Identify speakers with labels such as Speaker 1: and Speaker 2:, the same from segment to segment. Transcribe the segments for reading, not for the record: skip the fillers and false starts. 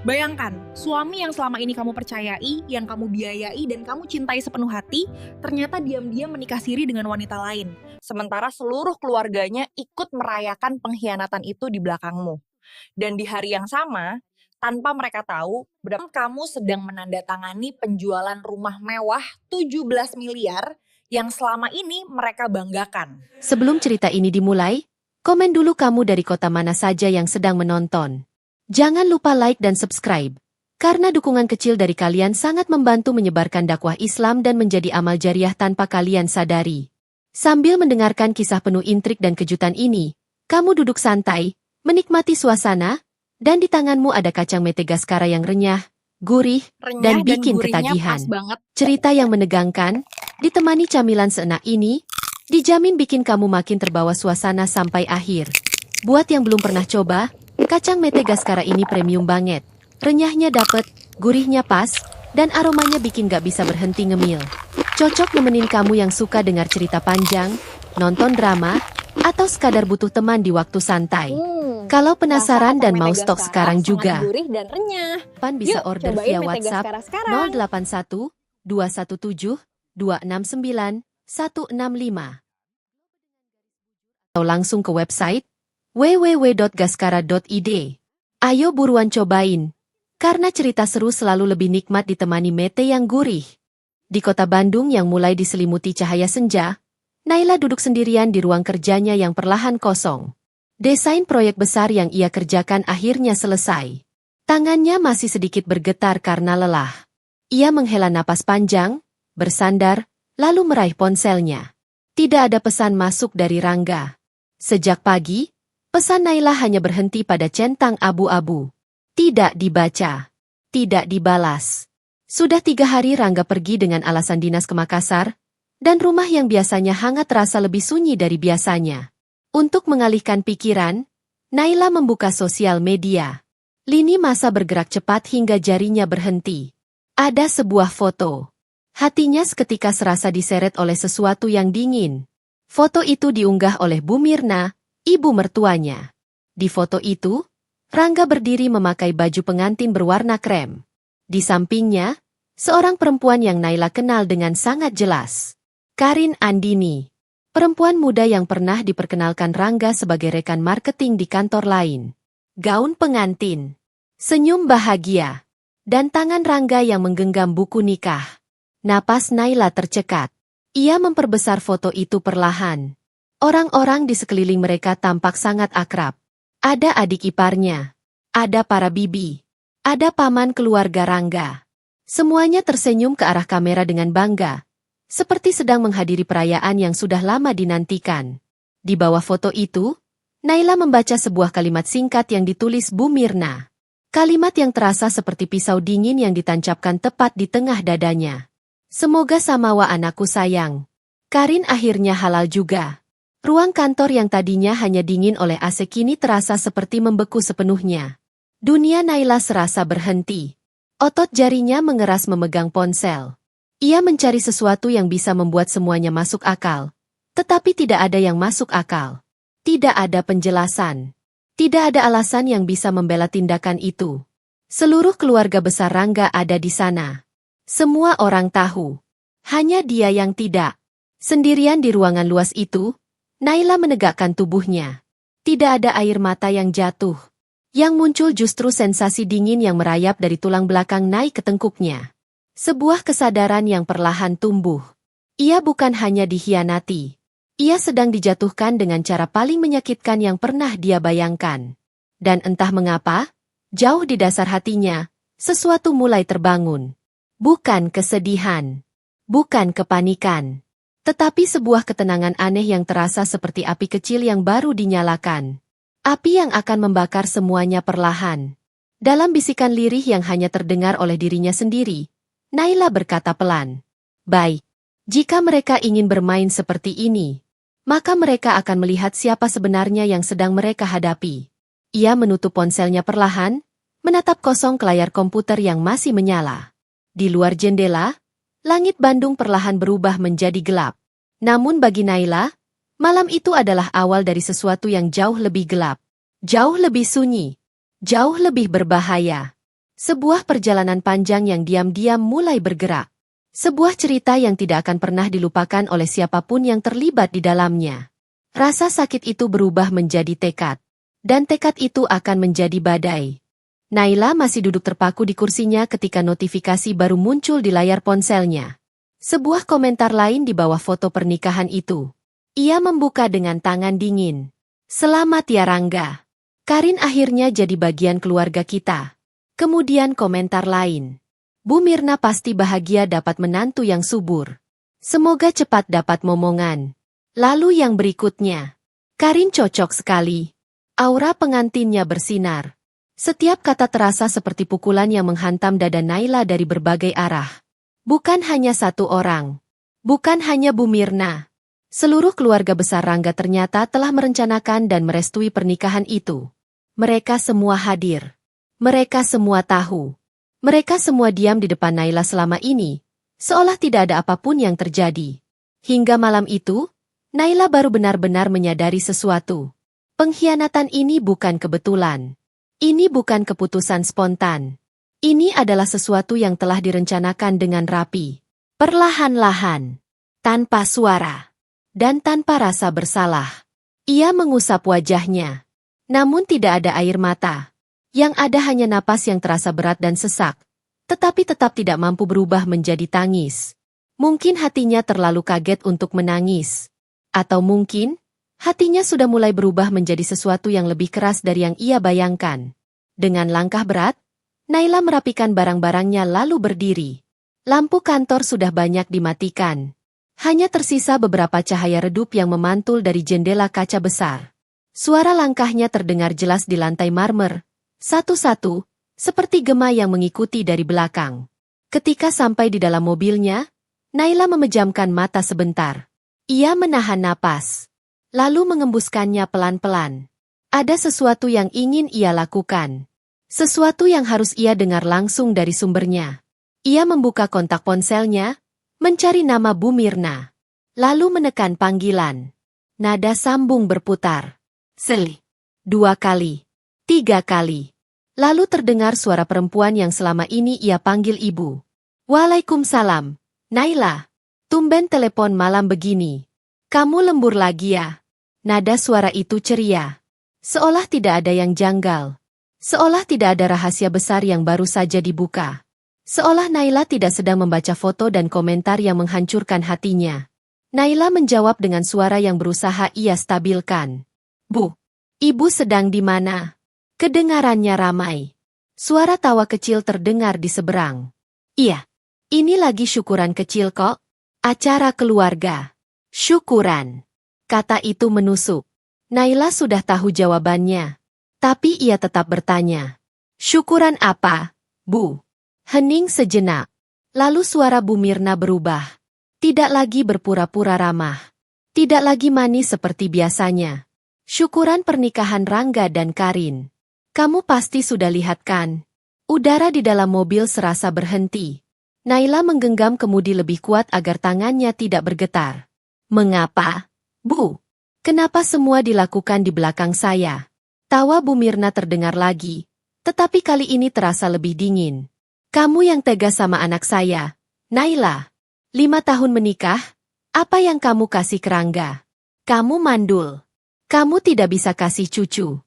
Speaker 1: Bayangkan, suami yang selama ini kamu percayai, yang kamu biayai, dan kamu cintai sepenuh hati, ternyata diam-diam menikah siri dengan wanita lain. Sementara seluruh keluarganya ikut merayakan pengkhianatan itu di belakangmu. Dan di hari yang sama, tanpa mereka tahu, kamu sedang menandatangani penjualan rumah mewah 17 miliar yang selama ini mereka banggakan.
Speaker 2: Sebelum cerita ini dimulai, komen dulu kamu dari kota mana saja yang sedang menonton. Jangan lupa like dan subscribe, karena dukungan kecil dari kalian sangat membantu menyebarkan dakwah Islam dan menjadi amal jariah tanpa kalian sadari. Sambil mendengarkan kisah penuh intrik dan kejutan ini, kamu duduk santai, menikmati suasana, dan di tanganmu ada kacang mete Gaskara yang renyah, gurih, dan bikin ketagihan. Cerita yang menegangkan, ditemani camilan seenak ini, dijamin bikin kamu makin terbawa suasana sampai akhir. Buat yang belum pernah coba, kacang mete Gaskara ini premium banget. Renyahnya dapet, gurihnya pas, dan aromanya bikin gak bisa berhenti ngemil. Cocok nemenin kamu yang suka dengar cerita panjang, nonton drama, atau sekadar butuh teman di waktu santai. Kalau penasaran dan mau stok sekarang juga, Pan bisa order via WhatsApp 081 217 269 165 atau langsung ke website www.gaskara.id. Ayo buruan cobain, karena cerita seru selalu lebih nikmat ditemani mete yang gurih. Di kota Bandung yang mulai diselimuti cahaya senja, Naila duduk sendirian di ruang kerjanya yang perlahan kosong. Desain proyek besar yang ia kerjakan akhirnya selesai. Tangannya masih sedikit bergetar karena lelah. Ia menghela napas panjang, bersandar, lalu meraih ponselnya. Tidak ada pesan masuk dari Rangga. Sejak pagi, pesan Naila hanya berhenti pada centang abu-abu. Tidak dibaca. Tidak dibalas. Sudah 3 hari Rangga pergi dengan alasan dinas ke Makassar, dan rumah yang biasanya hangat terasa lebih sunyi dari biasanya. Untuk mengalihkan pikiran, Naila membuka sosial media. Lini masa bergerak cepat hingga jarinya berhenti. Ada sebuah foto. Hatinya seketika serasa diseret oleh sesuatu yang dingin. Foto itu diunggah oleh Bu Mirna, ibu mertuanya. Di foto itu, Rangga berdiri memakai baju pengantin berwarna krem. Di sampingnya, seorang perempuan yang Naila kenal dengan sangat jelas. Karin Andini. Perempuan muda yang pernah diperkenalkan Rangga sebagai rekan marketing di kantor lain. Gaun pengantin, senyum bahagia, dan tangan Rangga yang menggenggam buku nikah. Napas Naila tercekat. Ia memperbesar foto itu perlahan. Orang-orang di sekeliling mereka tampak sangat akrab. Ada adik iparnya, ada para bibi, ada paman keluarga Rangga. Semuanya tersenyum ke arah kamera dengan bangga, seperti sedang menghadiri perayaan yang sudah lama dinantikan. Di bawah foto itu, Naila membaca sebuah kalimat singkat yang ditulis Bu Mirna. Kalimat yang terasa seperti pisau dingin yang ditancapkan tepat di tengah dadanya. Semoga samawa anakku sayang. Karin akhirnya halal juga. Ruang kantor yang tadinya hanya dingin oleh AC kini terasa seperti membeku sepenuhnya. Dunia Naila serasa berhenti. Otot jarinya mengeras memegang ponsel. Ia mencari sesuatu yang bisa membuat semuanya masuk akal. Tetapi tidak ada yang masuk akal. Tidak ada penjelasan. Tidak ada alasan yang bisa membela tindakan itu. Seluruh keluarga besar Rangga ada di sana. Semua orang tahu. Hanya dia yang tidak. Sendirian di ruangan luas itu, Naila menegakkan tubuhnya. Tidak ada air mata yang jatuh. Yang muncul justru sensasi dingin yang merayap dari tulang belakang naik ke tengkuknya. Sebuah kesadaran yang perlahan tumbuh. Ia bukan hanya dikhianati. Ia sedang dijatuhkan dengan cara paling menyakitkan yang pernah dia bayangkan. Dan entah mengapa, jauh di dasar hatinya, sesuatu mulai terbangun. Bukan kesedihan. Bukan kepanikan. Tetapi sebuah ketenangan aneh yang terasa seperti api kecil yang baru dinyalakan. Api yang akan membakar semuanya perlahan. Dalam bisikan lirih yang hanya terdengar oleh dirinya sendiri, Naila berkata pelan, "Baik, jika mereka ingin bermain seperti ini, maka mereka akan melihat siapa sebenarnya yang sedang mereka hadapi." Ia menutup ponselnya perlahan, menatap kosong ke layar komputer yang masih menyala. Di luar jendela, langit Bandung perlahan berubah menjadi gelap. Namun bagi Naila, malam itu adalah awal dari sesuatu yang jauh lebih gelap, jauh lebih sunyi, jauh lebih berbahaya. Sebuah perjalanan panjang yang diam-diam mulai bergerak. Sebuah cerita yang tidak akan pernah dilupakan oleh siapapun yang terlibat di dalamnya. Rasa sakit itu berubah menjadi tekad. Dan tekad itu akan menjadi badai. Naila masih duduk terpaku di kursinya ketika notifikasi baru muncul di layar ponselnya. Sebuah komentar lain di bawah foto pernikahan itu. Ia membuka dengan tangan dingin. Selamat ya Rangga. Karin akhirnya jadi bagian keluarga kita. Kemudian komentar lain. Bu Mirna pasti bahagia dapat menantu yang subur. Semoga cepat dapat momongan. Lalu yang berikutnya. Karin cocok sekali. Aura pengantinnya bersinar. Setiap kata terasa seperti pukulan yang menghantam dada Naila dari berbagai arah. Bukan hanya satu orang. Bukan hanya Bu Mirna. Seluruh keluarga besar Rangga ternyata telah merencanakan dan merestui pernikahan itu. Mereka semua hadir. Mereka semua tahu. Mereka semua diam di depan Naila selama ini, seolah tidak ada apapun yang terjadi. Hingga malam itu, Naila baru benar-benar menyadari sesuatu. Pengkhianatan ini bukan kebetulan. Ini bukan keputusan spontan. Ini adalah sesuatu yang telah direncanakan dengan rapi. Perlahan-lahan. Tanpa suara. Dan tanpa rasa bersalah. Ia mengusap wajahnya. Namun tidak ada air mata. Yang ada hanya napas yang terasa berat dan sesak, tetapi tetap tidak mampu berubah menjadi tangis. Mungkin hatinya terlalu kaget untuk menangis. Atau mungkin, hatinya sudah mulai berubah menjadi sesuatu yang lebih keras dari yang ia bayangkan. Dengan langkah berat, Naila merapikan barang-barangnya lalu berdiri. Lampu kantor sudah banyak dimatikan. Hanya tersisa beberapa cahaya redup yang memantul dari jendela kaca besar. Suara langkahnya terdengar jelas di lantai marmer. Satu-satu, seperti gema yang mengikuti dari belakang. Ketika sampai di dalam mobilnya, Naila memejamkan mata sebentar. Ia menahan napas, lalu mengembuskannya pelan-pelan. Ada sesuatu yang ingin ia lakukan. Sesuatu yang harus ia dengar langsung dari sumbernya. Ia membuka kontak ponselnya, mencari nama Bu Mirna. Lalu menekan panggilan. Nada sambung berputar. Seli. 2 kali. 3 kali. Lalu terdengar suara perempuan yang selama ini ia panggil ibu. Waalaikumsalam, Naila. Tumben telepon malam begini. Kamu lembur lagi ya? Nada suara itu ceria. Seolah tidak ada yang janggal. Seolah tidak ada rahasia besar yang baru saja dibuka. Seolah Naila tidak sedang membaca foto dan komentar yang menghancurkan hatinya. Naila menjawab dengan suara yang berusaha ia stabilkan. Bu, ibu sedang di mana? Kedengarannya ramai. Suara tawa kecil terdengar di seberang. Iya, ini lagi syukuran kecil kok. Acara keluarga. Syukuran. Kata itu menusuk. Naila sudah tahu jawabannya. Tapi ia tetap bertanya. Syukuran apa, Bu? Hening sejenak. Lalu suara Bu Mirna berubah. Tidak lagi berpura-pura ramah. Tidak lagi manis seperti biasanya. Syukuran pernikahan Rangga dan Karin. Kamu pasti sudah lihat kan? Udara di dalam mobil serasa berhenti. Naila menggenggam kemudi lebih kuat agar tangannya tidak bergetar. Mengapa? Bu, kenapa semua dilakukan di belakang saya? Tawa Bu Mirna terdengar lagi, tetapi kali ini terasa lebih dingin. Kamu yang tega sama anak saya, Naila. 5 tahun menikah, apa yang kamu kasih ke Rangga? Kamu mandul. Kamu tidak bisa kasih cucu.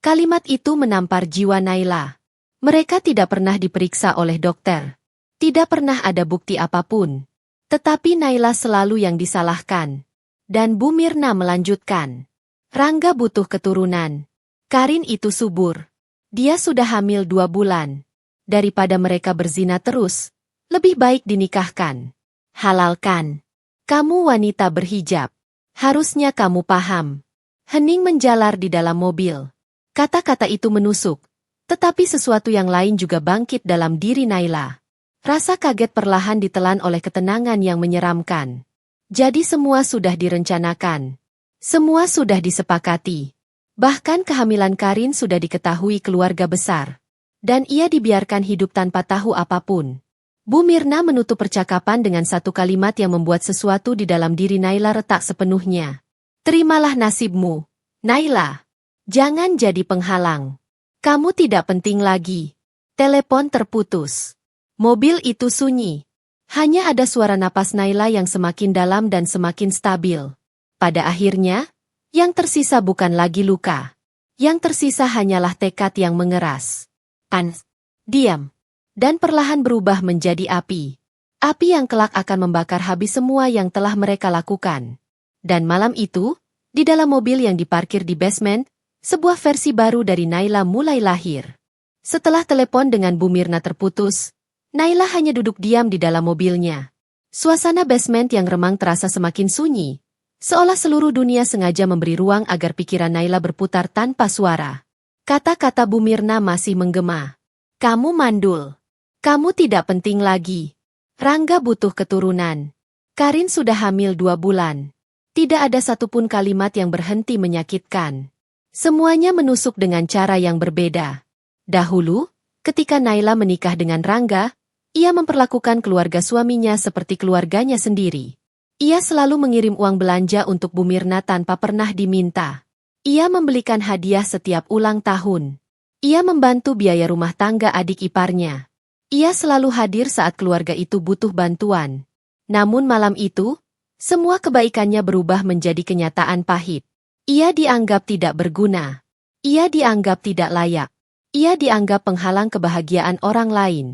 Speaker 2: Kalimat itu menampar jiwa Naila. Mereka tidak pernah diperiksa oleh dokter. Tidak pernah ada bukti apapun. Tetapi Naila selalu yang disalahkan. Dan Bu Mirna melanjutkan. Rangga butuh keturunan. Karin itu subur. Dia sudah hamil 2 bulan. Daripada mereka berzina terus, lebih baik dinikahkan. Halalkan. Kamu wanita berhijab. Harusnya kamu paham. Hening menjalar di dalam mobil. Kata-kata itu menusuk, tetapi sesuatu yang lain juga bangkit dalam diri Naila. Rasa kaget perlahan ditelan oleh ketenangan yang menyeramkan. Jadi semua sudah direncanakan. Semua sudah disepakati. Bahkan kehamilan Karin sudah diketahui keluarga besar. Dan ia dibiarkan hidup tanpa tahu apapun. Bu Mirna menutup percakapan dengan satu kalimat yang membuat sesuatu di dalam diri Naila retak sepenuhnya. Terimalah nasibmu, Naila. Jangan jadi penghalang. Kamu tidak penting lagi. Telepon terputus. Mobil itu sunyi. Hanya ada suara napas Naila yang semakin dalam dan semakin stabil. Pada akhirnya, yang tersisa bukan lagi luka. Yang tersisa hanyalah tekad yang mengeras. Diam. Dan perlahan berubah menjadi api. Api yang kelak akan membakar habis semua yang telah mereka lakukan. Dan malam itu, di dalam mobil yang diparkir di basement, sebuah versi baru dari Naila mulai lahir. Setelah telepon dengan Bu Mirna terputus, Naila hanya duduk diam di dalam mobilnya. Suasana basement yang remang terasa semakin sunyi, seolah seluruh dunia sengaja memberi ruang agar pikiran Naila berputar tanpa suara. Kata-kata Bu Mirna masih menggema. Kamu mandul. Kamu tidak penting lagi. Rangga butuh keturunan. Karin sudah hamil 2 bulan. Tidak ada satupun kalimat yang berhenti menyakitkan. Semuanya menusuk dengan cara yang berbeda. Dahulu, ketika Naila menikah dengan Rangga, ia memperlakukan keluarga suaminya seperti keluarganya sendiri. Ia selalu mengirim uang belanja untuk Bu Mirna tanpa pernah diminta. Ia membelikan hadiah setiap ulang tahun. Ia membantu biaya rumah tangga adik iparnya. Ia selalu hadir saat keluarga itu butuh bantuan. Namun malam itu, semua kebaikannya berubah menjadi kenyataan pahit. Ia dianggap tidak berguna. Ia dianggap tidak layak. Ia dianggap penghalang kebahagiaan orang lain.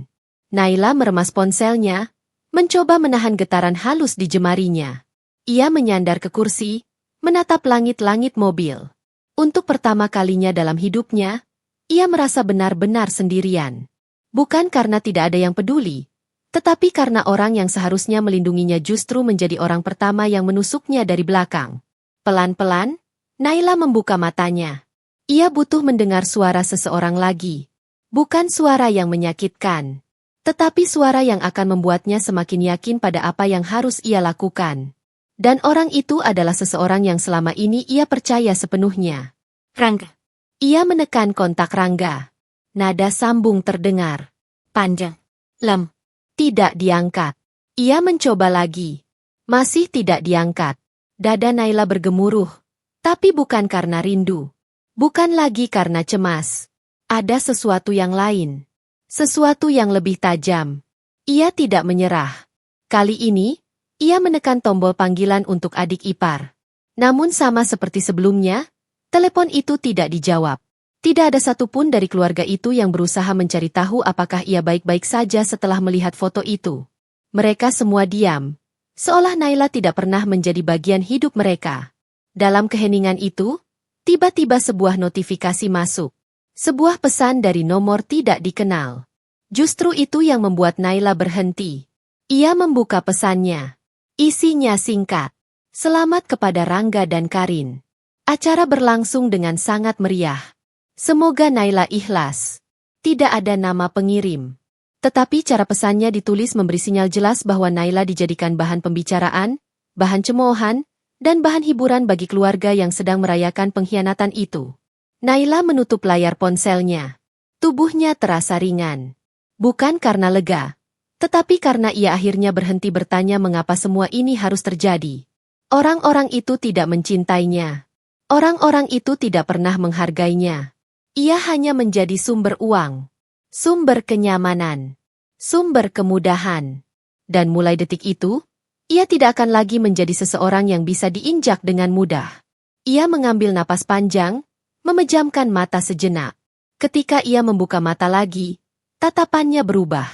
Speaker 2: Naila meremas ponselnya, mencoba menahan getaran halus di jemarinya. Ia menyandar ke kursi, menatap langit-langit mobil. Untuk pertama kalinya dalam hidupnya, ia merasa benar-benar sendirian. Bukan karena tidak ada yang peduli, tetapi karena orang yang seharusnya melindunginya justru menjadi orang pertama yang menusuknya dari belakang. Pelan-pelan, Naila membuka matanya. Ia butuh mendengar suara seseorang lagi. Bukan suara yang menyakitkan, tetapi suara yang akan membuatnya semakin yakin pada apa yang harus ia lakukan. Dan orang itu adalah seseorang yang selama ini ia percaya sepenuhnya. Rangga. Ia menekan kontak Rangga. Nada sambung terdengar. Panjang. Lem. Tidak diangkat. Ia mencoba lagi. Masih tidak diangkat. Dada Naila bergemuruh. Tapi bukan karena rindu. Bukan lagi karena cemas. Ada sesuatu yang lain. Sesuatu yang lebih tajam. Ia tidak menyerah. Kali ini, ia menekan tombol panggilan untuk adik ipar. Namun sama seperti sebelumnya, telepon itu tidak dijawab. Tidak ada satupun dari keluarga itu yang berusaha mencari tahu apakah ia baik-baik saja setelah melihat foto itu. Mereka semua diam, seolah Naila tidak pernah menjadi bagian hidup mereka. Dalam keheningan itu, tiba-tiba sebuah notifikasi masuk. Sebuah pesan dari nomor tidak dikenal. Justru itu yang membuat Naila berhenti. Ia membuka pesannya. Isinya singkat. Selamat kepada Rangga dan Karin. Acara berlangsung dengan sangat meriah. Semoga Naila ikhlas. Tidak ada nama pengirim. Tetapi cara pesannya ditulis memberi sinyal jelas bahwa Naila dijadikan bahan pembicaraan, bahan cemoohan, dan bahan hiburan bagi keluarga yang sedang merayakan pengkhianatan itu. Naila menutup layar ponselnya. Tubuhnya terasa ringan. Bukan karena lega, tetapi karena ia akhirnya berhenti bertanya mengapa semua ini harus terjadi. Orang-orang itu tidak mencintainya. Orang-orang itu tidak pernah menghargainya. Ia hanya menjadi sumber uang, sumber kenyamanan, sumber kemudahan. Dan mulai detik itu, ia tidak akan lagi menjadi seseorang yang bisa diinjak dengan mudah. Ia mengambil napas panjang, memejamkan mata sejenak. Ketika ia membuka mata lagi, tatapannya berubah.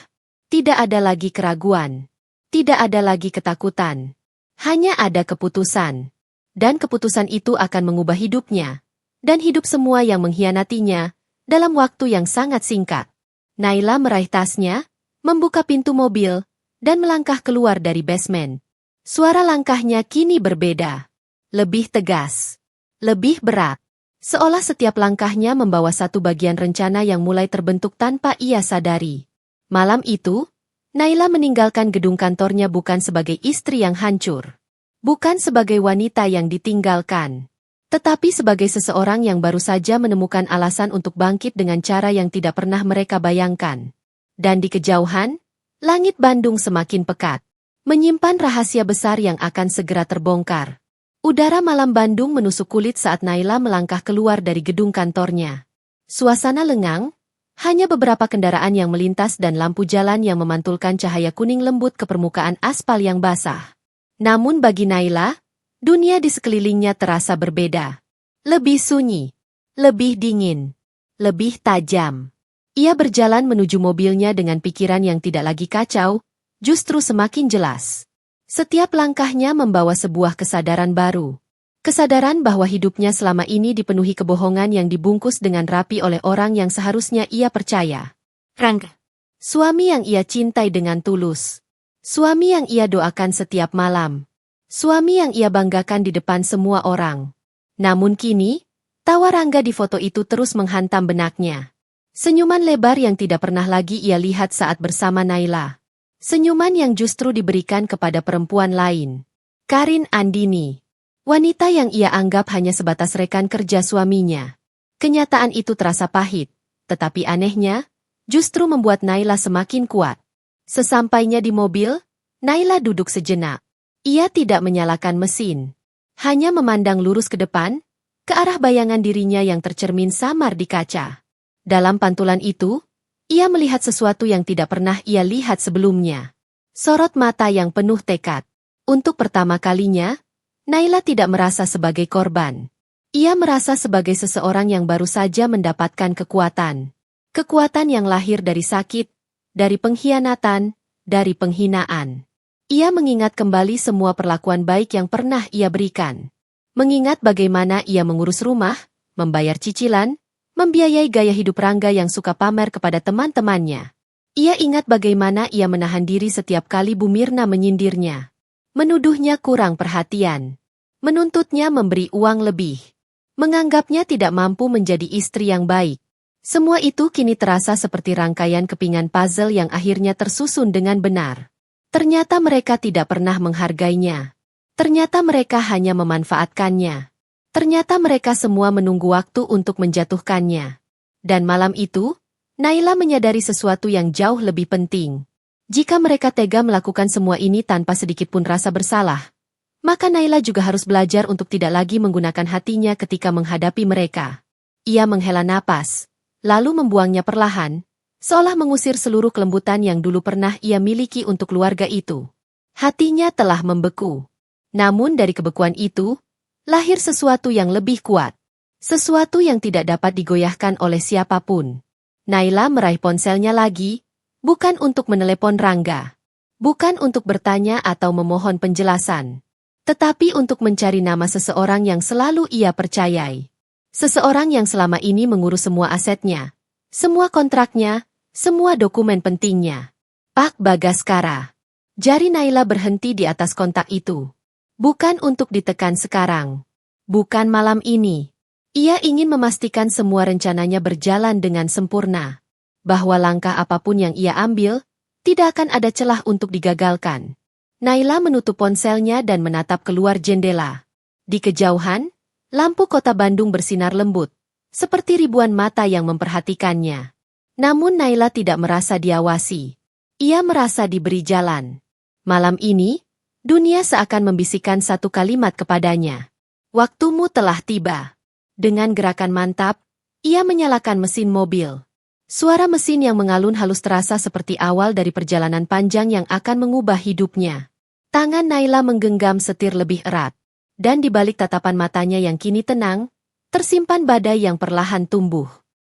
Speaker 2: Tidak ada lagi keraguan. Tidak ada lagi ketakutan. Hanya ada keputusan. Dan keputusan itu akan mengubah hidupnya. Dan hidup semua yang mengkhianatinya, dalam waktu yang sangat singkat. Naila meraih tasnya, membuka pintu mobil, dan melangkah keluar dari basement. Suara langkahnya kini berbeda. Lebih tegas. Lebih berat. Seolah setiap langkahnya membawa satu bagian rencana yang mulai terbentuk tanpa ia sadari. Malam itu, Naila meninggalkan gedung kantornya bukan sebagai istri yang hancur. Bukan sebagai wanita yang ditinggalkan. Tetapi sebagai seseorang yang baru saja menemukan alasan untuk bangkit dengan cara yang tidak pernah mereka bayangkan. Dan di kejauhan, langit Bandung semakin pekat. Menyimpan rahasia besar yang akan segera terbongkar. Udara malam Bandung menusuk kulit saat Naila melangkah keluar dari gedung kantornya. Suasana lengang, Hanya beberapa kendaraan yang melintas dan lampu jalan yang memantulkan cahaya kuning lembut ke permukaan aspal yang basah. Namun bagi Naila, dunia di sekelilingnya terasa berbeda. Lebih sunyi, lebih dingin, lebih tajam. Ia berjalan menuju mobilnya dengan pikiran yang tidak lagi kacau, justru semakin jelas. Setiap langkahnya membawa sebuah kesadaran baru. Kesadaran bahwa hidupnya selama ini dipenuhi kebohongan yang dibungkus dengan rapi oleh orang yang seharusnya ia percaya.
Speaker 1: Rangga.
Speaker 2: Suami yang ia cintai dengan tulus. Suami yang ia doakan setiap malam. Suami yang ia banggakan di depan semua orang. Namun kini, tawa Rangga di foto itu terus menghantam benaknya. Senyuman lebar yang tidak pernah lagi ia lihat saat bersama Naila. Senyuman yang justru diberikan kepada perempuan lain. Karin Andini. Wanita yang ia anggap hanya sebatas rekan kerja suaminya. Kenyataan itu terasa pahit, tetapi anehnya, justru membuat Naila semakin kuat. Sesampainya di mobil, Naila duduk sejenak. Ia tidak menyalakan mesin. Hanya memandang lurus ke depan, ke arah bayangan dirinya yang tercermin samar di kaca. Dalam pantulan itu, ia melihat sesuatu yang tidak pernah ia lihat sebelumnya. Sorot mata yang penuh tekad. Untuk pertama kalinya, Naila tidak merasa sebagai korban. Ia merasa sebagai seseorang yang baru saja mendapatkan kekuatan. Kekuatan yang lahir dari sakit, dari pengkhianatan, dari penghinaan. Ia mengingat kembali semua perlakuan baik yang pernah ia berikan. Mengingat bagaimana ia mengurus rumah, membayar cicilan, membiayai gaya hidup Rangga yang suka pamer kepada teman-temannya. Ia ingat bagaimana ia menahan diri setiap kali Bu Mirna menyindirnya. Menuduhnya kurang perhatian. Menuntutnya memberi uang lebih. Menganggapnya tidak mampu menjadi istri yang baik. Semua itu kini terasa seperti rangkaian kepingan puzzle yang akhirnya tersusun dengan benar. Ternyata mereka tidak pernah menghargainya. Ternyata mereka hanya memanfaatkannya. Ternyata mereka semua menunggu waktu untuk menjatuhkannya. Dan malam itu, Naila menyadari sesuatu yang jauh lebih penting. Jika mereka tega melakukan semua ini tanpa sedikit pun rasa bersalah, maka Naila juga harus belajar untuk tidak lagi menggunakan hatinya ketika menghadapi mereka. Ia menghela napas, lalu membuangnya perlahan, seolah mengusir seluruh kelembutan yang dulu pernah ia miliki untuk keluarga itu. Hatinya telah membeku. Namun dari kebekuan itu, lahir sesuatu yang lebih kuat. Sesuatu yang tidak dapat digoyahkan oleh siapapun. Naila meraih ponselnya lagi, bukan untuk menelepon Rangga. Bukan untuk bertanya atau memohon penjelasan. Tetapi untuk mencari nama seseorang yang selalu ia percayai. Seseorang yang selama ini mengurus semua asetnya. Semua kontraknya, semua dokumen pentingnya. Pak Bagaskara. Jari Naila berhenti di atas kontak itu. Bukan untuk ditekan sekarang. Bukan malam ini. Ia ingin memastikan semua rencananya berjalan dengan sempurna. Bahwa langkah apapun yang ia ambil, tidak akan ada celah untuk digagalkan. Naila menutup ponselnya dan menatap keluar jendela. Di kejauhan, lampu kota Bandung bersinar lembut, seperti ribuan mata yang memperhatikannya. Namun Naila tidak merasa diawasi. Ia merasa diberi jalan. Malam ini, dunia seakan membisikkan satu kalimat kepadanya. Waktumu telah tiba. Dengan gerakan mantap, ia menyalakan mesin mobil. Suara mesin yang mengalun halus terasa seperti awal dari perjalanan panjang yang akan mengubah hidupnya. Tangan Naila menggenggam setir lebih erat. Dan di balik tatapan matanya yang kini tenang, tersimpan badai yang perlahan tumbuh.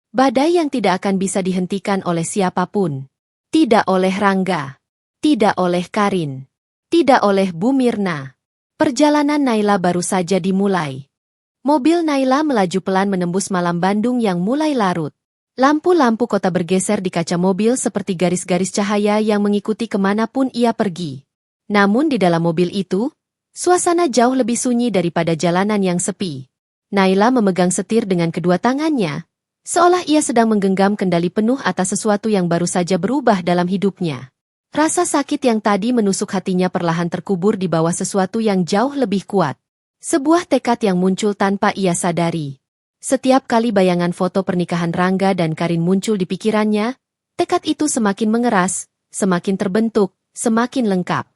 Speaker 2: Badai yang tidak akan bisa dihentikan oleh siapapun. Tidak oleh Rangga. Tidak oleh Karin. Tidak oleh Bu Mirna. Perjalanan Naila baru saja dimulai. Mobil Naila melaju pelan menembus malam Bandung yang mulai larut. Lampu-lampu kota bergeser di kaca mobil seperti garis-garis cahaya yang mengikuti kemanapun ia pergi. Namun di dalam mobil itu, suasana jauh lebih sunyi daripada jalanan yang sepi. Naila memegang setir dengan kedua tangannya, seolah ia sedang menggenggam kendali penuh atas sesuatu yang baru saja berubah dalam hidupnya. Rasa sakit yang tadi menusuk hatinya perlahan terkubur di bawah sesuatu yang jauh lebih kuat. Sebuah tekad yang muncul tanpa ia sadari. Setiap kali bayangan foto pernikahan Rangga dan Karin muncul di pikirannya, tekad itu semakin mengeras, semakin terbentuk, semakin lengkap.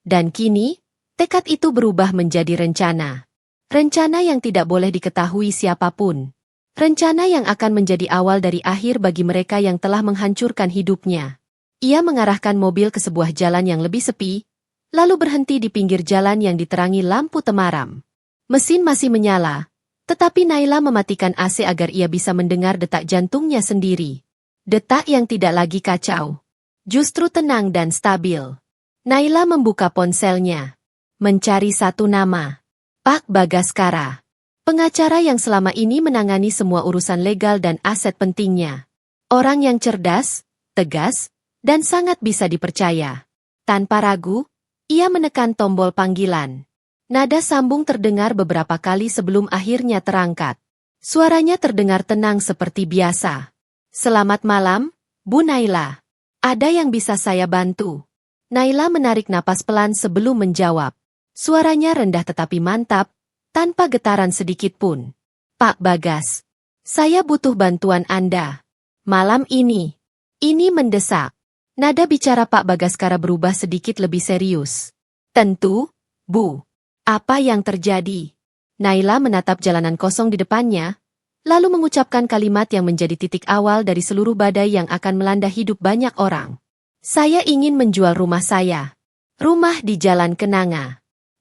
Speaker 2: Dan kini, tekad itu berubah menjadi rencana. Rencana yang tidak boleh diketahui siapapun. Rencana yang akan menjadi awal dari akhir bagi mereka yang telah menghancurkan hidupnya. Ia mengarahkan mobil ke sebuah jalan yang lebih sepi, lalu berhenti di pinggir jalan yang diterangi lampu temaram. Mesin masih menyala, tetapi Naila mematikan AC agar ia bisa mendengar detak jantungnya sendiri. Detak yang tidak lagi kacau, justru tenang dan stabil. Naila membuka ponselnya, mencari satu nama, Pak Bagaskara. Pengacara yang selama ini menangani semua urusan legal dan aset pentingnya. Orang yang cerdas, tegas, dan sangat bisa dipercaya. Tanpa ragu, ia menekan tombol panggilan. Nada sambung terdengar beberapa kali sebelum akhirnya terangkat. Suaranya terdengar tenang seperti biasa. Selamat malam, Bu Naila. Ada yang bisa saya bantu? Naila menarik napas pelan sebelum menjawab. Suaranya rendah tetapi mantap, tanpa getaran sedikit pun. Pak Bagas, saya butuh bantuan Anda. Malam ini. Ini mendesak. Nada bicara Pak Bagaskara berubah sedikit lebih serius. Tentu, Bu. Apa yang terjadi? Naila menatap jalanan kosong di depannya, lalu mengucapkan kalimat yang menjadi titik awal dari seluruh badai yang akan melanda hidup banyak orang. Saya ingin menjual rumah saya. Rumah di Jalan Kenanga.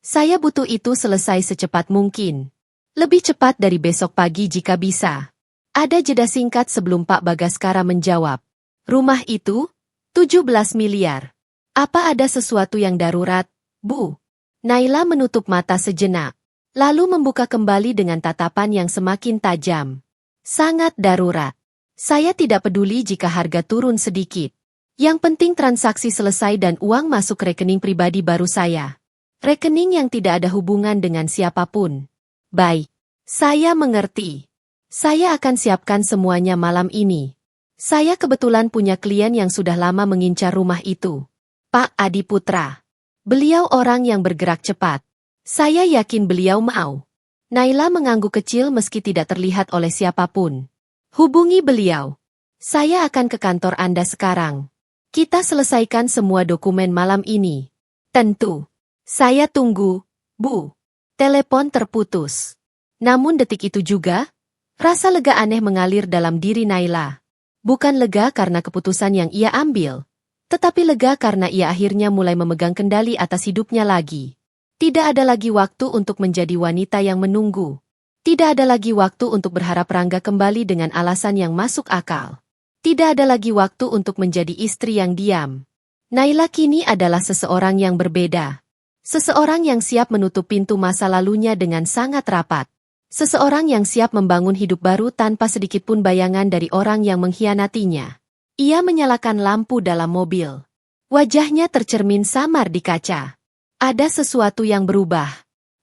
Speaker 2: Saya butuh itu selesai secepat mungkin. Lebih cepat dari besok pagi jika bisa. Ada jeda singkat sebelum Pak Bagaskara menjawab. Rumah itu? 17 miliar. Apa ada sesuatu yang darurat, Bu? Naila menutup mata sejenak. Lalu membuka kembali dengan tatapan yang semakin tajam. Sangat darurat. Saya tidak peduli jika harga turun sedikit. Yang penting transaksi selesai dan uang masuk rekening pribadi baru saya. Rekening yang tidak ada hubungan dengan siapapun. Baik, saya mengerti. Saya akan siapkan semuanya malam ini. Saya kebetulan punya klien yang sudah lama mengincar rumah itu. Pak Adi Putra. Beliau orang yang bergerak cepat. Saya yakin beliau mau. Naila mengangguk kecil meski tidak terlihat oleh siapapun. Hubungi beliau. Saya akan ke kantor Anda sekarang. Kita selesaikan semua dokumen malam ini. Tentu. Saya tunggu, Bu. Telepon terputus. Namun detik itu juga, rasa lega aneh mengalir dalam diri Naila. Bukan lega karena keputusan yang ia ambil, tetapi lega karena ia akhirnya mulai memegang kendali atas hidupnya lagi. Tidak ada lagi waktu untuk menjadi wanita yang menunggu. Tidak ada lagi waktu untuk berharap Rangga kembali dengan alasan yang masuk akal. Tidak ada lagi waktu untuk menjadi istri yang diam. Naila kini adalah seseorang yang berbeda. Seseorang yang siap menutup pintu masa lalunya dengan sangat rapat. Seseorang yang siap membangun hidup baru tanpa sedikitpun bayangan dari orang yang mengkhianatinya. Ia menyalakan lampu dalam mobil. Wajahnya tercermin samar di kaca. Ada sesuatu yang berubah.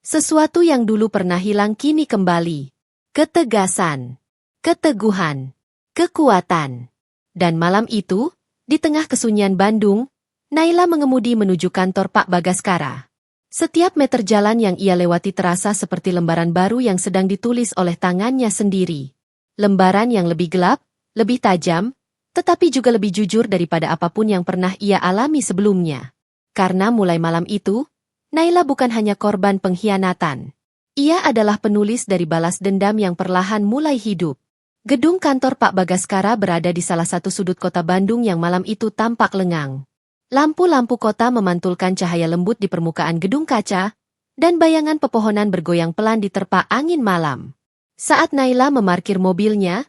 Speaker 2: Sesuatu yang dulu pernah hilang kini kembali. Ketegasan. Keteguhan. Kekuatan. Dan malam itu, di tengah kesunyian Bandung, Naila mengemudi menuju kantor Pak Bagaskara. Setiap meter jalan yang ia lewati terasa seperti lembaran baru yang sedang ditulis oleh tangannya sendiri. Lembaran yang lebih gelap, lebih tajam, tetapi juga lebih jujur daripada apapun yang pernah ia alami sebelumnya. Karena mulai malam itu, Naila bukan hanya korban pengkhianatan. Ia adalah penulis dari balas dendam yang perlahan mulai hidup. Gedung kantor Pak Bagaskara berada di salah satu sudut kota Bandung yang malam itu tampak lengang. Lampu-lampu kota memantulkan cahaya lembut di permukaan gedung kaca, dan bayangan pepohonan bergoyang pelan diterpa angin malam. Saat Naila memarkir mobilnya,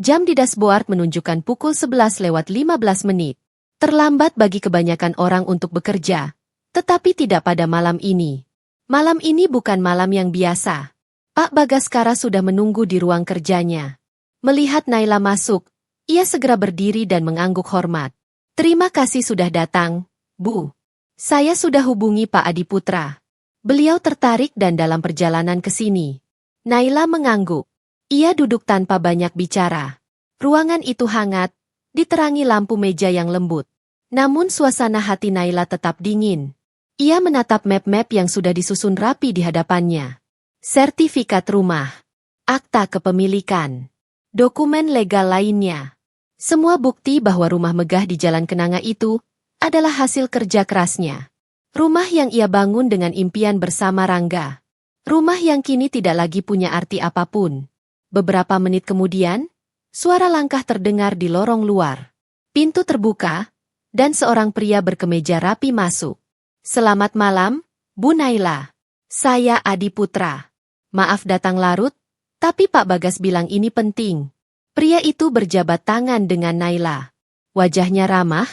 Speaker 2: jam di dashboard menunjukkan pukul 11:15 menit. Terlambat bagi kebanyakan orang untuk bekerja, tetapi tidak pada malam ini. Malam ini bukan malam yang biasa. Pak Bagaskara sudah menunggu di ruang kerjanya. Melihat Naila masuk, ia segera berdiri dan mengangguk hormat. Terima kasih sudah datang, Bu. Saya sudah hubungi Pak Adi Putra. Beliau tertarik dan dalam perjalanan ke sini. Naila mengangguk. Ia duduk tanpa banyak bicara. Ruangan itu hangat, diterangi lampu meja yang lembut. Namun suasana hati Naila tetap dingin. Ia menatap map-map yang sudah disusun rapi di hadapannya. Sertifikat rumah, akta kepemilikan, dokumen legal lainnya. Semua bukti bahwa rumah megah di Jalan Kenanga itu adalah hasil kerja kerasnya. Rumah yang ia bangun dengan impian bersama Rangga. Rumah yang kini tidak lagi punya arti apapun. Beberapa menit kemudian, suara langkah terdengar di lorong luar. Pintu terbuka, dan seorang pria berkemeja rapi masuk. "Selamat malam, Bu Naila. Saya Adi Putra. Maaf datang larut, tapi Pak Bagas bilang ini penting." Pria itu berjabat tangan dengan Naila. Wajahnya ramah,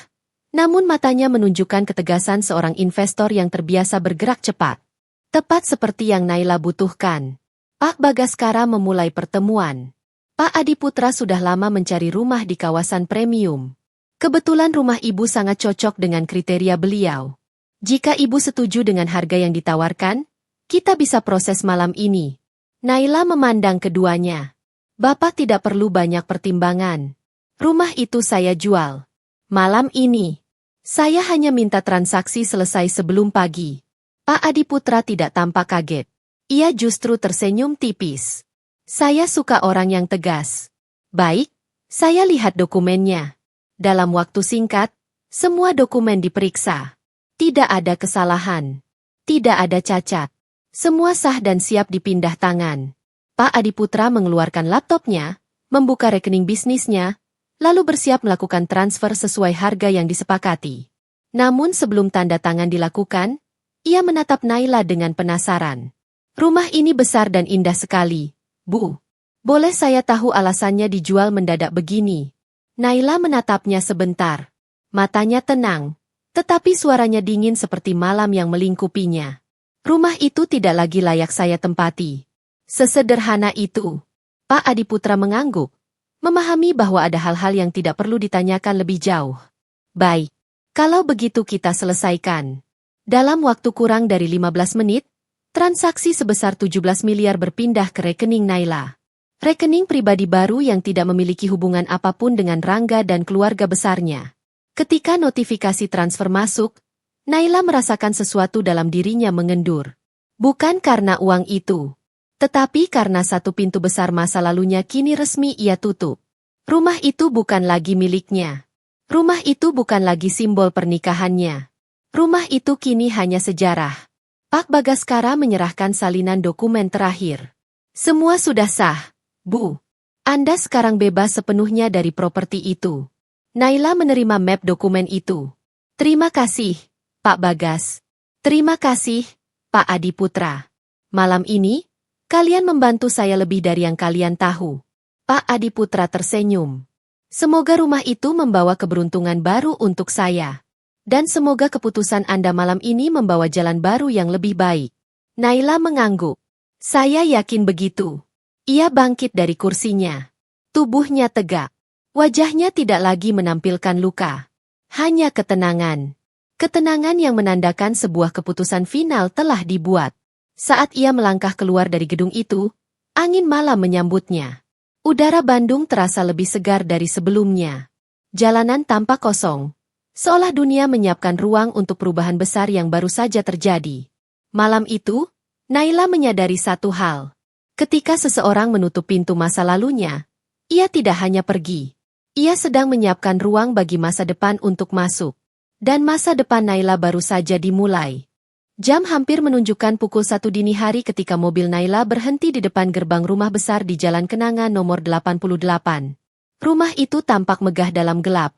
Speaker 2: namun matanya menunjukkan ketegasan seorang investor yang terbiasa bergerak cepat. Tepat seperti yang Naila butuhkan. Pak Bagaskara memulai pertemuan. Pak Adi Putra sudah lama mencari rumah di kawasan premium. Kebetulan rumah ibu sangat cocok dengan kriteria beliau. Jika ibu setuju dengan harga yang ditawarkan, kita bisa proses malam ini. Naila memandang keduanya. Bapak tidak perlu banyak pertimbangan. Rumah itu saya jual. Malam ini. Saya hanya minta transaksi selesai sebelum pagi. Pak Adi Putra tidak tampak kaget. Ia justru tersenyum tipis. "Saya suka orang yang tegas." "Baik, saya lihat dokumennya." Dalam waktu singkat, semua dokumen diperiksa. Tidak ada kesalahan. Tidak ada cacat. Semua sah dan siap dipindah tangan. Pak Adi Putra mengeluarkan laptopnya, membuka rekening bisnisnya, lalu bersiap melakukan transfer sesuai harga yang disepakati. Namun sebelum tanda tangan dilakukan, ia menatap Naila dengan penasaran. "Rumah ini besar dan indah sekali, Bu. Boleh saya tahu alasannya dijual mendadak begini?" Naila menatapnya sebentar. Matanya tenang, tetapi suaranya dingin seperti malam yang melingkupinya. "Rumah itu tidak lagi layak saya tempati." "Sesederhana itu." Pak Adi Putra mengangguk, memahami bahwa ada hal-hal yang tidak perlu ditanyakan lebih jauh. "Baik, kalau begitu kita selesaikan." Dalam waktu kurang dari 15 menit, transaksi sebesar 17 miliar berpindah ke rekening Naila. Rekening pribadi baru yang tidak memiliki hubungan apapun dengan Rangga dan keluarga besarnya. Ketika notifikasi transfer masuk, Naila merasakan sesuatu dalam dirinya mengendur. Bukan karena uang itu, tetapi karena satu pintu besar masa lalunya kini resmi ia tutup. Rumah itu bukan lagi miliknya. Rumah itu bukan lagi simbol pernikahannya. Rumah itu kini hanya sejarah. Pak Bagaskara menyerahkan salinan dokumen terakhir. "Semua sudah sah, Bu. Anda sekarang bebas sepenuhnya dari properti itu." Naila menerima map dokumen itu. "Terima kasih, Pak Bagas. Terima kasih, Pak Adi Putra. Malam ini, kalian membantu saya lebih dari yang kalian tahu." Pak Adi Putra tersenyum. "Semoga rumah itu membawa keberuntungan baru untuk saya. Dan semoga keputusan Anda malam ini membawa jalan baru yang lebih baik." Naila mengangguk. "Saya yakin begitu." Ia bangkit dari kursinya. Tubuhnya tegak. Wajahnya tidak lagi menampilkan luka. Hanya ketenangan. Ketenangan yang menandakan sebuah keputusan final telah dibuat. Saat ia melangkah keluar dari gedung itu, angin malam menyambutnya. Udara Bandung terasa lebih segar dari sebelumnya. Jalanan tampak kosong. Seolah dunia menyiapkan ruang untuk perubahan besar yang baru saja terjadi. Malam itu, Naila menyadari satu hal. Ketika seseorang menutup pintu masa lalunya, ia tidak hanya pergi. Ia sedang menyiapkan ruang bagi masa depan untuk masuk. Dan masa depan Naila baru saja dimulai. Jam hampir menunjukkan pukul 1 dini hari ketika mobil Naila berhenti di depan gerbang rumah besar di Jalan Kenanga nomor 88. Rumah itu tampak megah dalam gelap.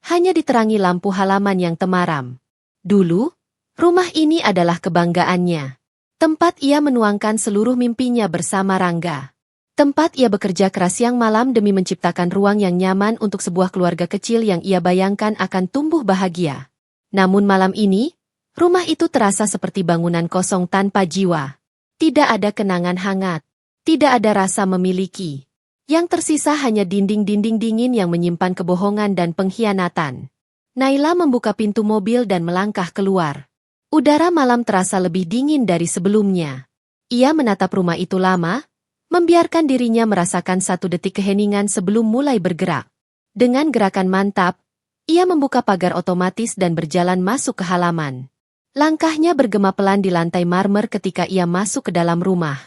Speaker 2: Hanya diterangi lampu halaman yang temaram. Dulu, rumah ini adalah kebanggaannya. Tempat ia menuangkan seluruh mimpinya bersama Rangga. Tempat ia bekerja keras siang malam demi menciptakan ruang yang nyaman untuk sebuah keluarga kecil yang ia bayangkan akan tumbuh bahagia. Namun malam ini, rumah itu terasa seperti bangunan kosong tanpa jiwa. Tidak ada kenangan hangat. Tidak ada rasa memiliki. Yang tersisa hanya dinding-dinding dingin yang menyimpan kebohongan dan pengkhianatan. Naila membuka pintu mobil dan melangkah keluar. Udara malam terasa lebih dingin dari sebelumnya. Ia menatap rumah itu lama, membiarkan dirinya merasakan satu detik keheningan sebelum mulai bergerak. Dengan gerakan mantap, ia membuka pagar otomatis dan berjalan masuk ke halaman. Langkahnya bergema pelan di lantai marmer ketika ia masuk ke dalam rumah.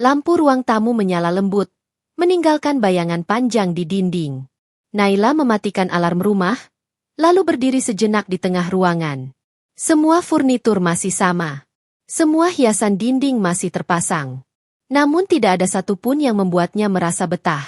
Speaker 2: Lampu ruang tamu menyala lembut, meninggalkan bayangan panjang di dinding. Naila mematikan alarm rumah, lalu berdiri sejenak di tengah ruangan. Semua furnitur masih sama. Semua hiasan dinding masih terpasang. Namun tidak ada satupun yang membuatnya merasa betah.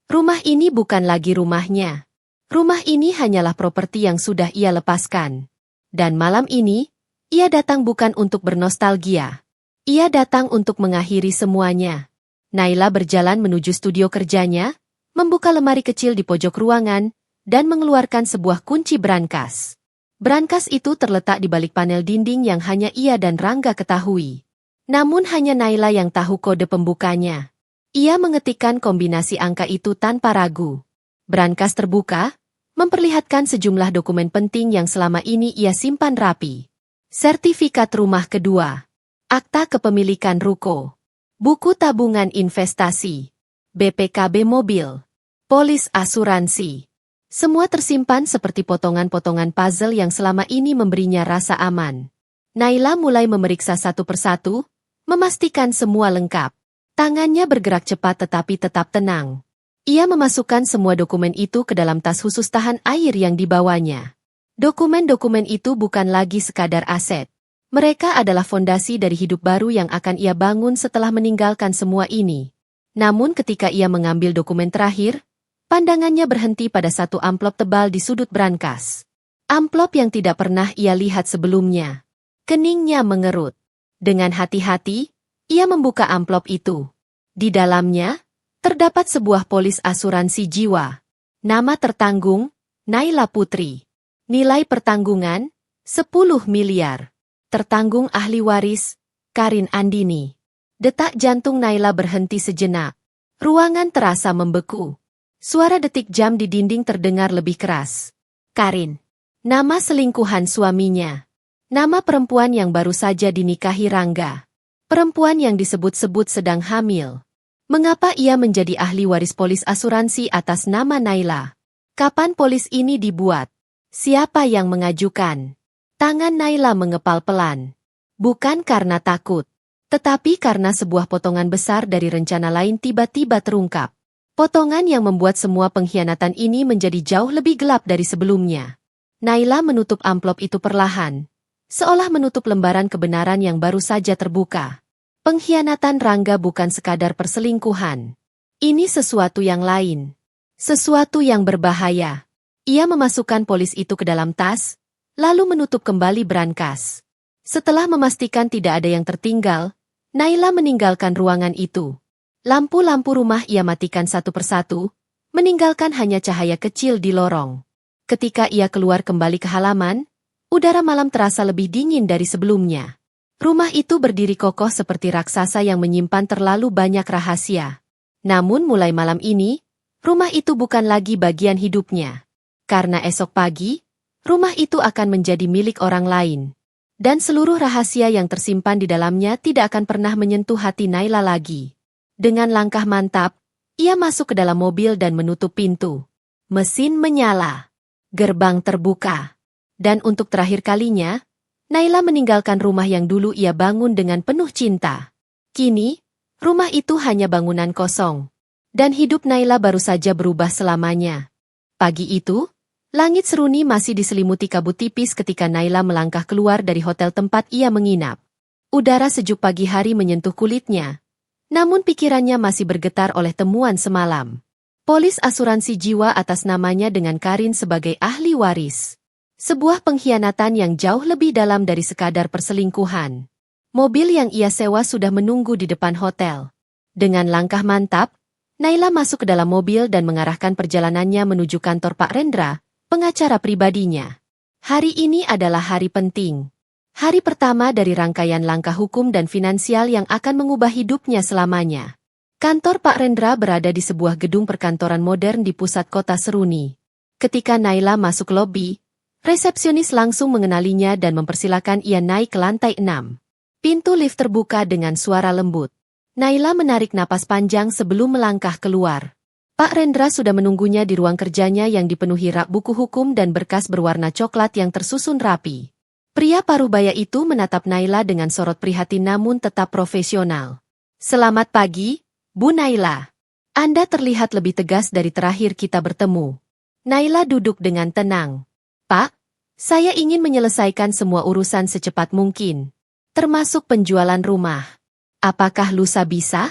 Speaker 2: Rumah ini bukan lagi rumahnya. Rumah ini hanyalah properti yang sudah ia lepaskan. Dan malam ini, ia datang bukan untuk bernostalgia. Ia datang untuk mengakhiri semuanya. Naila berjalan menuju studio kerjanya, membuka lemari kecil di pojok ruangan, dan mengeluarkan sebuah kunci brankas. Brankas itu terletak di balik panel dinding yang hanya ia dan Rangga ketahui. Namun hanya Naila yang tahu kode pembukanya. Ia mengetikkan kombinasi angka itu tanpa ragu. Brankas terbuka, memperlihatkan sejumlah dokumen penting yang selama ini ia simpan rapi. Sertifikat rumah kedua, akta kepemilikan ruko, buku tabungan investasi, BPKB mobil, polis asuransi. Semua tersimpan seperti potongan-potongan puzzle yang selama ini memberinya rasa aman. Naila mulai memeriksa satu persatu, memastikan semua lengkap. Tangannya bergerak cepat tetapi tetap tenang. Ia memasukkan semua dokumen itu ke dalam tas khusus tahan air yang dibawanya. Dokumen-dokumen itu bukan lagi sekadar aset. Mereka adalah fondasi dari hidup baru yang akan ia bangun setelah meninggalkan semua ini. Namun ketika ia mengambil dokumen terakhir, pandangannya berhenti pada satu amplop tebal di sudut brankas. Amplop yang tidak pernah ia lihat sebelumnya. Keningnya mengerut. Dengan hati-hati, ia membuka amplop itu. Di dalamnya, terdapat sebuah polis asuransi jiwa. Nama tertanggung, Naila Putri. Nilai pertanggungan, 10 miliar. Tertanggung ahli waris, Karin Andini. Detak jantung Naila berhenti sejenak. Ruangan terasa membeku. Suara detik jam di dinding terdengar lebih keras. Karin. Nama selingkuhan suaminya. Nama perempuan yang baru saja dinikahi Rangga. Perempuan yang disebut-sebut sedang hamil. Mengapa ia menjadi ahli waris polis asuransi atas nama Naila? Kapan polis ini dibuat? Siapa yang mengajukan? Tangan Naila mengepal pelan. Bukan karena takut, tetapi karena sebuah potongan besar dari rencana lain tiba-tiba terungkap. Potongan yang membuat semua pengkhianatan ini menjadi jauh lebih gelap dari sebelumnya. Naila menutup amplop itu perlahan, seolah menutup lembaran kebenaran yang baru saja terbuka. Pengkhianatan Rangga bukan sekadar perselingkuhan. Ini sesuatu yang lain. Sesuatu yang berbahaya. Ia memasukkan polis itu ke dalam tas, lalu menutup kembali brankas. Setelah memastikan tidak ada yang tertinggal, Naila meninggalkan ruangan itu. Lampu-lampu rumah ia matikan satu persatu, meninggalkan hanya cahaya kecil di lorong. Ketika ia keluar kembali ke halaman, udara malam terasa lebih dingin dari sebelumnya. Rumah itu berdiri kokoh seperti raksasa yang menyimpan terlalu banyak rahasia. Namun mulai malam ini, rumah itu bukan lagi bagian hidupnya. Karena esok pagi, rumah itu akan menjadi milik orang lain. Dan seluruh rahasia yang tersimpan di dalamnya tidak akan pernah menyentuh hati Naila lagi. Dengan langkah mantap, ia masuk ke dalam mobil dan menutup pintu. Mesin menyala. Gerbang terbuka. Dan untuk terakhir kalinya, Naila meninggalkan rumah yang dulu ia bangun dengan penuh cinta. Kini, rumah itu hanya bangunan kosong. Dan hidup Naila baru saja berubah selamanya. Pagi itu, langit seruni masih diselimuti kabut tipis ketika Naila melangkah keluar dari hotel tempat ia menginap. Udara sejuk pagi hari menyentuh kulitnya. Namun pikirannya masih bergetar oleh temuan semalam. Polis asuransi jiwa atas namanya dengan Karin sebagai ahli waris. Sebuah pengkhianatan yang jauh lebih dalam dari sekadar perselingkuhan. Mobil yang ia sewa sudah menunggu di depan hotel. Dengan langkah mantap, Naila masuk ke dalam mobil dan mengarahkan perjalanannya menuju kantor Pak Rendra, pengacara pribadinya. Hari ini adalah hari penting. Hari pertama dari rangkaian langkah hukum dan finansial yang akan mengubah hidupnya selamanya. Kantor Pak Rendra berada di sebuah gedung perkantoran modern di pusat kota Seruni. Ketika Naila masuk lobi, resepsionis langsung mengenalinya dan mempersilakan ia naik ke lantai 6. Pintu lift terbuka dengan suara lembut. Naila menarik napas panjang sebelum melangkah keluar. Pak Rendra sudah menunggunya di ruang kerjanya yang dipenuhi rak buku hukum dan berkas berwarna coklat yang tersusun rapi. Pria parubaya itu menatap Naila dengan sorot prihatin namun tetap profesional. Selamat pagi, Bu Naila. Anda terlihat lebih tegas dari terakhir kita bertemu. Naila duduk dengan tenang. Pak, saya ingin menyelesaikan semua urusan secepat mungkin. Termasuk penjualan rumah. Apakah lusa bisa?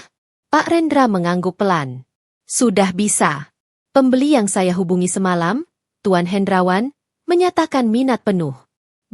Speaker 2: Pak Rendra mengangguk pelan. Sudah bisa. Pembeli yang saya hubungi semalam, Tuan Hendrawan, menyatakan minat penuh.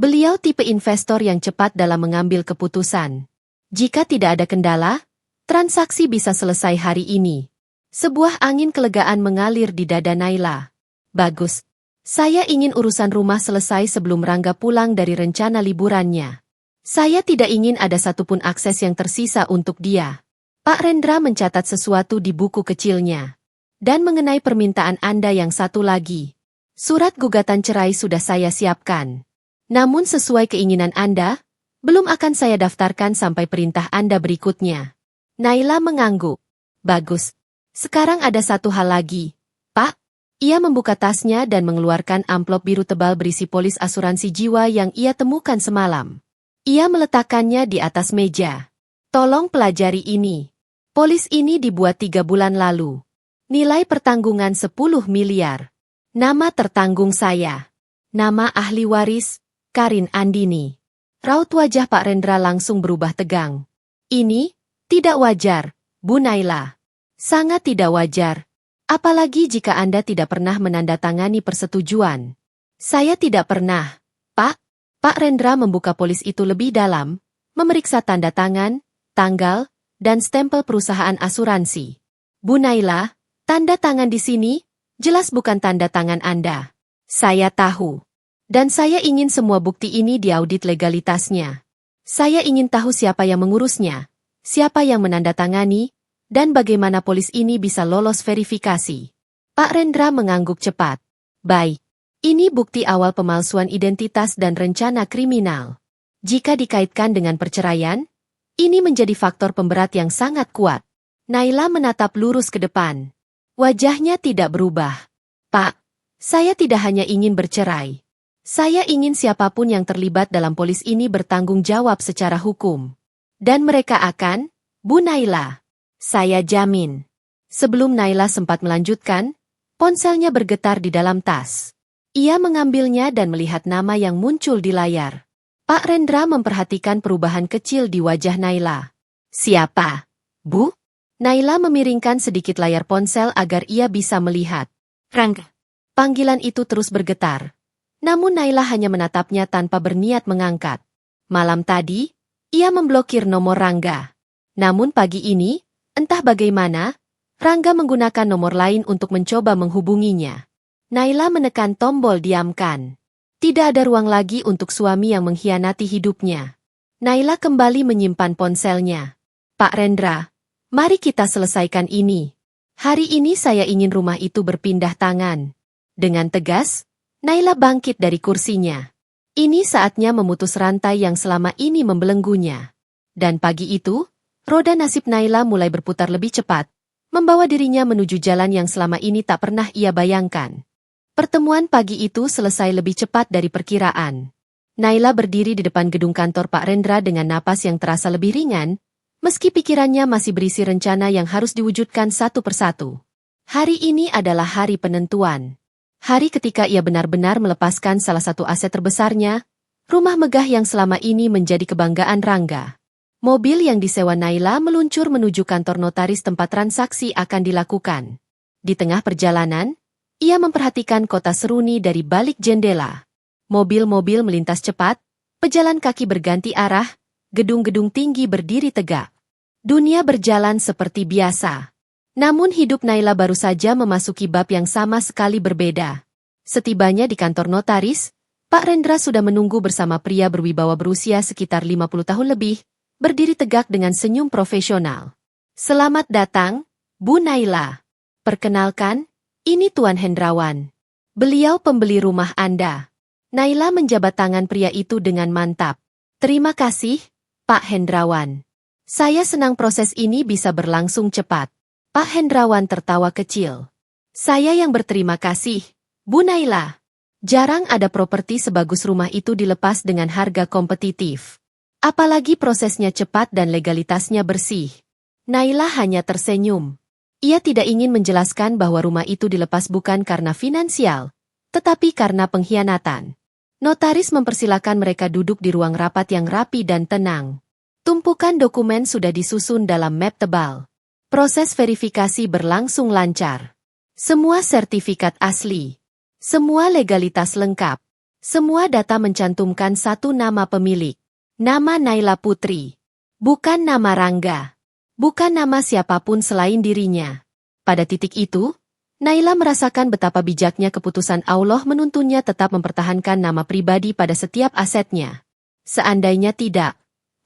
Speaker 2: Beliau tipe investor yang cepat dalam mengambil keputusan. Jika tidak ada kendala, transaksi bisa selesai hari ini. Sebuah angin kelegaan mengalir di dada Naila. Bagus. Saya ingin urusan rumah selesai sebelum Rangga pulang dari rencana liburannya. Saya tidak ingin ada satupun akses yang tersisa untuk dia. Pak Rendra mencatat sesuatu di buku kecilnya. Dan mengenai permintaan Anda yang satu lagi. Surat gugatan cerai sudah saya siapkan. Namun sesuai keinginan Anda, belum akan saya daftarkan sampai perintah Anda berikutnya. Naila mengangguk. Bagus. Sekarang ada satu hal lagi, Pak. Ia membuka tasnya dan mengeluarkan amplop biru tebal berisi polis asuransi jiwa yang ia temukan semalam. Ia meletakkannya di atas meja. Tolong pelajari ini. Polis ini dibuat 3 bulan lalu. Nilai pertanggungan 10 miliar. Nama tertanggung saya. Nama ahli waris, Karin Andini. Raut wajah Pak Rendra langsung berubah tegang. Ini tidak wajar, Bu Naila. Sangat tidak wajar. Apalagi jika Anda tidak pernah menandatangani persetujuan. Saya tidak pernah, Pak. Pak Rendra membuka polis itu lebih dalam, memeriksa tanda tangan, tanggal, dan stempel perusahaan asuransi. Bu Naila, tanda tangan di sini jelas bukan tanda tangan Anda. Saya tahu. Dan saya ingin semua bukti ini diaudit legalitasnya. Saya ingin tahu siapa yang mengurusnya, siapa yang menandatangani, dan bagaimana polis ini bisa lolos verifikasi. Pak Rendra mengangguk cepat. Baik. Ini bukti awal pemalsuan identitas dan rencana kriminal. Jika dikaitkan dengan perceraian, ini menjadi faktor pemberat yang sangat kuat. Naila menatap lurus ke depan. Wajahnya tidak berubah. Pak, saya tidak hanya ingin bercerai. Saya ingin siapapun yang terlibat dalam polis ini bertanggung jawab secara hukum. Dan mereka akan, Bu Naila. Saya jamin. Sebelum Naila sempat melanjutkan, ponselnya bergetar di dalam tas. Ia mengambilnya dan melihat nama yang muncul di layar. Pak Rendra memperhatikan perubahan kecil di wajah Naila. Siapa? Bu? Naila memiringkan sedikit layar ponsel agar ia bisa melihat. Rangga. Panggilan itu terus bergetar. Namun Naila hanya menatapnya tanpa berniat mengangkat. Malam tadi, ia memblokir nomor Rangga. Namun pagi ini, entah bagaimana, Rangga menggunakan nomor lain untuk mencoba menghubunginya. Naila menekan tombol diamkan. Tidak ada ruang lagi untuk suami yang mengkhianati hidupnya. Naila kembali menyimpan ponselnya. Pak Rendra, mari kita selesaikan ini. Hari ini saya ingin rumah itu berpindah tangan. Dengan tegas, Naila bangkit dari kursinya. Ini saatnya memutus rantai yang selama ini membelenggunya. Dan pagi itu, roda nasib Naila mulai berputar lebih cepat, membawa dirinya menuju jalan yang selama ini tak pernah ia bayangkan. Pertemuan pagi itu selesai lebih cepat dari perkiraan. Naila berdiri di depan gedung kantor Pak Rendra dengan napas yang terasa lebih ringan, meski pikirannya masih berisi rencana yang harus diwujudkan satu persatu. Hari ini adalah hari penentuan. Hari ketika ia benar-benar melepaskan salah satu aset terbesarnya, rumah megah yang selama ini menjadi kebanggaan Rangga. Mobil yang disewa Naila meluncur menuju kantor notaris tempat transaksi akan dilakukan. Di tengah perjalanan, ia memperhatikan kota Seruni dari balik jendela. Mobil-mobil melintas cepat, pejalan kaki berganti arah, gedung-gedung tinggi berdiri tegak. Dunia berjalan seperti biasa. Namun hidup Naila baru saja memasuki bab yang sama sekali berbeda. Setibanya di kantor notaris, Pak Rendra sudah menunggu bersama pria berwibawa berusia sekitar 50 tahun lebih, berdiri tegak dengan senyum profesional. Selamat datang, Bu Naila. Perkenalkan, ini Tuan Hendrawan. Beliau pembeli rumah Anda. Naila menjabat tangan pria itu dengan mantap. Terima kasih, Pak Hendrawan. Saya senang proses ini bisa berlangsung cepat. Pak Hendrawan tertawa kecil. Saya yang berterima kasih, Bu Naila. Jarang ada properti sebagus rumah itu dilepas dengan harga kompetitif. Apalagi prosesnya cepat dan legalitasnya bersih. Naila hanya tersenyum. Ia tidak ingin menjelaskan bahwa rumah itu dilepas bukan karena finansial, tetapi karena pengkhianatan. Notaris mempersilakan mereka duduk di ruang rapat yang rapi dan tenang. Tumpukan dokumen sudah disusun dalam map tebal. Proses verifikasi berlangsung lancar. Semua sertifikat asli. Semua legalitas lengkap. Semua data mencantumkan satu nama pemilik. Nama Naila Putri. Bukan nama Rangga. Bukan nama siapapun selain dirinya. Pada titik itu, Naila merasakan betapa bijaknya keputusan Allah menuntunnya tetap mempertahankan nama pribadi pada setiap asetnya. Seandainya tidak,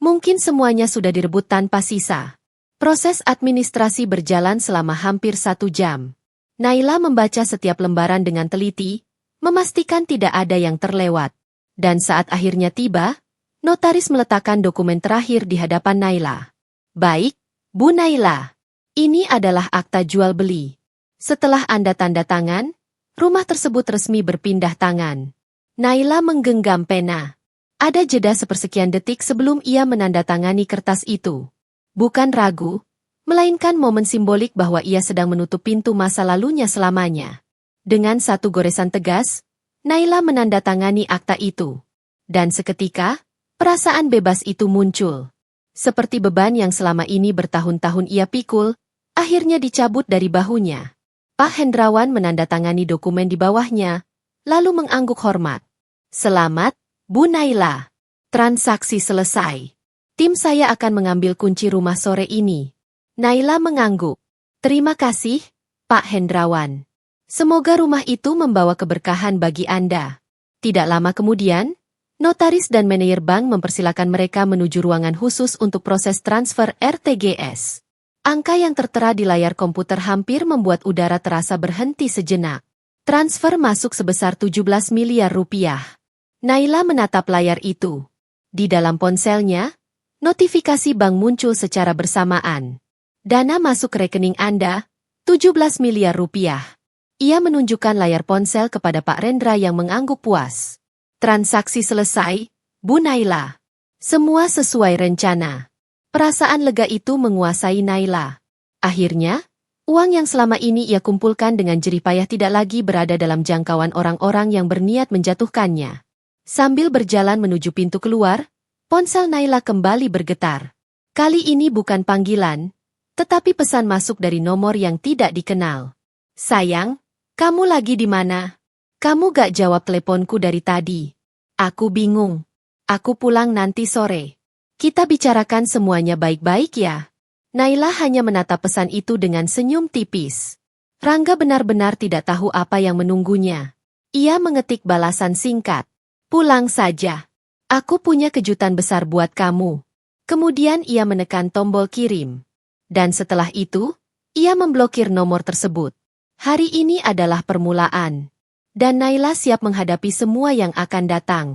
Speaker 2: mungkin semuanya sudah direbut tanpa sisa. Proses administrasi berjalan selama hampir 1 jam. Naila membaca setiap lembaran dengan teliti, memastikan tidak ada yang terlewat. Dan saat akhirnya tiba, notaris meletakkan dokumen terakhir di hadapan Naila. Baik, Bu Naila. Ini adalah akta jual beli. Setelah Anda tanda tangan, rumah tersebut resmi berpindah tangan. Naila menggenggam pena. Ada jeda sepersekian detik sebelum ia menandatangani kertas itu. Bukan ragu, melainkan momen simbolik bahwa ia sedang menutup pintu masa lalunya selamanya. Dengan satu goresan tegas, Naila menandatangani akta itu. Dan seketika, perasaan bebas itu muncul. Seperti beban yang selama ini bertahun-tahun ia pikul, akhirnya dicabut dari bahunya. Pak Hendrawan menandatangani dokumen di bawahnya, lalu mengangguk hormat. Selamat, Bu Naila. Transaksi selesai. Tim saya akan mengambil kunci rumah sore ini. Naila mengangguk. Terima kasih, Pak Hendrawan. Semoga rumah itu membawa keberkahan bagi Anda. Tidak lama kemudian, notaris dan manajer bank mempersilakan mereka menuju ruangan khusus untuk proses transfer RTGS. Angka yang tertera di layar komputer hampir membuat udara terasa berhenti sejenak. Transfer masuk sebesar 17 miliar rupiah. Naila menatap layar itu. Di dalam ponselnya, notifikasi bank muncul secara bersamaan. Dana masuk ke rekening Anda, 17 miliar rupiah. Ia menunjukkan layar ponsel kepada Pak Rendra yang mengangguk puas. Transaksi selesai, Bu Naila. Semua sesuai rencana. Perasaan lega itu menguasai Naila. Akhirnya, uang yang selama ini ia kumpulkan dengan jerih payah tidak lagi berada dalam jangkauan orang-orang yang berniat menjatuhkannya. Sambil berjalan menuju pintu keluar, ponsel Naila kembali bergetar. Kali ini bukan panggilan, tetapi pesan masuk dari nomor yang tidak dikenal. Sayang, kamu lagi di mana? Kamu gak jawab teleponku dari tadi. Aku bingung. Aku pulang nanti sore. Kita bicarakan semuanya baik-baik ya. Naila hanya menatap pesan itu dengan senyum tipis. Rangga benar-benar tidak tahu apa yang menunggunya. Ia mengetik balasan singkat. Pulang saja. Aku punya kejutan besar buat kamu. Kemudian ia menekan tombol kirim. Dan setelah itu, ia memblokir nomor tersebut. Hari ini adalah permulaan. Dan Naila siap menghadapi semua yang akan datang.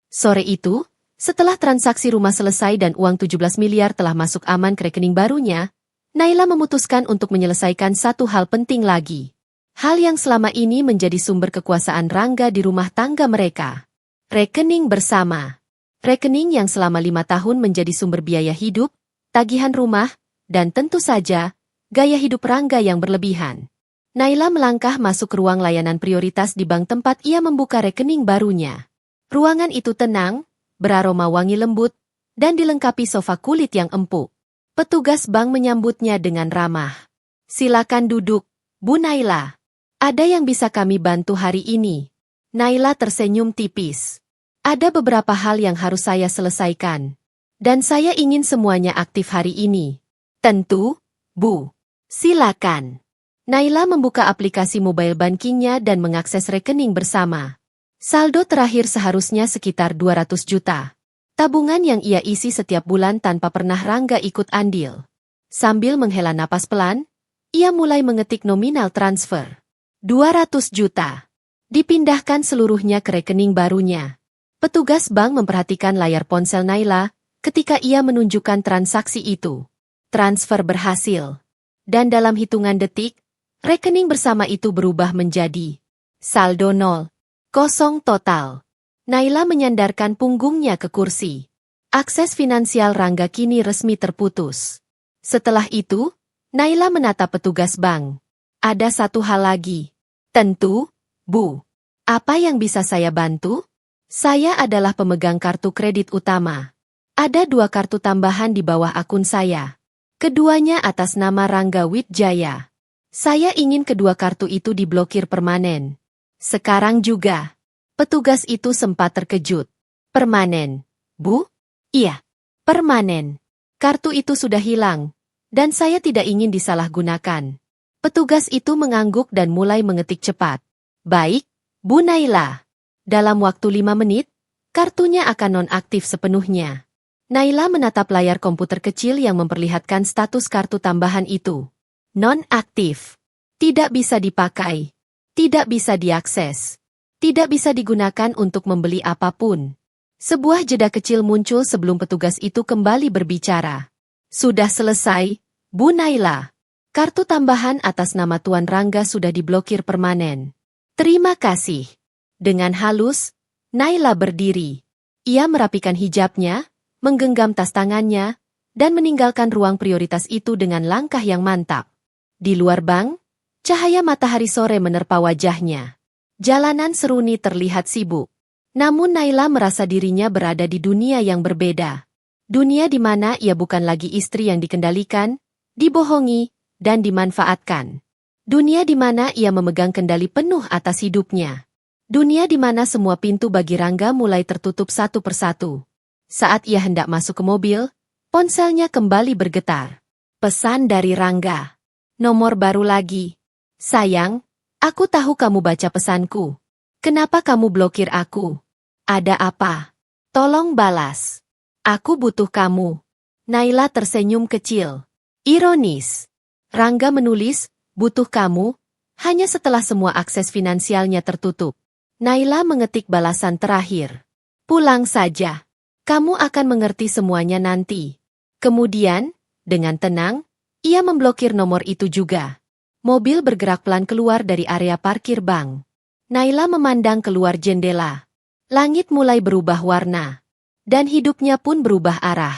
Speaker 2: Sore itu, setelah transaksi rumah selesai dan uang 17 miliar telah masuk aman ke rekening barunya, Naila memutuskan untuk menyelesaikan satu hal penting lagi. Hal yang selama ini menjadi sumber kekuasaan Rangga di rumah tangga mereka. Rekening bersama. Rekening yang selama 5 tahun menjadi sumber biaya hidup, tagihan rumah, dan tentu saja, gaya hidup Rangga yang berlebihan. Naila melangkah masuk ke ruang layanan prioritas di bank tempat ia membuka rekening barunya. Ruangan itu tenang, beraroma wangi lembut, dan dilengkapi sofa kulit yang empuk. Petugas bank menyambutnya dengan ramah. Silakan duduk, Bu Naila. Ada yang bisa kami bantu hari ini? Naila tersenyum tipis. Ada beberapa hal yang harus saya selesaikan. Dan saya ingin semuanya aktif hari ini. Tentu, Bu. Silakan. Naila membuka aplikasi mobile bankingnya dan mengakses rekening bersama. Saldo terakhir seharusnya sekitar 200 juta. Tabungan yang ia isi setiap bulan tanpa pernah Rangga ikut andil. Sambil menghela napas pelan, ia mulai mengetik nominal transfer. 200 juta. Dipindahkan seluruhnya ke rekening barunya. Petugas bank memperhatikan layar ponsel Naila ketika ia menunjukkan transaksi itu. Transfer berhasil. Dan dalam hitungan detik, rekening bersama itu berubah menjadi saldo 0. Kosong total. Naila menyandarkan punggungnya ke kursi. Akses finansial Rangga kini resmi terputus. Setelah itu, Naila menatap petugas bank. Ada satu hal lagi. Tentu, Bu. Apa yang bisa saya bantu? Saya adalah pemegang kartu kredit utama. Ada 2 kartu tambahan di bawah akun saya. Keduanya atas nama Rangga Wijaya. Saya ingin kedua kartu itu diblokir permanen. Sekarang juga. Petugas itu sempat terkejut. Permanen, Bu? Iya, permanen. Kartu itu sudah hilang, dan saya tidak ingin disalahgunakan. Petugas itu mengangguk dan mulai mengetik cepat. Baik, Bu Naila. Dalam waktu 5 menit, kartunya akan nonaktif sepenuhnya. Naila menatap layar komputer kecil yang memperlihatkan status kartu tambahan itu. Non-aktif. Tidak bisa dipakai. Tidak bisa diakses. Tidak bisa digunakan untuk membeli apapun. Sebuah jeda kecil muncul sebelum petugas itu kembali berbicara. Sudah selesai, Bu Naila. Kartu tambahan atas nama Tuan Rangga sudah diblokir permanen. Terima kasih. Dengan halus, Naila berdiri. Ia merapikan hijabnya, menggenggam tas tangannya, dan meninggalkan ruang prioritas itu dengan langkah yang mantap. Di luar bank, cahaya matahari sore menerpa wajahnya. Jalanan Seruni terlihat sibuk. Namun Naila merasa dirinya berada di dunia yang berbeda. Dunia di mana ia bukan lagi istri yang dikendalikan, dibohongi, dan dimanfaatkan. Dunia di mana ia memegang kendali penuh atas hidupnya. Dunia di mana semua pintu bagi Rangga mulai tertutup satu persatu. Saat ia hendak masuk ke mobil, ponselnya kembali bergetar. Pesan dari Rangga. Nomor baru lagi. Sayang, aku tahu kamu baca pesanku. Kenapa kamu blokir aku? Ada apa? Tolong balas. Aku butuh kamu. Naila tersenyum kecil. Ironis. Rangga menulis, butuh kamu, hanya setelah semua akses finansialnya tertutup. Naila mengetik balasan terakhir. Pulang saja. Kamu akan mengerti semuanya nanti. Kemudian, dengan tenang, ia memblokir nomor itu juga. Mobil bergerak pelan keluar dari area parkir bank. Naila memandang keluar jendela. Langit mulai berubah warna. Dan hidupnya pun berubah arah.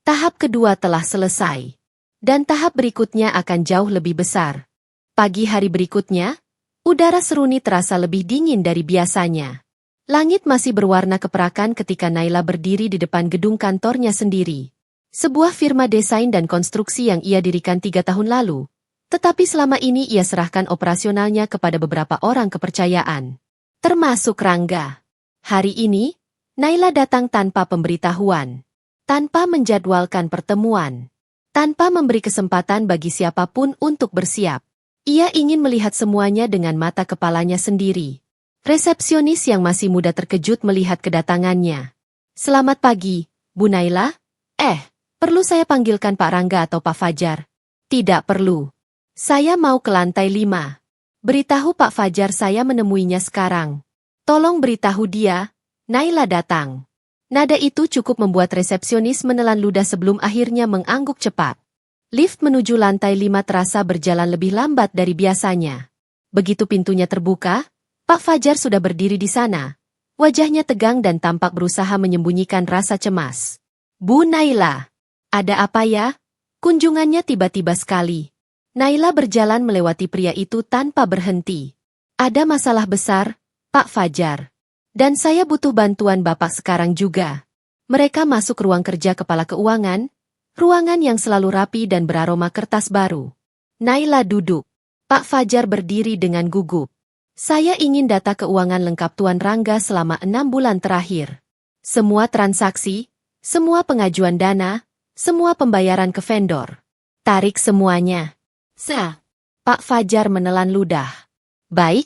Speaker 2: Tahap kedua telah selesai. Dan tahap berikutnya akan jauh lebih besar. Pagi hari berikutnya, udara Seruni terasa lebih dingin dari biasanya. Langit masih berwarna keperakan ketika Naila berdiri di depan gedung kantornya sendiri. Sebuah firma desain dan konstruksi yang ia dirikan 3 tahun lalu. Tetapi selama ini ia serahkan operasionalnya kepada beberapa orang kepercayaan. Termasuk Rangga. Hari ini, Naila datang tanpa pemberitahuan. Tanpa menjadwalkan pertemuan. Tanpa memberi kesempatan bagi siapapun untuk bersiap. Ia ingin melihat semuanya dengan mata kepalanya sendiri. Resepsionis yang masih muda terkejut melihat kedatangannya. Selamat pagi, Bu Naila. Perlu saya panggilkan Pak Rangga atau Pak Fajar? Tidak perlu. Saya mau ke lantai 5. Beritahu Pak Fajar saya menemuinya sekarang. Tolong beritahu dia, Naila datang. Nada itu cukup membuat resepsionis menelan ludah sebelum akhirnya mengangguk cepat. Lift menuju lantai 5 terasa berjalan lebih lambat dari biasanya. Begitu pintunya terbuka, Pak Fajar sudah berdiri di sana. Wajahnya tegang dan tampak berusaha menyembunyikan rasa cemas. Bu Naila, ada apa ya? Kunjungannya tiba-tiba sekali. Naila berjalan melewati pria itu tanpa berhenti. Ada masalah besar, Pak Fajar. Dan saya butuh bantuan Bapak sekarang juga. Mereka masuk ruang kerja kepala keuangan, ruangan yang selalu rapi dan beraroma kertas baru. Naila duduk. Pak Fajar berdiri dengan gugup. Saya ingin data keuangan lengkap Tuan Rangga selama 6 bulan terakhir. Semua transaksi, semua pengajuan dana, semua pembayaran ke vendor. Tarik semuanya. Pak Fajar menelan ludah. Baik,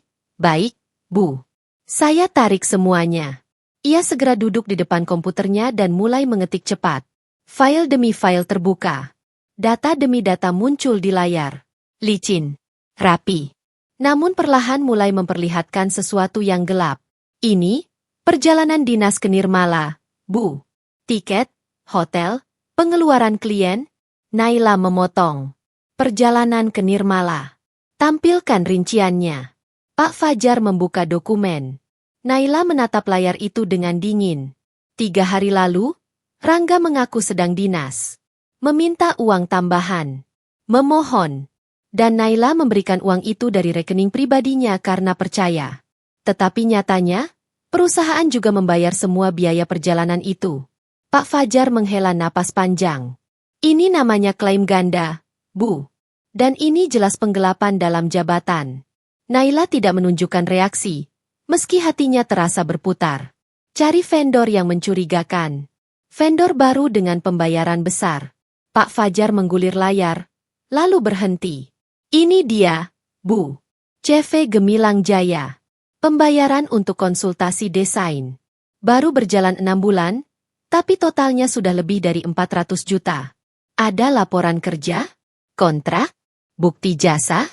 Speaker 2: Bu. Saya tarik semuanya. Ia segera duduk di depan komputernya dan mulai mengetik cepat. File demi file terbuka. Data demi data muncul di layar. Licin. Rapi. Namun perlahan mulai memperlihatkan sesuatu yang gelap. Ini, perjalanan dinas ke Nirmala, Bu. Tiket, hotel, pengeluaran klien. Naila memotong. Perjalanan ke Nirmala. Tampilkan rinciannya. Pak Fajar membuka dokumen. Naila menatap layar itu dengan dingin. 3 hari lalu, Rangga mengaku sedang dinas. Meminta uang tambahan. Memohon. Dan Naila memberikan uang itu dari rekening pribadinya karena percaya. Tetapi nyatanya, perusahaan juga membayar semua biaya perjalanan itu. Pak Fajar menghela napas panjang. Ini namanya klaim ganda, Bu. Dan ini jelas penggelapan dalam jabatan. Naila tidak menunjukkan reaksi, meski hatinya terasa berputar. Cari vendor yang mencurigakan. Vendor baru dengan pembayaran besar. Pak Fajar menggulir layar, lalu berhenti. Ini dia, Bu. CV Gemilang Jaya. Pembayaran untuk konsultasi desain. Baru berjalan 6 bulan, tapi totalnya sudah lebih dari 400 juta. Ada laporan kerja? Kontrak? Bukti jasa?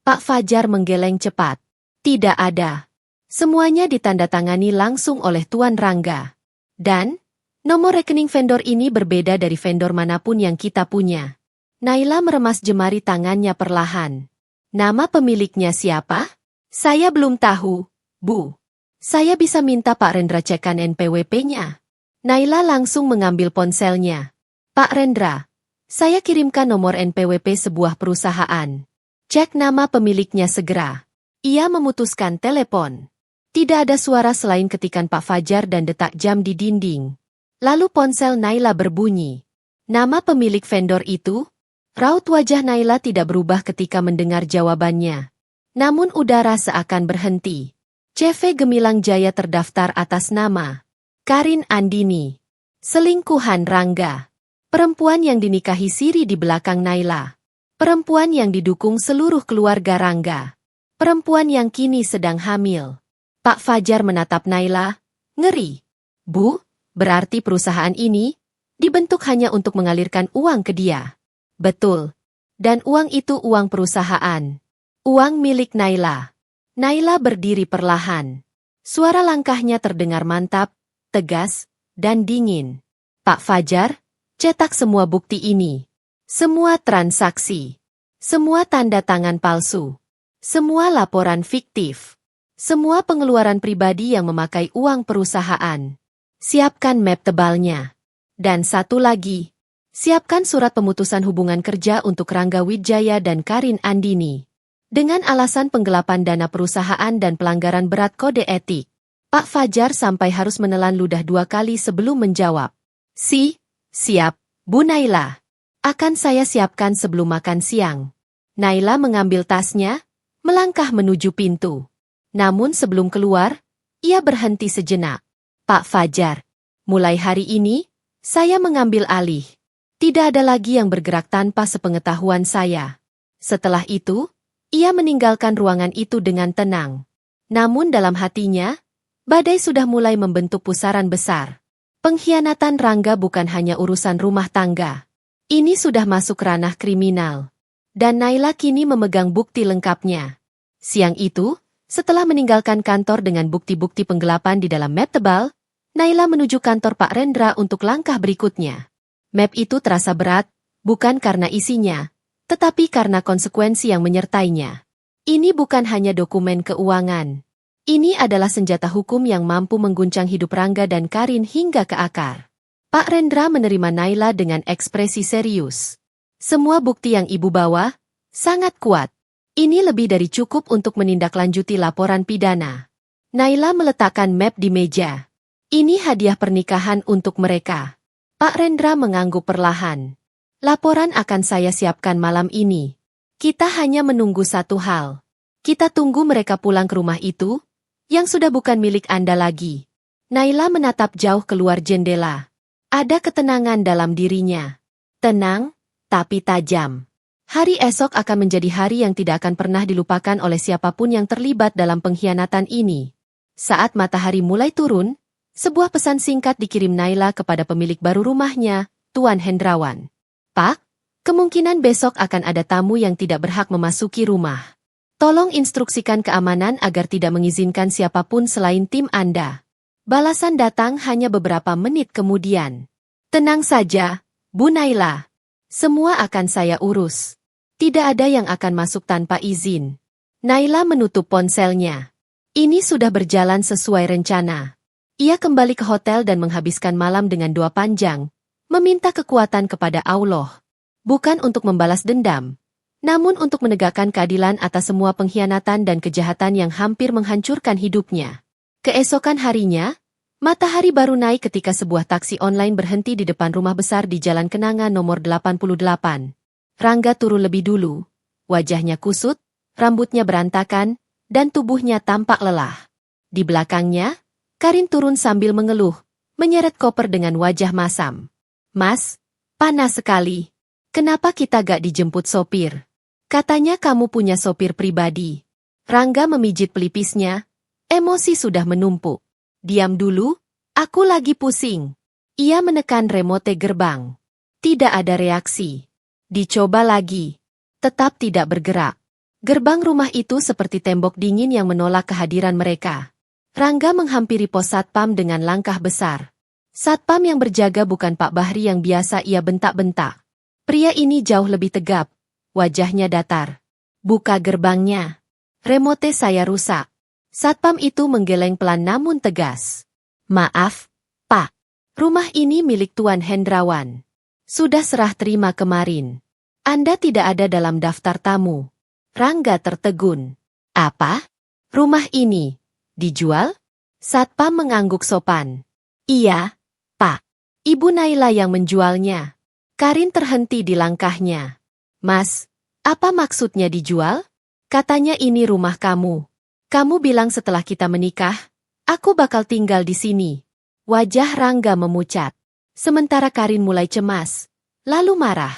Speaker 2: Pak Fajar menggeleng cepat. Tidak ada. Semuanya ditandatangani langsung oleh Tuan Rangga. Dan, nomor rekening vendor ini berbeda dari vendor manapun yang kita punya. Naila meremas jemari tangannya perlahan. Nama pemiliknya siapa? Saya belum tahu, Bu. Saya bisa minta Pak Rendra cekkan NPWP-nya. Naila langsung mengambil ponselnya. Pak Rendra, saya kirimkan nomor NPWP sebuah perusahaan. Cek nama pemiliknya segera. Ia memutuskan telepon. Tidak ada suara selain ketikan Pak Fajar dan detak jam di dinding. Lalu ponsel Naila berbunyi. Nama pemilik vendor itu? Raut wajah Naila tidak berubah ketika mendengar jawabannya. Namun udara seakan berhenti. CV Gemilang Jaya terdaftar atas nama Karin Andini. Selingkuhan Rangga. Perempuan yang dinikahi siri di belakang Naila. Perempuan yang didukung seluruh keluarga Rangga. Perempuan yang kini sedang hamil. Pak Fajar menatap Naila, ngeri. Bu, berarti perusahaan ini dibentuk hanya untuk mengalirkan uang ke dia. Betul. Dan uang itu uang perusahaan. Uang milik Naila. Naila berdiri perlahan. Suara langkahnya terdengar mantap, tegas, dan dingin. Pak Fajar, cetak semua bukti ini. Semua transaksi. Semua tanda tangan palsu. Semua laporan fiktif. Semua pengeluaran pribadi yang memakai uang perusahaan. Siapkan map tebalnya. Dan satu lagi. Siapkan surat pemutusan hubungan kerja untuk Rangga Wijaya dan Karin Andini. Dengan alasan penggelapan dana perusahaan dan pelanggaran berat kode etik, Pak Fajar sampai harus menelan ludah 2 kali sebelum menjawab. Siap, Bu Naila. Akan saya siapkan sebelum makan siang. Naila mengambil tasnya, melangkah menuju pintu. Namun sebelum keluar, ia berhenti sejenak. Pak Fajar, mulai hari ini, saya mengambil alih. Tidak ada lagi yang bergerak tanpa sepengetahuan saya. Setelah itu, ia meninggalkan ruangan itu dengan tenang. Namun dalam hatinya, badai sudah mulai membentuk pusaran besar. Pengkhianatan Rangga bukan hanya urusan rumah tangga. Ini sudah masuk ranah kriminal. Dan Naila kini memegang bukti lengkapnya. Siang itu, setelah meninggalkan kantor dengan bukti-bukti penggelapan di dalam map tebal, Naila menuju kantor Pak Rendra untuk langkah berikutnya. Map itu terasa berat, bukan karena isinya, tetapi karena konsekuensi yang menyertainya. Ini bukan hanya dokumen keuangan. Ini adalah senjata hukum yang mampu mengguncang hidup Rangga dan Karin hingga ke akar. Pak Rendra menerima Naila dengan ekspresi serius. Semua bukti yang ibu bawa sangat kuat. Ini lebih dari cukup untuk menindaklanjuti laporan pidana. Naila meletakkan map di meja. Ini hadiah pernikahan untuk mereka. Pak Rendra mengangguk perlahan. Laporan akan saya siapkan malam ini. Kita hanya menunggu satu hal. Kita tunggu mereka pulang ke rumah itu, yang sudah bukan milik Anda lagi. Naila menatap jauh keluar jendela. Ada ketenangan dalam dirinya. Tenang, tapi tajam. Hari esok akan menjadi hari yang tidak akan pernah dilupakan oleh siapapun yang terlibat dalam pengkhianatan ini. Saat matahari mulai turun, sebuah pesan singkat dikirim Naila kepada pemilik baru rumahnya, Tuan Hendrawan. Pak, kemungkinan besok akan ada tamu yang tidak berhak memasuki rumah. Tolong instruksikan keamanan agar tidak mengizinkan siapapun selain tim Anda. Balasan datang hanya beberapa menit kemudian. Tenang saja, Bu Naila. Semua akan saya urus. Tidak ada yang akan masuk tanpa izin. Naila menutup ponselnya. Ini sudah berjalan sesuai rencana. Ia kembali ke hotel dan menghabiskan malam dengan doa panjang, meminta kekuatan kepada Allah. Bukan untuk membalas dendam, namun untuk menegakkan keadilan atas semua pengkhianatan dan kejahatan yang hampir menghancurkan hidupnya. Keesokan harinya, Matahari baru naik ketika sebuah taksi online berhenti di depan rumah besar di Jalan Kenanga nomor 88. Rangga turun lebih dulu. Wajahnya kusut, rambutnya berantakan, dan tubuhnya tampak lelah. Di belakangnya, Karin turun sambil mengeluh, menyeret koper dengan wajah masam. "Mas, panas sekali. Kenapa kita gak dijemput sopir? Katanya kamu punya sopir pribadi." Rangga memijit pelipisnya, emosi sudah menumpuk. "Diam dulu, aku lagi pusing." Ia menekan remote gerbang. Tidak ada reaksi. Dicoba lagi. Tetap tidak bergerak. Gerbang rumah itu seperti tembok dingin yang menolak kehadiran mereka. Rangga menghampiri pos satpam dengan langkah besar. Satpam yang berjaga bukan Pak Bahri yang biasa ia bentak-bentak. Pria ini jauh lebih tegap. Wajahnya datar. "Buka gerbangnya. Remote saya rusak." Satpam itu menggeleng pelan namun tegas. "Maaf, Pak. Rumah ini milik Tuan Hendrawan. Sudah serah terima kemarin. Anda tidak ada dalam daftar tamu." Rangga tertegun. "Apa? Rumah ini dijual?" Satpam mengangguk sopan. "Iya, Pak. Ibu Naila yang menjualnya." Karin terhenti di langkahnya. "Mas, apa maksudnya dijual? Katanya ini rumah kamu. Kamu bilang setelah kita menikah, aku bakal tinggal di sini." Wajah Rangga memucat. Sementara Karin mulai cemas, lalu marah.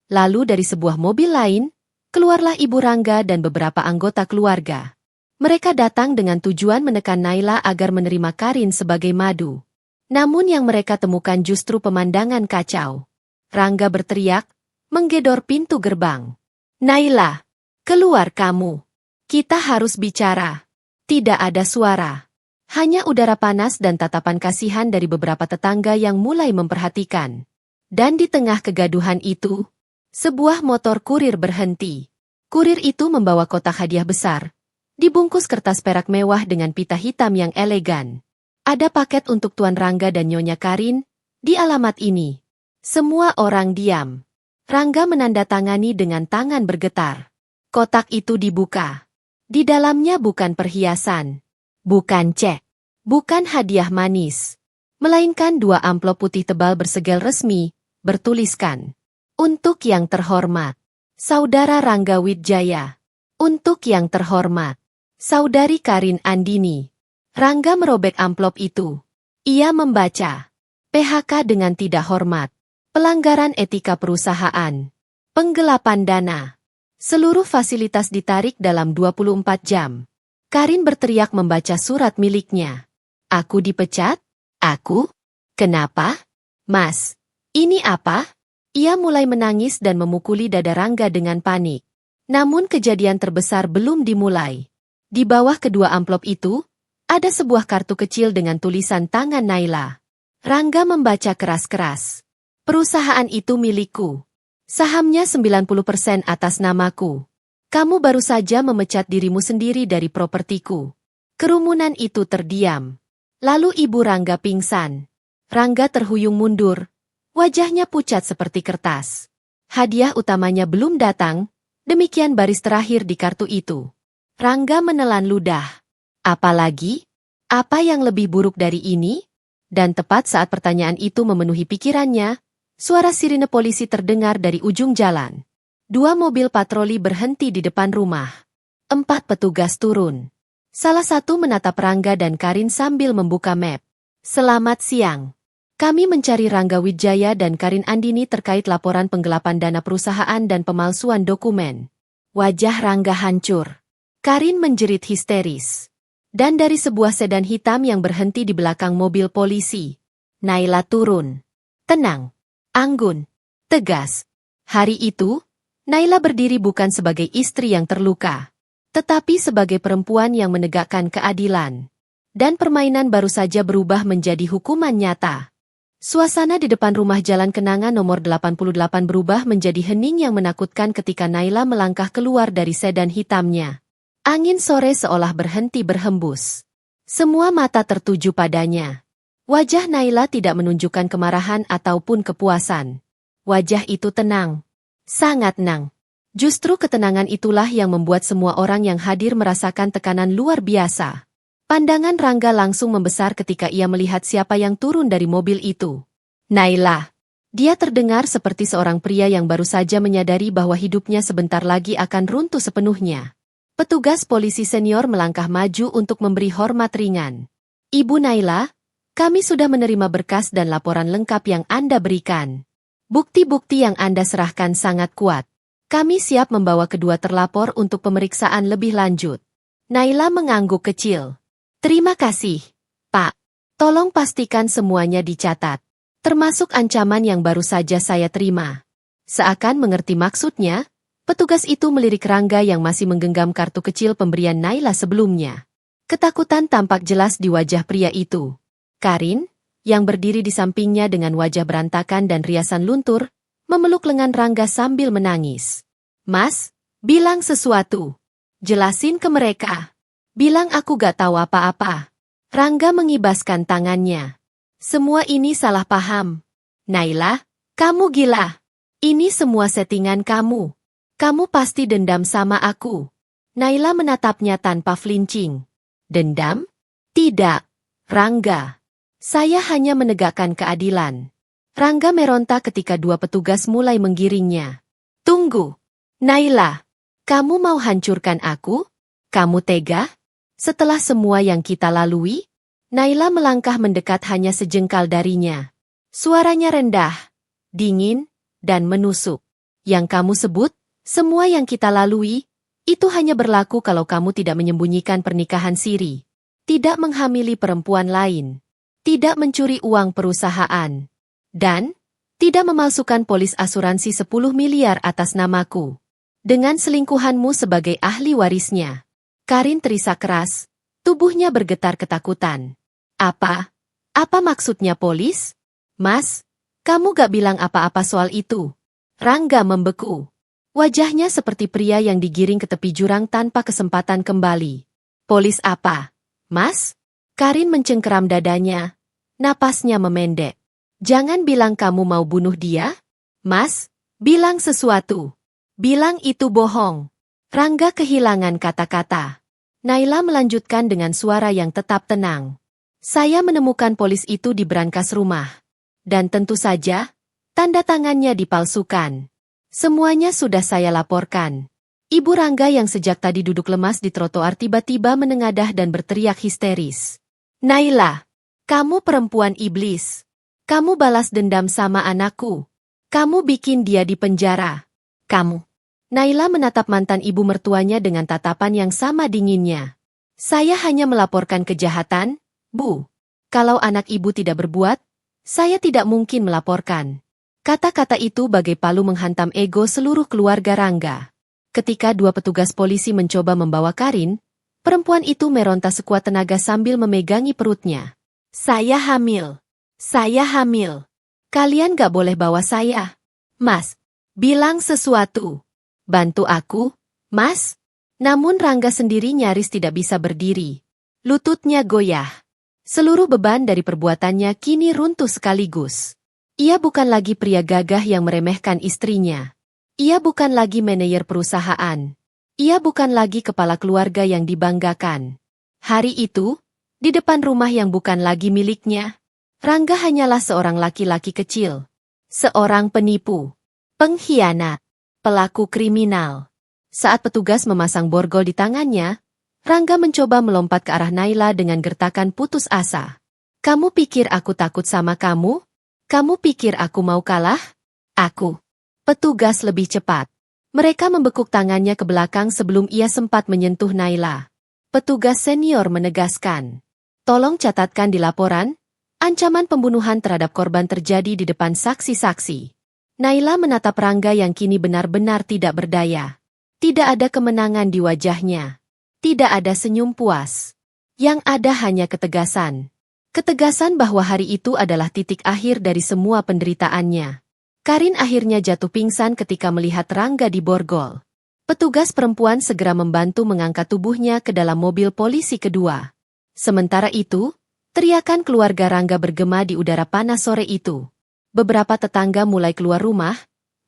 Speaker 2: Lalu dari sebuah mobil lain, keluarlah Ibu Rangga dan beberapa anggota keluarga. Mereka datang dengan tujuan menekan Naila agar menerima Karin sebagai madu. Namun yang mereka temukan justru pemandangan kacau. Rangga berteriak, menggedor pintu gerbang. "Naila, keluar kamu. Kita harus bicara." Tidak ada suara. Hanya udara panas dan tatapan kasihan dari beberapa tetangga yang mulai memperhatikan. Dan di tengah kegaduhan itu, sebuah motor kurir berhenti. Kurir itu membawa kotak hadiah besar, dibungkus kertas perak mewah dengan pita hitam yang elegan. "Ada paket untuk Tuan Rangga dan Nyonya Karin, di alamat ini." Semua orang diam. Rangga menandatangani dengan tangan bergetar. Kotak itu dibuka. Di dalamnya bukan perhiasan, bukan cek, bukan hadiah manis, melainkan 2 amplop putih tebal bersegel resmi, bertuliskan, "Untuk yang terhormat, Saudara Rangga Wijaya. Untuk yang terhormat, Saudari Karin Andini." Rangga merobek amplop itu. Ia membaca, "PHK dengan tidak hormat, pelanggaran etika perusahaan, penggelapan dana. Seluruh fasilitas ditarik dalam 24 jam. Karin berteriak membaca surat miliknya. "Aku dipecat? Aku? Kenapa? Mas, ini apa?" Ia mulai menangis dan memukuli dada Rangga dengan panik. Namun kejadian terbesar belum dimulai. Di bawah kedua amplop itu, ada sebuah kartu kecil dengan tulisan tangan Naila. Rangga membaca keras-keras. "Perusahaan itu milikku. Sahamnya 90% atas namaku. Kamu baru saja memecat dirimu sendiri dari propertiku." Kerumunan itu terdiam. Lalu Ibu Rangga pingsan. Rangga terhuyung mundur. Wajahnya pucat seperti kertas. Hadiah utamanya belum datang, demikian baris terakhir di kartu itu. Rangga menelan ludah. Apalagi? Apa yang lebih buruk dari ini? Dan tepat saat pertanyaan itu memenuhi pikirannya, suara sirine polisi terdengar dari ujung jalan. 2 mobil patroli berhenti di depan rumah. 4 petugas turun. Salah satu menatap Rangga dan Karin sambil membuka map. "Selamat siang. Kami mencari Rangga Wijaya dan Karin Andini terkait laporan penggelapan dana perusahaan dan pemalsuan dokumen." Wajah Rangga hancur. Karin menjerit histeris. Dan dari sebuah sedan hitam yang berhenti di belakang mobil polisi, Naila turun. Tenang, anggun, tegas. Hari itu, Naila berdiri bukan sebagai istri yang terluka, tetapi sebagai perempuan yang menegakkan keadilan. Dan permainan baru saja berubah menjadi hukuman nyata. Suasana di depan rumah Jalan Kenanga nomor 88 berubah menjadi hening yang menakutkan ketika Naila melangkah keluar dari sedan hitamnya. Angin sore seolah berhenti berhembus. Semua mata tertuju padanya. Wajah Naila tidak menunjukkan kemarahan ataupun kepuasan. Wajah itu tenang. Sangat tenang. Justru ketenangan itulah yang membuat semua orang yang hadir merasakan tekanan luar biasa. Pandangan Rangga langsung membesar ketika ia melihat siapa yang turun dari mobil itu. Naila. Dia terdengar seperti seorang pria yang baru saja menyadari bahwa hidupnya sebentar lagi akan runtuh sepenuhnya. Petugas polisi senior melangkah maju untuk memberi hormat ringan. Ibu Naila, kami sudah menerima berkas dan laporan lengkap yang Anda berikan. Bukti-bukti yang Anda serahkan sangat kuat. Kami siap membawa kedua terlapor untuk pemeriksaan lebih lanjut. Naila mengangguk kecil. Terima kasih, Pak. Tolong pastikan semuanya dicatat. Termasuk ancaman yang baru saja saya terima. Seakan mengerti maksudnya, petugas itu melirik Rangga yang masih menggenggam kartu kecil pemberian Naila sebelumnya. Ketakutan tampak jelas di wajah pria itu. Karin, yang berdiri di sampingnya dengan wajah berantakan dan riasan luntur, memeluk lengan Rangga sambil menangis. Mas, bilang sesuatu. Jelasin ke mereka. Bilang aku gak tahu apa-apa. Rangga mengibaskan tangannya. Semua ini salah paham. Naila, kamu gila. Ini semua settingan kamu. Kamu pasti dendam sama aku. Naila menatapnya tanpa flinching. Dendam? Tidak. Rangga. Saya hanya menegakkan keadilan. Rangga meronta ketika dua petugas mulai menggiringnya. Tunggu. Naila. Kamu mau hancurkan aku? Kamu tega? Setelah semua yang kita lalui? Naila melangkah mendekat hanya sejengkal darinya. Suaranya rendah, dingin, dan menusuk. Yang kamu sebut, semua yang kita lalui, itu hanya berlaku kalau kamu tidak menyembunyikan pernikahan siri. Tidak menghamili perempuan lain. Tidak mencuri uang perusahaan. Dan, tidak memalsukan polis asuransi 10 miliar atas namaku. Dengan selingkuhanmu sebagai ahli warisnya. Karin terisak keras, tubuhnya bergetar ketakutan. Apa? Apa maksudnya polis? Mas, kamu gak bilang apa-apa soal itu. Rangga membeku. Wajahnya seperti pria yang digiring ke tepi jurang tanpa kesempatan kembali. Polis apa? Mas? Karin mencengkeram dadanya. Napasnya memendek. Jangan bilang kamu mau bunuh dia. Mas, bilang sesuatu. Bilang itu bohong. Rangga kehilangan kata-kata. Naila melanjutkan dengan suara yang tetap tenang. Saya menemukan polis itu di brankas rumah. Dan tentu saja, tanda tangannya dipalsukan. Semuanya sudah saya laporkan. Ibu Rangga yang sejak tadi duduk lemas di trotoar tiba-tiba menengadah dan berteriak histeris. Naila, kamu perempuan iblis. Kamu balas dendam sama anakku. Kamu bikin dia di penjara. Kamu. Naila menatap mantan ibu mertuanya dengan tatapan yang sama dinginnya. Saya hanya melaporkan kejahatan, Bu. Kalau anak ibu tidak berbuat, saya tidak mungkin melaporkan. Kata-kata itu bagai palu menghantam ego seluruh keluarga Rangga. Ketika dua petugas polisi mencoba membawa Karin, perempuan itu meronta sekuat tenaga sambil memegangi perutnya. Saya hamil. Saya hamil. Kalian gak boleh bawa saya. Mas, bilang sesuatu. Bantu aku, Mas. Namun Rangga sendiri nyaris tidak bisa berdiri. Lututnya goyah. Seluruh beban dari perbuatannya kini runtuh sekaligus. Ia bukan lagi pria gagah yang meremehkan istrinya. Ia bukan lagi manajer perusahaan. Ia bukan lagi kepala keluarga yang dibanggakan. Hari itu, di depan rumah yang bukan lagi miliknya, Rangga hanyalah seorang laki-laki kecil. Seorang penipu. Pengkhianat. Pelaku kriminal. Saat petugas memasang borgol di tangannya, Rangga mencoba melompat ke arah Naila dengan gertakan putus asa. Kamu pikir aku takut sama kamu? Kamu pikir aku mau kalah? Aku. Petugas lebih cepat. Mereka membekuk tangannya ke belakang sebelum ia sempat menyentuh Naila. Petugas senior menegaskan. Tolong catatkan di laporan, ancaman pembunuhan terhadap korban terjadi di depan saksi-saksi. Naila menatap Rangga yang kini benar-benar tidak berdaya. Tidak ada kemenangan di wajahnya. Tidak ada senyum puas. Yang ada hanya ketegasan. Ketegasan bahwa hari itu adalah titik akhir dari semua penderitaannya. Karin akhirnya jatuh pingsan ketika melihat Rangga di borgol. Petugas perempuan segera membantu mengangkat tubuhnya ke dalam mobil polisi kedua. Sementara itu, teriakan keluarga Rangga bergema di udara panas sore itu. Beberapa tetangga mulai keluar rumah,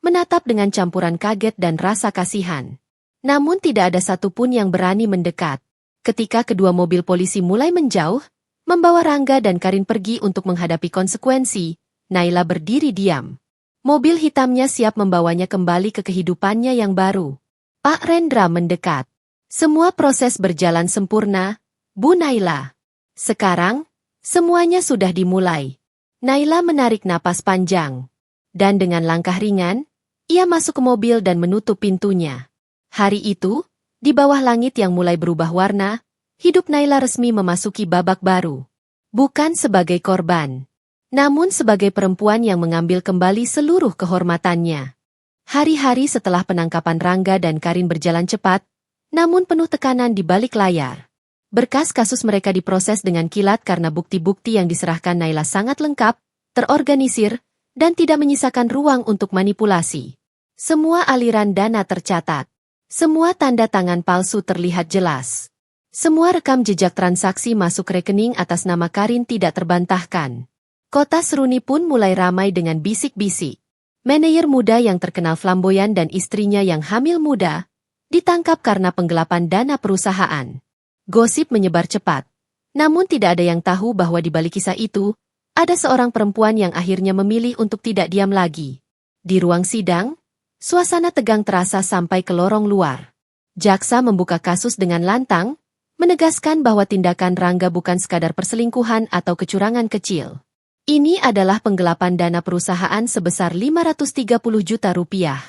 Speaker 2: menatap dengan campuran kaget dan rasa kasihan. Namun tidak ada satupun yang berani mendekat. Ketika kedua mobil polisi mulai menjauh, membawa Rangga dan Karin pergi untuk menghadapi konsekuensi, Naila berdiri diam. Mobil hitamnya siap membawanya kembali ke kehidupannya yang baru. Pak Rendra mendekat. Semua proses berjalan sempurna, Bu Naila. Sekarang, semuanya sudah dimulai. Naila menarik napas panjang. Dan dengan langkah ringan, ia masuk ke mobil dan menutup pintunya. Hari itu, di bawah langit yang mulai berubah warna, hidup Naila resmi memasuki babak baru. Bukan sebagai korban, namun sebagai perempuan yang mengambil kembali seluruh kehormatannya. Hari-hari setelah penangkapan Rangga dan Karin berjalan cepat, namun penuh tekanan di balik layar. Berkas kasus mereka diproses dengan kilat karena bukti-bukti yang diserahkan Naila sangat lengkap, terorganisir, dan tidak menyisakan ruang untuk manipulasi. Semua aliran dana tercatat. Semua tanda tangan palsu terlihat jelas. Semua rekam jejak transaksi masuk rekening atas nama Karin tidak terbantahkan. Kota Seruni pun mulai ramai dengan bisik-bisik. Manajer muda yang terkenal flamboyan dan istrinya yang hamil muda ditangkap karena penggelapan dana perusahaan. Gosip menyebar cepat. Namun tidak ada yang tahu bahwa di balik kisah itu, ada seorang perempuan yang akhirnya memilih untuk tidak diam lagi. Di ruang sidang, suasana tegang terasa sampai ke lorong luar. Jaksa membuka kasus dengan lantang, menegaskan bahwa tindakan Rangga bukan sekadar perselingkuhan atau kecurangan kecil. Ini adalah penggelapan dana perusahaan sebesar 530 juta rupiah.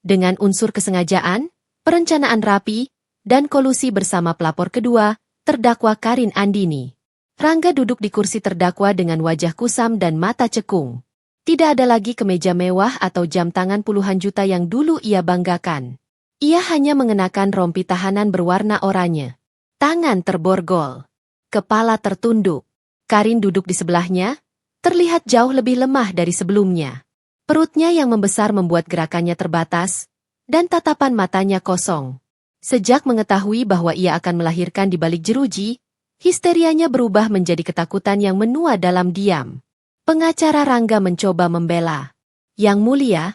Speaker 2: Dengan unsur kesengajaan, perencanaan rapi, dan kolusi bersama pelapor kedua, terdakwa Karin Andini. Rangga duduk di kursi terdakwa dengan wajah kusam dan mata cekung. Tidak ada lagi kemeja mewah atau jam tangan puluhan juta yang dulu ia banggakan. Ia hanya mengenakan rompi tahanan berwarna oranye. Tangan terborgol. Kepala tertunduk. Karin duduk di sebelahnya, terlihat jauh lebih lemah dari sebelumnya. Perutnya yang membesar membuat gerakannya terbatas, dan tatapan matanya kosong. Sejak mengetahui bahwa ia akan melahirkan di balik jeruji, histerianya berubah menjadi ketakutan yang menua dalam diam. Pengacara Rangga mencoba membela. Yang mulia,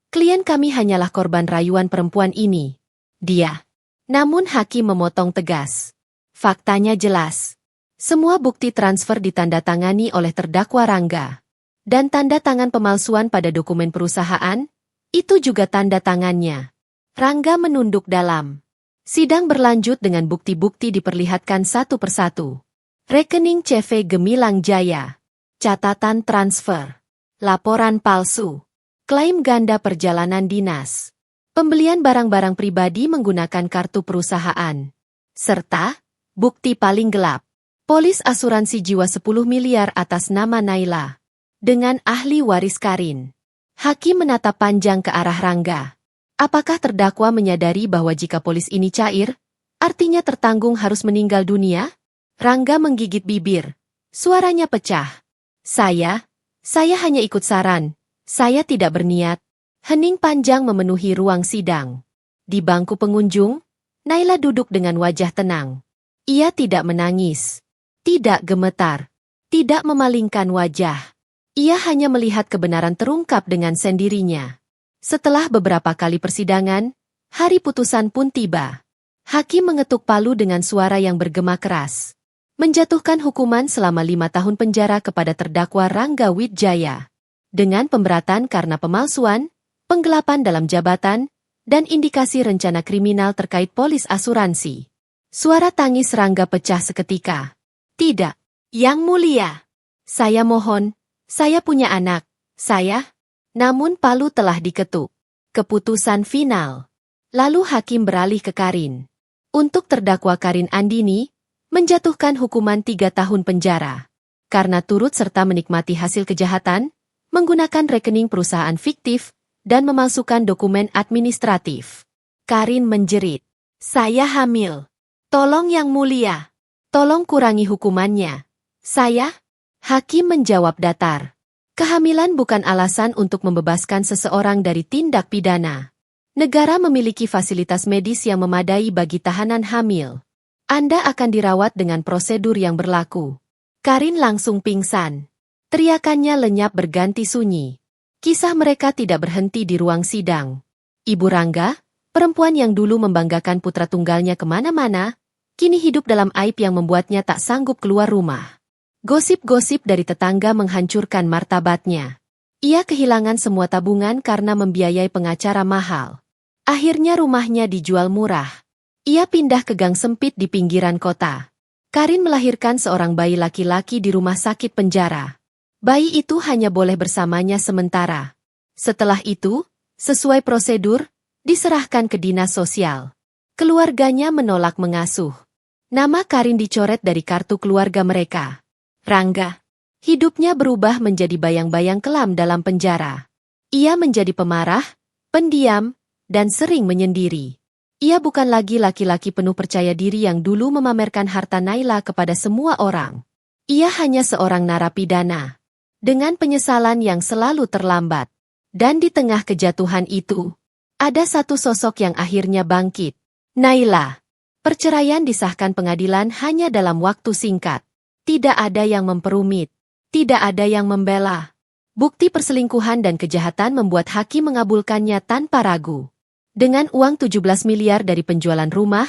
Speaker 2: klien kami hanyalah korban rayuan perempuan ini. Dia. Namun hakim memotong tegas. Faktanya jelas. Semua bukti transfer ditandatangani oleh terdakwa Rangga. Dan tanda tangan pemalsuan pada dokumen perusahaan, itu juga tanda tangannya. Rangga menunduk dalam. Sidang berlanjut dengan bukti-bukti diperlihatkan satu persatu. Rekening CV Gemilang Jaya. Catatan transfer. Laporan palsu. Klaim ganda perjalanan dinas. Pembelian barang-barang pribadi menggunakan kartu perusahaan. Serta, bukti paling gelap. Polis asuransi jiwa 10 miliar atas nama Naila. Dengan ahli waris Karin. Hakim menatap panjang ke arah Rangga. Apakah terdakwa menyadari bahwa jika polis ini cair, artinya tertanggung harus meninggal dunia? Rangga menggigit bibir. Suaranya pecah. Saya hanya ikut saran. Saya tidak berniat. Hening panjang memenuhi ruang sidang. Di bangku pengunjung, Naila duduk dengan wajah tenang. Ia tidak menangis. Tidak gemetar. Tidak memalingkan wajah. Ia hanya melihat kebenaran terungkap dengan sendirinya. Setelah beberapa kali persidangan, hari putusan pun tiba. Hakim mengetuk palu dengan suara yang bergema keras. Menjatuhkan hukuman selama 5 tahun penjara kepada terdakwa Rangga Wijaya. Dengan pemberatan karena pemalsuan, penggelapan dalam jabatan, dan indikasi rencana kriminal terkait polis asuransi. Suara tangis Rangga pecah seketika. Tidak, Yang Mulia. Saya mohon, saya punya anak, saya... Namun palu telah diketuk. Keputusan final. Lalu hakim beralih ke Karin. Untuk terdakwa Karin Andini, menjatuhkan hukuman 3 tahun penjara. Karena turut serta menikmati hasil kejahatan, menggunakan rekening perusahaan fiktif, dan memalsukan dokumen administratif. Karin menjerit. Saya hamil. Tolong Yang Mulia. Tolong kurangi hukumannya. Saya? Hakim menjawab datar. Kehamilan bukan alasan untuk membebaskan seseorang dari tindak pidana. Negara memiliki fasilitas medis yang memadai bagi tahanan hamil. Anda akan dirawat dengan prosedur yang berlaku. Karin langsung pingsan. Teriakannya lenyap berganti sunyi. Kisah mereka tidak berhenti di ruang sidang. Ibu Rangga, perempuan yang dulu membanggakan putra tunggalnya kemana-mana, kini hidup dalam aib yang membuatnya tak sanggup keluar rumah. Gosip-gosip dari tetangga menghancurkan martabatnya. Ia kehilangan semua tabungan karena membiayai pengacara mahal. Akhirnya rumahnya dijual murah. Ia pindah ke gang sempit di pinggiran kota. Karin melahirkan seorang bayi laki-laki di rumah sakit penjara. Bayi itu hanya boleh bersamanya sementara. Setelah itu, sesuai prosedur, diserahkan ke dinas sosial. Keluarganya menolak mengasuh. Nama Karin dicoret dari kartu keluarga mereka. Rangga. Hidupnya berubah menjadi bayang-bayang kelam dalam penjara. Ia menjadi pemarah, pendiam, dan sering menyendiri. Ia bukan lagi laki-laki penuh percaya diri yang dulu memamerkan harta Naila kepada semua orang. Ia hanya seorang narapidana. Dengan penyesalan yang selalu terlambat. Dan di tengah kejatuhan itu, ada satu sosok yang akhirnya bangkit. Naila. Perceraian disahkan pengadilan hanya dalam waktu singkat. Tidak ada yang memperumit. Tidak ada yang membela. Bukti perselingkuhan dan kejahatan membuat hakim mengabulkannya tanpa ragu. Dengan uang 17 miliar dari penjualan rumah,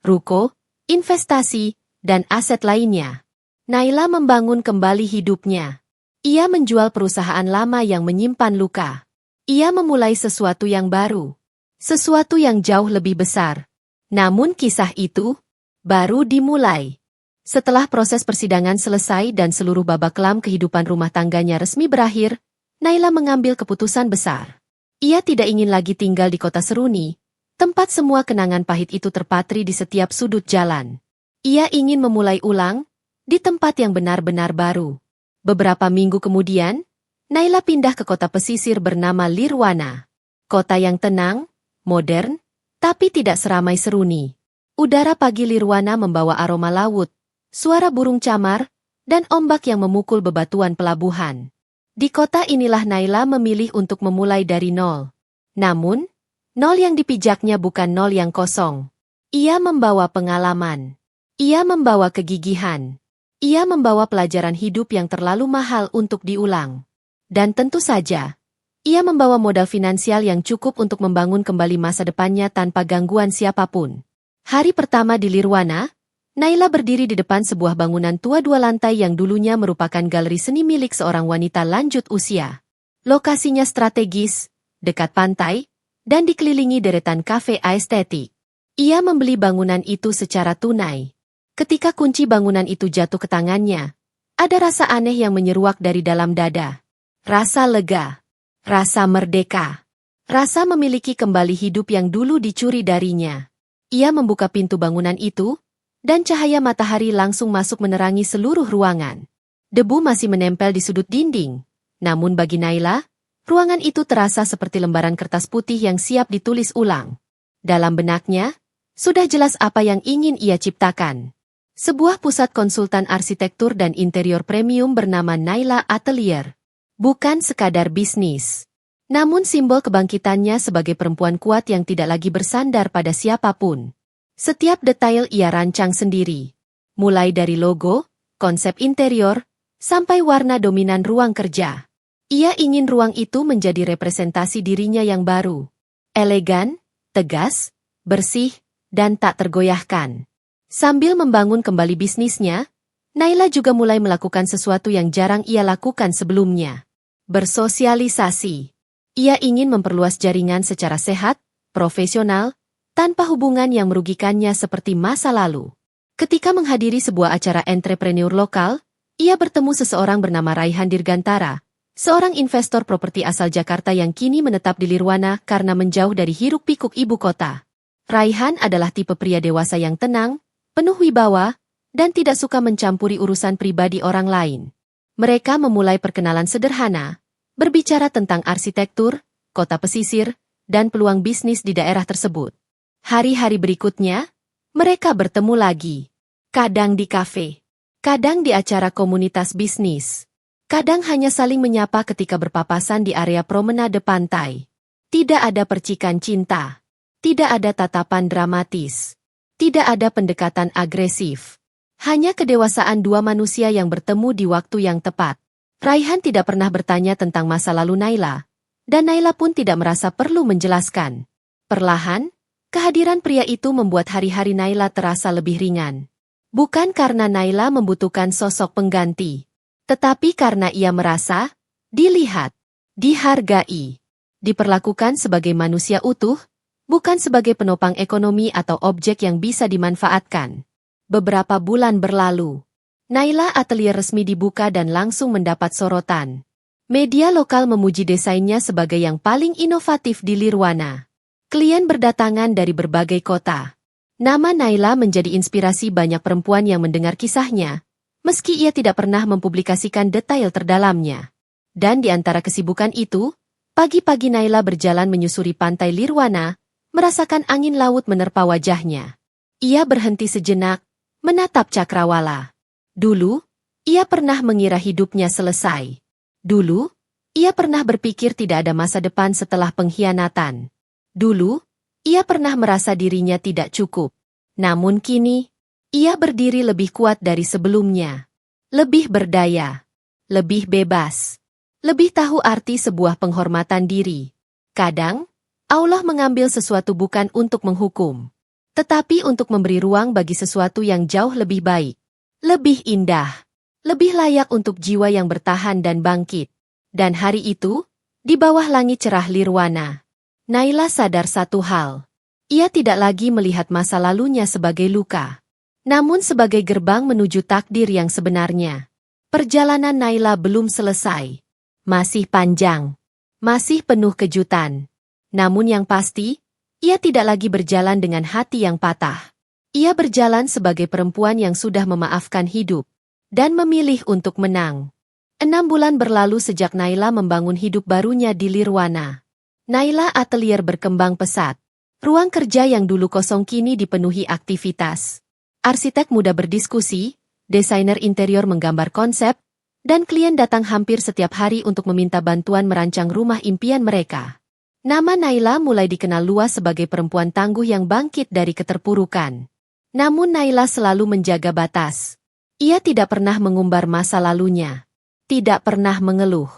Speaker 2: ruko, investasi, dan aset lainnya, Naila membangun kembali hidupnya. Ia menjual perusahaan lama yang menyimpan luka. Ia memulai sesuatu yang baru. Sesuatu yang jauh lebih besar. Namun kisah itu baru dimulai. Setelah proses persidangan selesai dan seluruh babak kelam kehidupan rumah tangganya resmi berakhir, Naila mengambil keputusan besar. Ia tidak ingin lagi tinggal di kota Seruni, tempat semua kenangan pahit itu terpatri di setiap sudut jalan. Ia ingin memulai ulang, di tempat yang benar-benar baru. Beberapa minggu kemudian, Naila pindah ke kota pesisir bernama Lirwana. Kota yang tenang, modern, tapi tidak seramai Seruni. Udara pagi Lirwana membawa aroma laut, suara burung camar, dan ombak yang memukul bebatuan pelabuhan. Di kota inilah Naila memilih untuk memulai dari nol. Namun, nol yang dipijaknya bukan nol yang kosong. Ia membawa pengalaman. Ia membawa kegigihan. Ia membawa pelajaran hidup yang terlalu mahal untuk diulang. Dan tentu saja, ia membawa modal finansial yang cukup untuk membangun kembali masa depannya tanpa gangguan siapapun. Hari pertama di Lirwana, Naila berdiri di depan sebuah bangunan tua 2 lantai yang dulunya merupakan galeri seni milik seorang wanita lanjut usia. Lokasinya strategis, dekat pantai, dan dikelilingi deretan kafe estetik. Ia membeli bangunan itu secara tunai. Ketika kunci bangunan itu jatuh ke tangannya, ada rasa aneh yang menyeruak dari dalam dada. Rasa lega. Rasa merdeka. Rasa memiliki kembali hidup yang dulu dicuri darinya. Ia membuka pintu bangunan itu, dan cahaya matahari langsung masuk menerangi seluruh ruangan. Debu masih menempel di sudut dinding. Namun bagi Naila, ruangan itu terasa seperti lembaran kertas putih yang siap ditulis ulang. Dalam benaknya, sudah jelas apa yang ingin ia ciptakan. Sebuah pusat konsultan arsitektur dan interior premium bernama Naila Atelier. Bukan sekadar bisnis, namun simbol kebangkitannya sebagai perempuan kuat yang tidak lagi bersandar pada siapapun. Setiap detail ia rancang sendiri, mulai dari logo, konsep interior, sampai warna dominan ruang kerja. Ia ingin ruang itu menjadi representasi dirinya yang baru. Elegan, tegas, bersih, dan tak tergoyahkan. Sambil membangun kembali bisnisnya, Naila juga mulai melakukan sesuatu yang jarang ia lakukan sebelumnya. Bersosialisasi. Ia ingin memperluas jaringan secara sehat, profesional, tanpa hubungan yang merugikannya seperti masa lalu. Ketika menghadiri sebuah acara entrepreneur lokal, ia bertemu seseorang bernama Raihan Dirgantara, seorang investor properti asal Jakarta yang kini menetap di Lirwana karena menjauh dari hiruk-pikuk ibu kota. Raihan adalah tipe pria dewasa yang tenang, penuh wibawa, dan tidak suka mencampuri urusan pribadi orang lain. Mereka memulai perkenalan sederhana, berbicara tentang arsitektur, kota pesisir, dan peluang bisnis di daerah tersebut. Hari-hari berikutnya, mereka bertemu lagi. Kadang di kafe, kadang di acara komunitas bisnis, kadang hanya saling menyapa ketika berpapasan di area promenade pantai. Tidak ada percikan cinta, tidak ada tatapan dramatis, tidak ada pendekatan agresif. Hanya kedewasaan dua manusia yang bertemu di waktu yang tepat. Raihan tidak pernah bertanya tentang masa lalu Naila, dan Naila pun tidak merasa perlu menjelaskan. Perlahan, Kehadiran pria itu membuat hari-hari Naila terasa lebih ringan. Bukan karena Naila membutuhkan sosok pengganti, tetapi karena ia merasa dilihat, dihargai, diperlakukan sebagai manusia utuh, bukan sebagai penopang ekonomi atau objek yang bisa dimanfaatkan. Beberapa bulan berlalu, Naila Atelier resmi dibuka dan langsung mendapat sorotan. Media lokal memuji desainnya sebagai yang paling inovatif di Lirwana. Klien berdatangan dari berbagai kota. Nama Naila menjadi inspirasi banyak perempuan yang mendengar kisahnya, meski ia tidak pernah mempublikasikan detail terdalamnya. Dan di antara kesibukan itu, pagi-pagi Naila berjalan menyusuri pantai Lirwana, merasakan angin laut menerpa wajahnya. Ia berhenti sejenak, menatap cakrawala. Dulu, ia pernah mengira hidupnya selesai. Dulu, ia pernah berpikir tidak ada masa depan setelah pengkhianatan. Dulu, ia pernah merasa dirinya tidak cukup. Namun kini, ia berdiri lebih kuat dari sebelumnya. Lebih berdaya. Lebih bebas. Lebih tahu arti sebuah penghormatan diri. Kadang, Allah mengambil sesuatu bukan untuk menghukum, tetapi untuk memberi ruang bagi sesuatu yang jauh lebih baik. Lebih indah. Lebih layak untuk jiwa yang bertahan dan bangkit. Dan hari itu, di bawah langit cerah Lirwana, Naila sadar satu hal. Ia tidak lagi melihat masa lalunya sebagai luka, namun sebagai gerbang menuju takdir yang sebenarnya. Perjalanan Naila belum selesai. Masih panjang. Masih penuh kejutan. Namun yang pasti, ia tidak lagi berjalan dengan hati yang patah. Ia berjalan sebagai perempuan yang sudah memaafkan hidup dan memilih untuk menang. 6 bulan berlalu sejak Naila membangun hidup barunya di Lirwana. Naila Atelier berkembang pesat. Ruang kerja yang dulu kosong kini dipenuhi aktivitas. Arsitek muda berdiskusi, desainer interior menggambar konsep, dan klien datang hampir setiap hari untuk meminta bantuan merancang rumah impian mereka. Nama Naila mulai dikenal luas sebagai perempuan tangguh yang bangkit dari keterpurukan. Namun Naila selalu menjaga batas. Ia tidak pernah mengumbar masa lalunya. Tidak pernah mengeluh.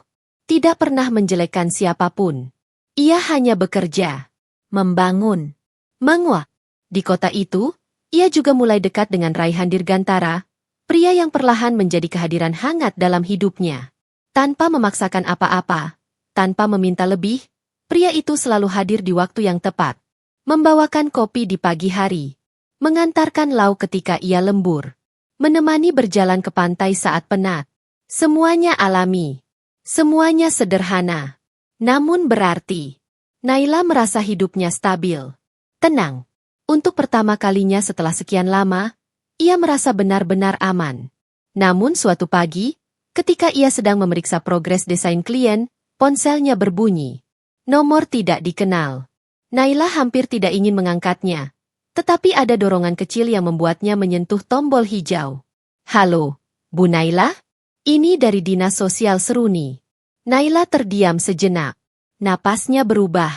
Speaker 2: Tidak pernah menjelekkan siapapun. Ia hanya bekerja, membangun, menguak. Di kota itu, ia juga mulai dekat dengan Raihan Dirgantara, pria yang perlahan menjadi kehadiran hangat dalam hidupnya. Tanpa memaksakan apa-apa, tanpa meminta lebih, pria itu selalu hadir di waktu yang tepat. Membawakan kopi di pagi hari, mengantarkan lauk ketika ia lembur, menemani berjalan ke pantai saat penat. Semuanya alami, semuanya sederhana. Namun berarti, Naila merasa hidupnya stabil, tenang. Untuk pertama kalinya setelah sekian lama, ia merasa benar-benar aman. Namun suatu pagi, ketika ia sedang memeriksa progres desain klien, ponselnya berbunyi. Nomor tidak dikenal. Naila hampir tidak ingin mengangkatnya, tetapi ada dorongan kecil yang membuatnya menyentuh tombol hijau. Halo, Bu Naila? Ini dari Dinas Sosial Seruni. Naila terdiam sejenak. Napasnya berubah.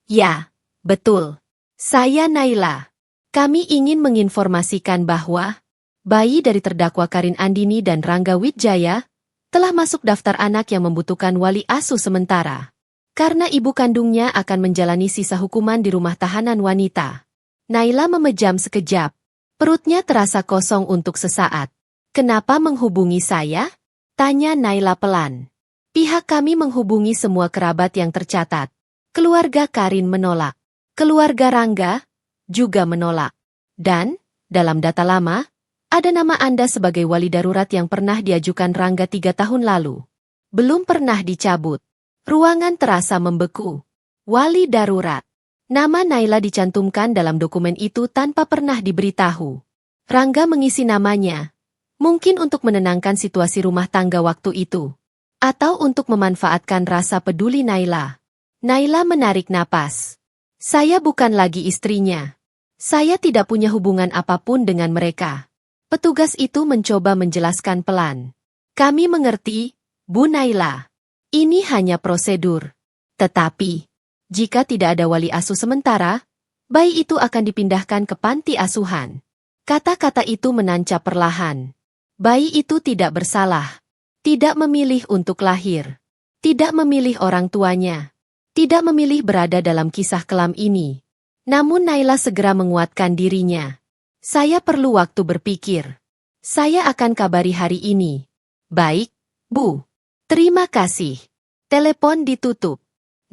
Speaker 2: Ya, betul. Saya Naila. Kami ingin menginformasikan bahwa bayi dari terdakwa Karin Andini dan Rangga Wijaya telah masuk daftar anak yang membutuhkan wali asuh sementara. Karena ibu kandungnya akan menjalani sisa hukuman di rumah tahanan wanita. Naila memejam sekejap. Perutnya terasa kosong untuk sesaat. Kenapa menghubungi saya? Tanya Naila pelan. Pihak kami menghubungi semua kerabat yang tercatat. Keluarga Karin menolak. Keluarga Rangga juga menolak. Dan, dalam data lama, ada nama Anda sebagai wali darurat yang pernah diajukan Rangga 3 tahun lalu. Belum pernah dicabut. Ruangan terasa membeku. Wali darurat. Nama Naila dicantumkan dalam dokumen itu tanpa pernah diberitahu. Rangga mengisi namanya. Mungkin untuk menenangkan situasi rumah tangga waktu itu. Atau untuk memanfaatkan rasa peduli Naila. Naila menarik napas. Saya bukan lagi istrinya. Saya tidak punya hubungan apapun dengan mereka. Petugas itu mencoba menjelaskan pelan. Kami mengerti, Bu Naila. Ini hanya prosedur. Tetapi, jika tidak ada wali asuh sementara, bayi itu akan dipindahkan ke panti asuhan. Kata-kata itu menancap perlahan. Bayi itu tidak bersalah. Tidak memilih untuk lahir. Tidak memilih orang tuanya. Tidak memilih berada dalam kisah kelam ini. Namun Naila segera menguatkan dirinya. Saya perlu waktu berpikir. Saya akan kabari hari ini. Baik, Bu. Terima kasih. Telepon ditutup.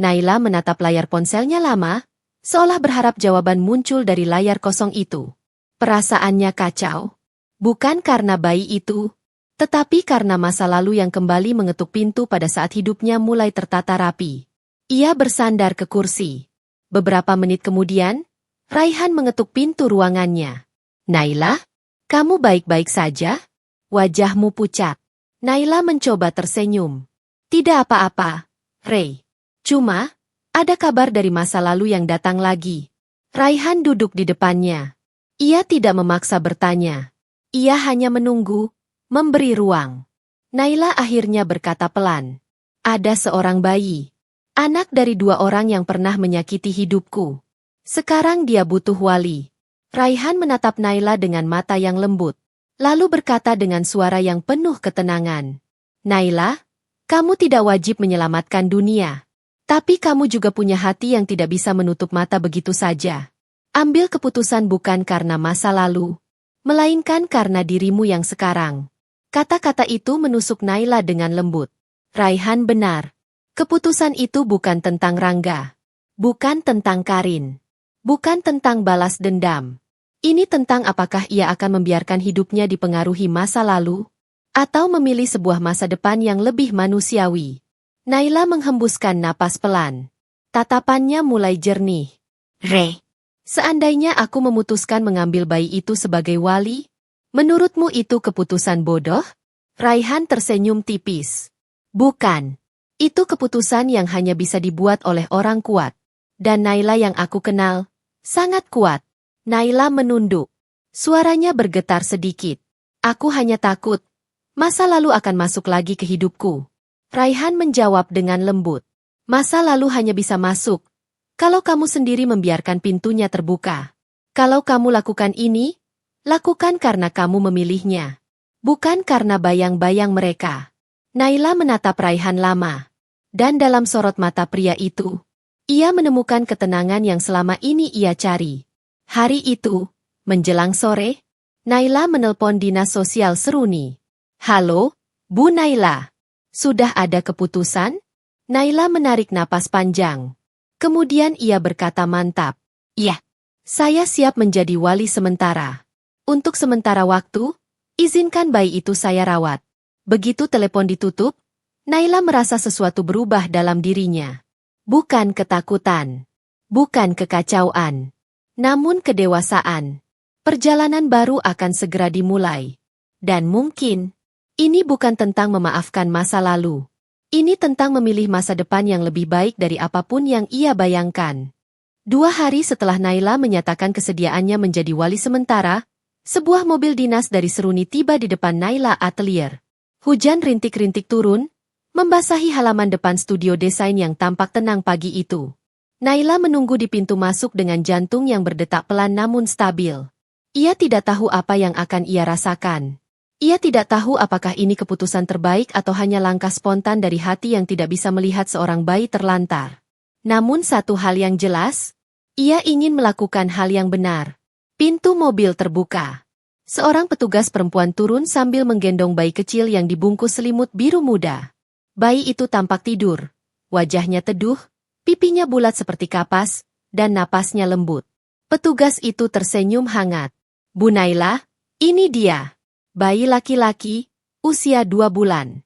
Speaker 2: Naila menatap layar ponselnya lama, seolah berharap jawaban muncul dari layar kosong itu. Perasaannya kacau. Bukan karena bayi itu, tetapi karena masa lalu yang kembali mengetuk pintu pada saat hidupnya mulai tertata rapi. Ia bersandar ke kursi. Beberapa menit kemudian, Raihan mengetuk pintu ruangannya. Naila, kamu baik-baik saja? Wajahmu pucat. Naila mencoba tersenyum. Tidak apa-apa, Ray. Cuma, ada kabar dari masa lalu yang datang lagi. Raihan duduk di depannya. Ia tidak memaksa bertanya. Ia hanya menunggu, memberi ruang. Naila akhirnya berkata pelan. Ada seorang bayi. Anak dari 2 orang yang pernah menyakiti hidupku. Sekarang dia butuh wali. Raihan menatap Naila dengan mata yang lembut. Lalu berkata dengan suara yang penuh ketenangan. Naila, kamu tidak wajib menyelamatkan dunia. Tapi kamu juga punya hati yang tidak bisa menutup mata begitu saja. Ambil keputusan bukan karena masa lalu, melainkan karena dirimu yang sekarang. Kata-kata itu menusuk Naila dengan lembut. Raihan benar. Keputusan itu bukan tentang Rangga. Bukan tentang Karin. Bukan tentang balas dendam. Ini tentang apakah ia akan membiarkan hidupnya dipengaruhi masa lalu, atau memilih sebuah masa depan yang lebih manusiawi. Naila menghembuskan napas pelan. Tatapannya mulai jernih. Re, seandainya aku memutuskan mengambil bayi itu sebagai wali, menurutmu itu keputusan bodoh? Raihan tersenyum tipis. Bukan. Itu keputusan yang hanya bisa dibuat oleh orang kuat. Dan Naila yang aku kenal, sangat kuat. Naila menunduk. Suaranya bergetar sedikit. Aku hanya takut. Masa lalu akan masuk lagi ke hidupku. Raihan menjawab dengan lembut. Masa lalu hanya bisa masuk kalau kamu sendiri membiarkan pintunya terbuka. Kalau kamu lakukan ini, lakukan karena kamu memilihnya. Bukan karena bayang-bayang mereka. Naila menatap Raihan lama. Dan dalam sorot mata pria itu, ia menemukan ketenangan yang selama ini ia cari. Hari itu, menjelang sore, Naila menelpon dinas sosial Seruni. Halo, Bu Naila. Sudah ada keputusan? Naila menarik napas panjang. Kemudian ia berkata mantap. Ya, saya siap menjadi wali sementara. Untuk sementara waktu, izinkan bayi itu saya rawat. Begitu telepon ditutup, Naila merasa sesuatu berubah dalam dirinya. Bukan ketakutan. Bukan kekacauan. Namun kedewasaan. Perjalanan baru akan segera dimulai. Dan mungkin, ini bukan tentang memaafkan masa lalu. Ini tentang memilih masa depan yang lebih baik dari apapun yang ia bayangkan. 2 hari setelah Naila menyatakan kesediaannya menjadi wali sementara, sebuah mobil dinas dari Seruni tiba di depan Naila Atelier. Hujan rintik-rintik turun, membasahi halaman depan studio desain yang tampak tenang pagi itu. Naila menunggu di pintu masuk dengan jantung yang berdetak pelan namun stabil. Ia tidak tahu apa yang akan ia rasakan. Ia tidak tahu apakah ini keputusan terbaik atau hanya langkah spontan dari hati yang tidak bisa melihat seorang bayi terlantar. Namun satu hal yang jelas, ia ingin melakukan hal yang benar. Pintu mobil terbuka. Seorang petugas perempuan turun sambil menggendong bayi kecil yang dibungkus selimut biru muda. Bayi itu tampak tidur. Wajahnya teduh, pipinya bulat seperti kapas, dan napasnya lembut. Petugas itu tersenyum hangat. Bu Naila, ini dia. Bayi laki-laki, usia 2 bulan.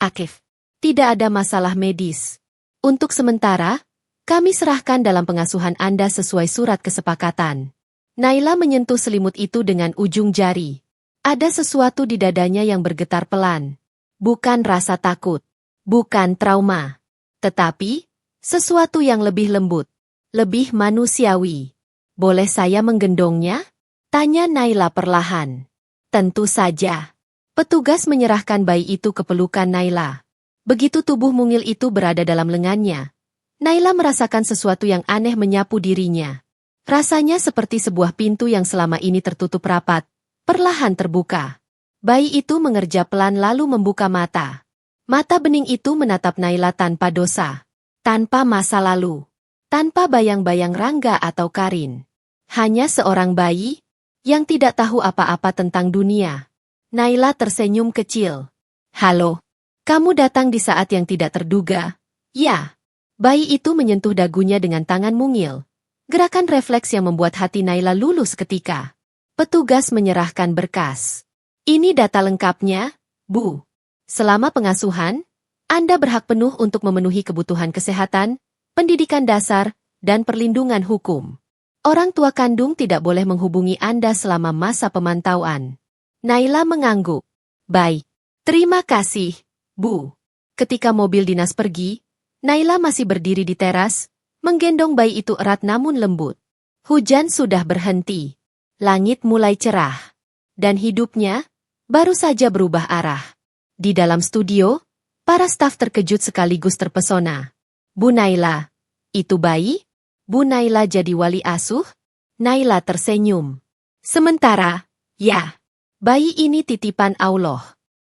Speaker 2: Akif. Tidak ada masalah medis. Untuk sementara, kami serahkan dalam pengasuhan Anda sesuai surat kesepakatan. Naila menyentuh selimut itu dengan ujung jari. Ada sesuatu di dadanya yang bergetar pelan. Bukan rasa takut. Bukan trauma. Tetapi, sesuatu yang lebih lembut. Lebih manusiawi. Boleh saya menggendongnya? Tanya Naila perlahan. Tentu saja. Petugas menyerahkan bayi itu ke pelukan Naila. Begitu tubuh mungil itu berada dalam lengannya, Naila merasakan sesuatu yang aneh menyapu dirinya. Rasanya seperti sebuah pintu yang selama ini tertutup rapat, perlahan terbuka. Bayi itu mengerja pelan lalu membuka mata. Mata bening itu menatap Naila tanpa dosa, tanpa masa lalu, tanpa bayang-bayang Rangga atau Karin. Hanya seorang bayi yang tidak tahu apa-apa tentang dunia. Naila tersenyum kecil. Halo, kamu datang di saat yang tidak terduga. Ya, bayi itu menyentuh dagunya dengan tangan mungil. Gerakan refleks yang membuat hati Naila luluh seketika. Petugas menyerahkan berkas. Ini data lengkapnya, Bu. Selama pengasuhan, Anda berhak penuh untuk memenuhi kebutuhan kesehatan, pendidikan dasar, dan perlindungan hukum. Orang tua kandung tidak boleh menghubungi Anda selama masa pemantauan. Naila mengangguk. Baik. Terima kasih, Bu. Ketika mobil dinas pergi, Naila masih berdiri di teras, menggendong bayi itu erat namun lembut. Hujan sudah berhenti. Langit mulai cerah. Dan hidupnya baru saja berubah arah. Di dalam studio, para staf terkejut sekaligus terpesona. Bu Naila, itu bayi? Bu Naila jadi wali asuh? Naila tersenyum. Sementara, ya, bayi ini titipan Allah.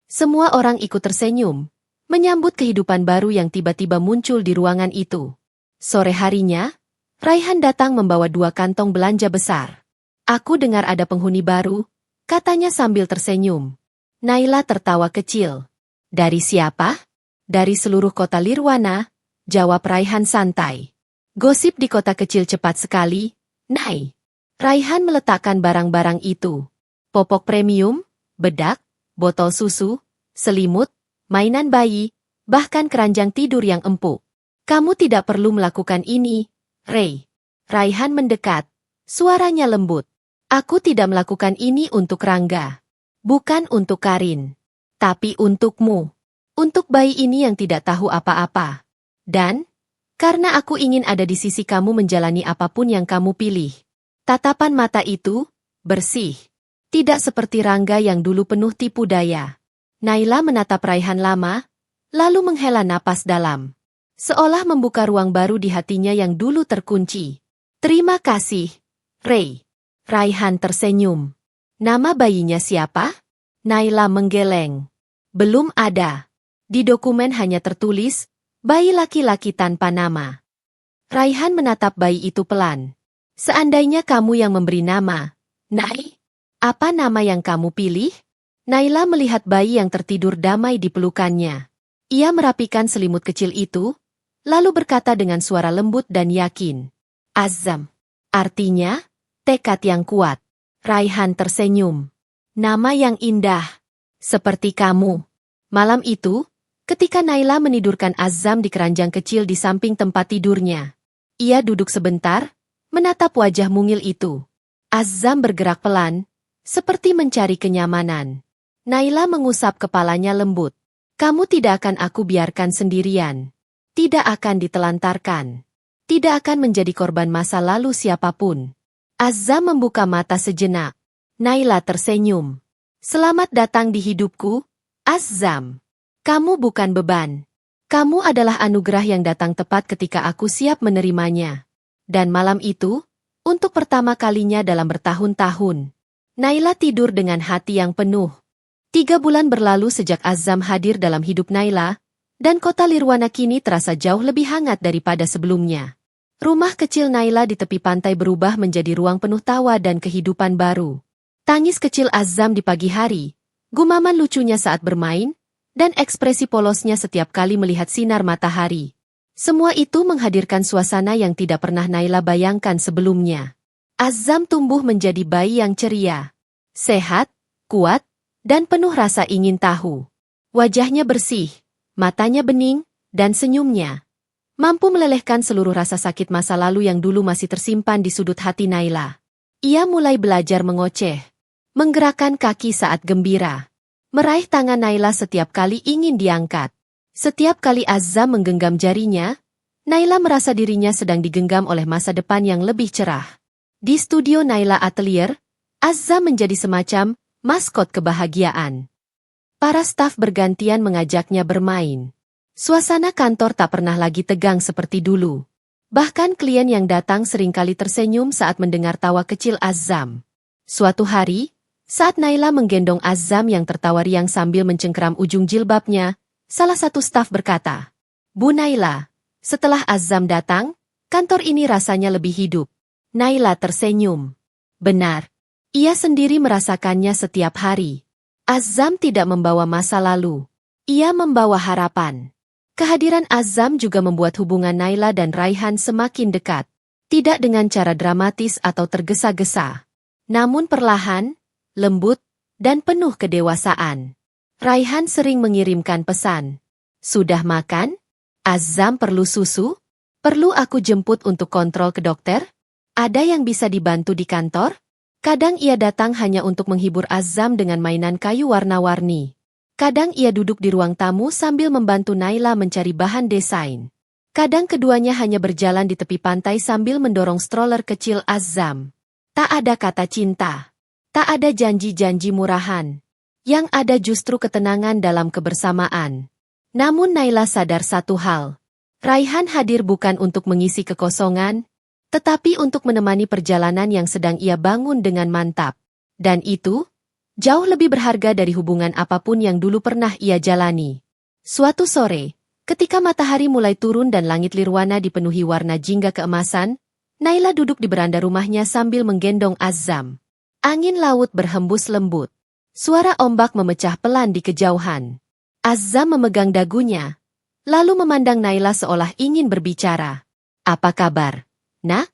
Speaker 2: Semua orang ikut tersenyum, menyambut kehidupan baru yang tiba-tiba muncul di ruangan itu. Sore harinya, Raihan datang membawa 2 kantong belanja besar. Aku dengar ada penghuni baru, katanya sambil tersenyum. Naila tertawa kecil. Dari siapa? Dari seluruh kota Lirwana, jawab Raihan santai. Gosip di kota kecil cepat sekali, Nai. Raihan meletakkan barang-barang itu. Popok premium, bedak, botol susu, selimut, mainan bayi, bahkan keranjang tidur yang empuk. Kamu tidak perlu melakukan ini, Ray. Raihan mendekat, suaranya lembut. Aku tidak melakukan ini untuk Rangga. Bukan untuk Karin. Tapi untukmu. Untuk bayi ini yang tidak tahu apa-apa. Dan, karena aku ingin ada di sisi kamu menjalani apapun yang kamu pilih. Tatapan mata itu, bersih. Tidak seperti Rangga yang dulu penuh tipu daya. Naila menatap Raihan lama, lalu menghela napas dalam. Seolah membuka ruang baru di hatinya yang dulu terkunci. Terima kasih, Ray. Raihan tersenyum. Nama bayinya siapa? Naila menggeleng. Belum ada. Di dokumen hanya tertulis, bayi laki-laki tanpa nama. Raihan menatap bayi itu pelan. Seandainya kamu yang memberi nama, Nai, apa nama yang kamu pilih? Naila melihat bayi yang tertidur damai di pelukannya. Ia merapikan selimut kecil itu, lalu berkata dengan suara lembut dan yakin. Azam. Artinya, tekad yang kuat. Raihan tersenyum. Nama yang indah. Seperti kamu. Malam itu, ketika Naila menidurkan Azam di keranjang kecil di samping tempat tidurnya. Ia duduk sebentar, menatap wajah mungil itu. Azam bergerak pelan, seperti mencari kenyamanan. Naila mengusap kepalanya lembut. Kamu tidak akan aku biarkan sendirian. Tidak akan ditelantarkan. Tidak akan menjadi korban masa lalu siapapun. Azam membuka mata sejenak. Naila tersenyum. Selamat datang di hidupku, Azam. Kamu bukan beban. Kamu adalah anugerah yang datang tepat ketika aku siap menerimanya. Dan malam itu, untuk pertama kalinya dalam bertahun-tahun, Naila tidur dengan hati yang penuh. 3 bulan berlalu sejak Azam hadir dalam hidup Naila, dan kota Lirwana kini terasa jauh lebih hangat daripada sebelumnya. Rumah kecil Naila di tepi pantai berubah menjadi ruang penuh tawa dan kehidupan baru. Tangis kecil Azam di pagi hari, gumaman lucunya saat bermain, dan ekspresi polosnya setiap kali melihat sinar matahari. Semua itu menghadirkan suasana yang tidak pernah Naila bayangkan sebelumnya. Azam tumbuh menjadi bayi yang ceria, sehat, kuat, dan penuh rasa ingin tahu. Wajahnya bersih, matanya bening, dan senyumnya mampu melelehkan seluruh rasa sakit masa lalu yang dulu masih tersimpan di sudut hati Naila. Ia mulai belajar mengoceh, menggerakkan kaki saat gembira, meraih tangan Naila setiap kali ingin diangkat. Setiap kali Azam menggenggam jarinya, Naila merasa dirinya sedang digenggam oleh masa depan yang lebih cerah. Di studio Naila Atelier, Azam menjadi semacam maskot kebahagiaan. Para staf bergantian mengajaknya bermain. Suasana kantor tak pernah lagi tegang seperti dulu. Bahkan klien yang datang seringkali tersenyum saat mendengar tawa kecil Azam. Suatu hari, saat Naila menggendong Azam yang tertawa riang sambil mencengkeram ujung jilbabnya, salah satu staf berkata, Bu Naila, setelah Azam datang, Kantor ini rasanya lebih hidup. Naila tersenyum. Benar. Ia sendiri merasakannya setiap hari. Azam tidak membawa masa lalu. Ia membawa harapan. Kehadiran Azam juga membuat hubungan Naila dan Raihan semakin dekat. Tidak dengan cara dramatis atau tergesa-gesa. Namun perlahan, lembut, dan penuh kedewasaan. Raihan sering mengirimkan pesan. Sudah makan? Azam perlu susu? Perlu aku jemput untuk kontrol ke dokter? Ada yang bisa dibantu di kantor? Kadang ia datang hanya untuk menghibur Azam dengan mainan kayu warna-warni. Kadang ia duduk di ruang tamu sambil membantu Naila mencari bahan desain. Kadang keduanya hanya berjalan di tepi pantai sambil mendorong stroller kecil Azam. Tak ada kata cinta. Tak ada janji-janji murahan. Yang ada justru ketenangan dalam kebersamaan. Namun Naila sadar satu hal. Raihan hadir bukan untuk mengisi kekosongan, tetapi untuk menemani perjalanan yang sedang ia bangun dengan mantap. Dan itu, jauh lebih berharga dari hubungan apapun yang dulu pernah ia jalani. Suatu sore, ketika matahari mulai turun dan langit nirwana dipenuhi warna jingga keemasan, Naila duduk di beranda rumahnya sambil menggendong Azam. Angin laut berhembus lembut. Suara ombak memecah pelan di kejauhan. Azam memegang dagunya, lalu memandang Naila seolah ingin berbicara. Apa kabar, Nak?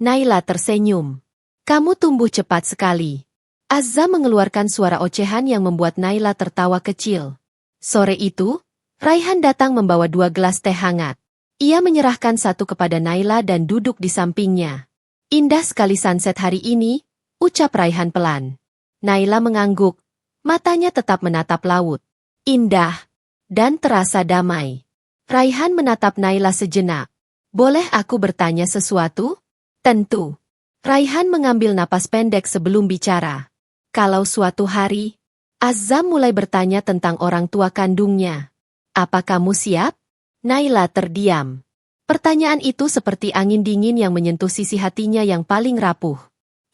Speaker 2: Naila tersenyum. Kamu tumbuh cepat sekali. Azam mengeluarkan suara ocehan yang membuat Naila tertawa kecil. Sore itu, Raihan datang membawa 2 gelas teh hangat. Ia menyerahkan satu kepada Naila dan duduk di sampingnya. Indah sekali sunset hari ini, ucap Raihan pelan. Naila mengangguk, matanya tetap menatap laut. Indah, dan terasa damai. Raihan menatap Naila sejenak. Boleh aku bertanya sesuatu? Tentu. Raihan mengambil napas pendek sebelum bicara. Kalau suatu hari, Azam mulai bertanya tentang orang tua kandungnya. Apa kamu siap? Naila terdiam. Pertanyaan itu seperti angin dingin yang menyentuh sisi hatinya yang paling rapuh.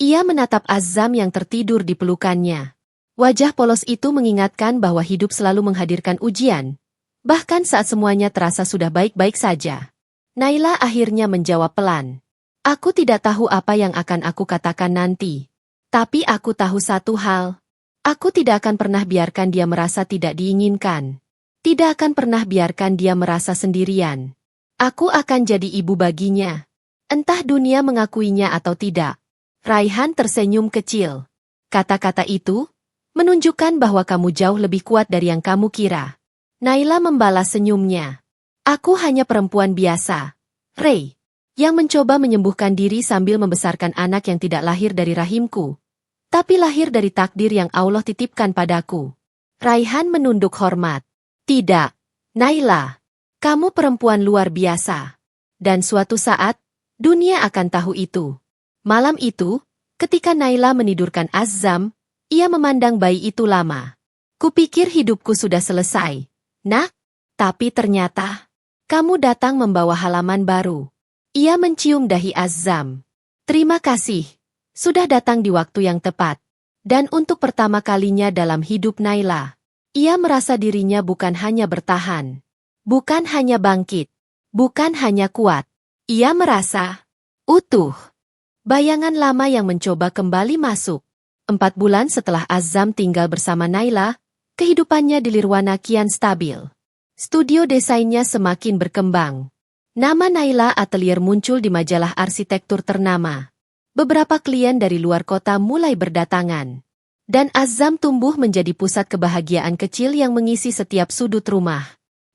Speaker 2: Ia menatap Azam yang tertidur di pelukannya. Wajah polos itu mengingatkan bahwa hidup selalu menghadirkan ujian. Bahkan saat semuanya terasa sudah baik-baik saja. Naila akhirnya menjawab pelan. Aku tidak tahu apa yang akan aku katakan nanti. Tapi aku tahu satu hal. Aku tidak akan pernah biarkan dia merasa tidak diinginkan. Tidak akan pernah biarkan dia merasa sendirian. Aku akan jadi ibu baginya. Entah dunia mengakuinya atau tidak. Raihan tersenyum kecil. Kata-kata itu menunjukkan bahwa kamu jauh lebih kuat dari yang kamu kira. Naila membalas senyumnya. Aku hanya perempuan biasa, Ray, yang mencoba menyembuhkan diri sambil membesarkan anak yang tidak lahir dari rahimku, tapi lahir dari takdir yang Allah titipkan padaku. Raihan menunduk hormat. Tidak, Naila, kamu perempuan luar biasa. Dan suatu saat, dunia akan tahu itu. Malam itu, ketika Naila menidurkan Azam, ia memandang bayi itu lama. Kupikir hidupku sudah selesai, Nak, tapi ternyata kamu datang membawa halaman baru. Ia mencium dahi Azam. Terima kasih. Sudah datang di waktu yang tepat. Dan untuk pertama kalinya dalam hidup Naila, ia merasa dirinya bukan hanya bertahan. Bukan hanya bangkit. Bukan hanya kuat. Ia merasa utuh. Bayangan lama yang mencoba kembali masuk. 4 bulan setelah Azam tinggal bersama Naila, kehidupannya di Nirwana kian stabil. Studio desainnya semakin berkembang. Nama Naila Atelier muncul di majalah arsitektur ternama. Beberapa klien dari luar kota mulai berdatangan. Dan Azam tumbuh menjadi pusat kebahagiaan kecil yang mengisi setiap sudut rumah.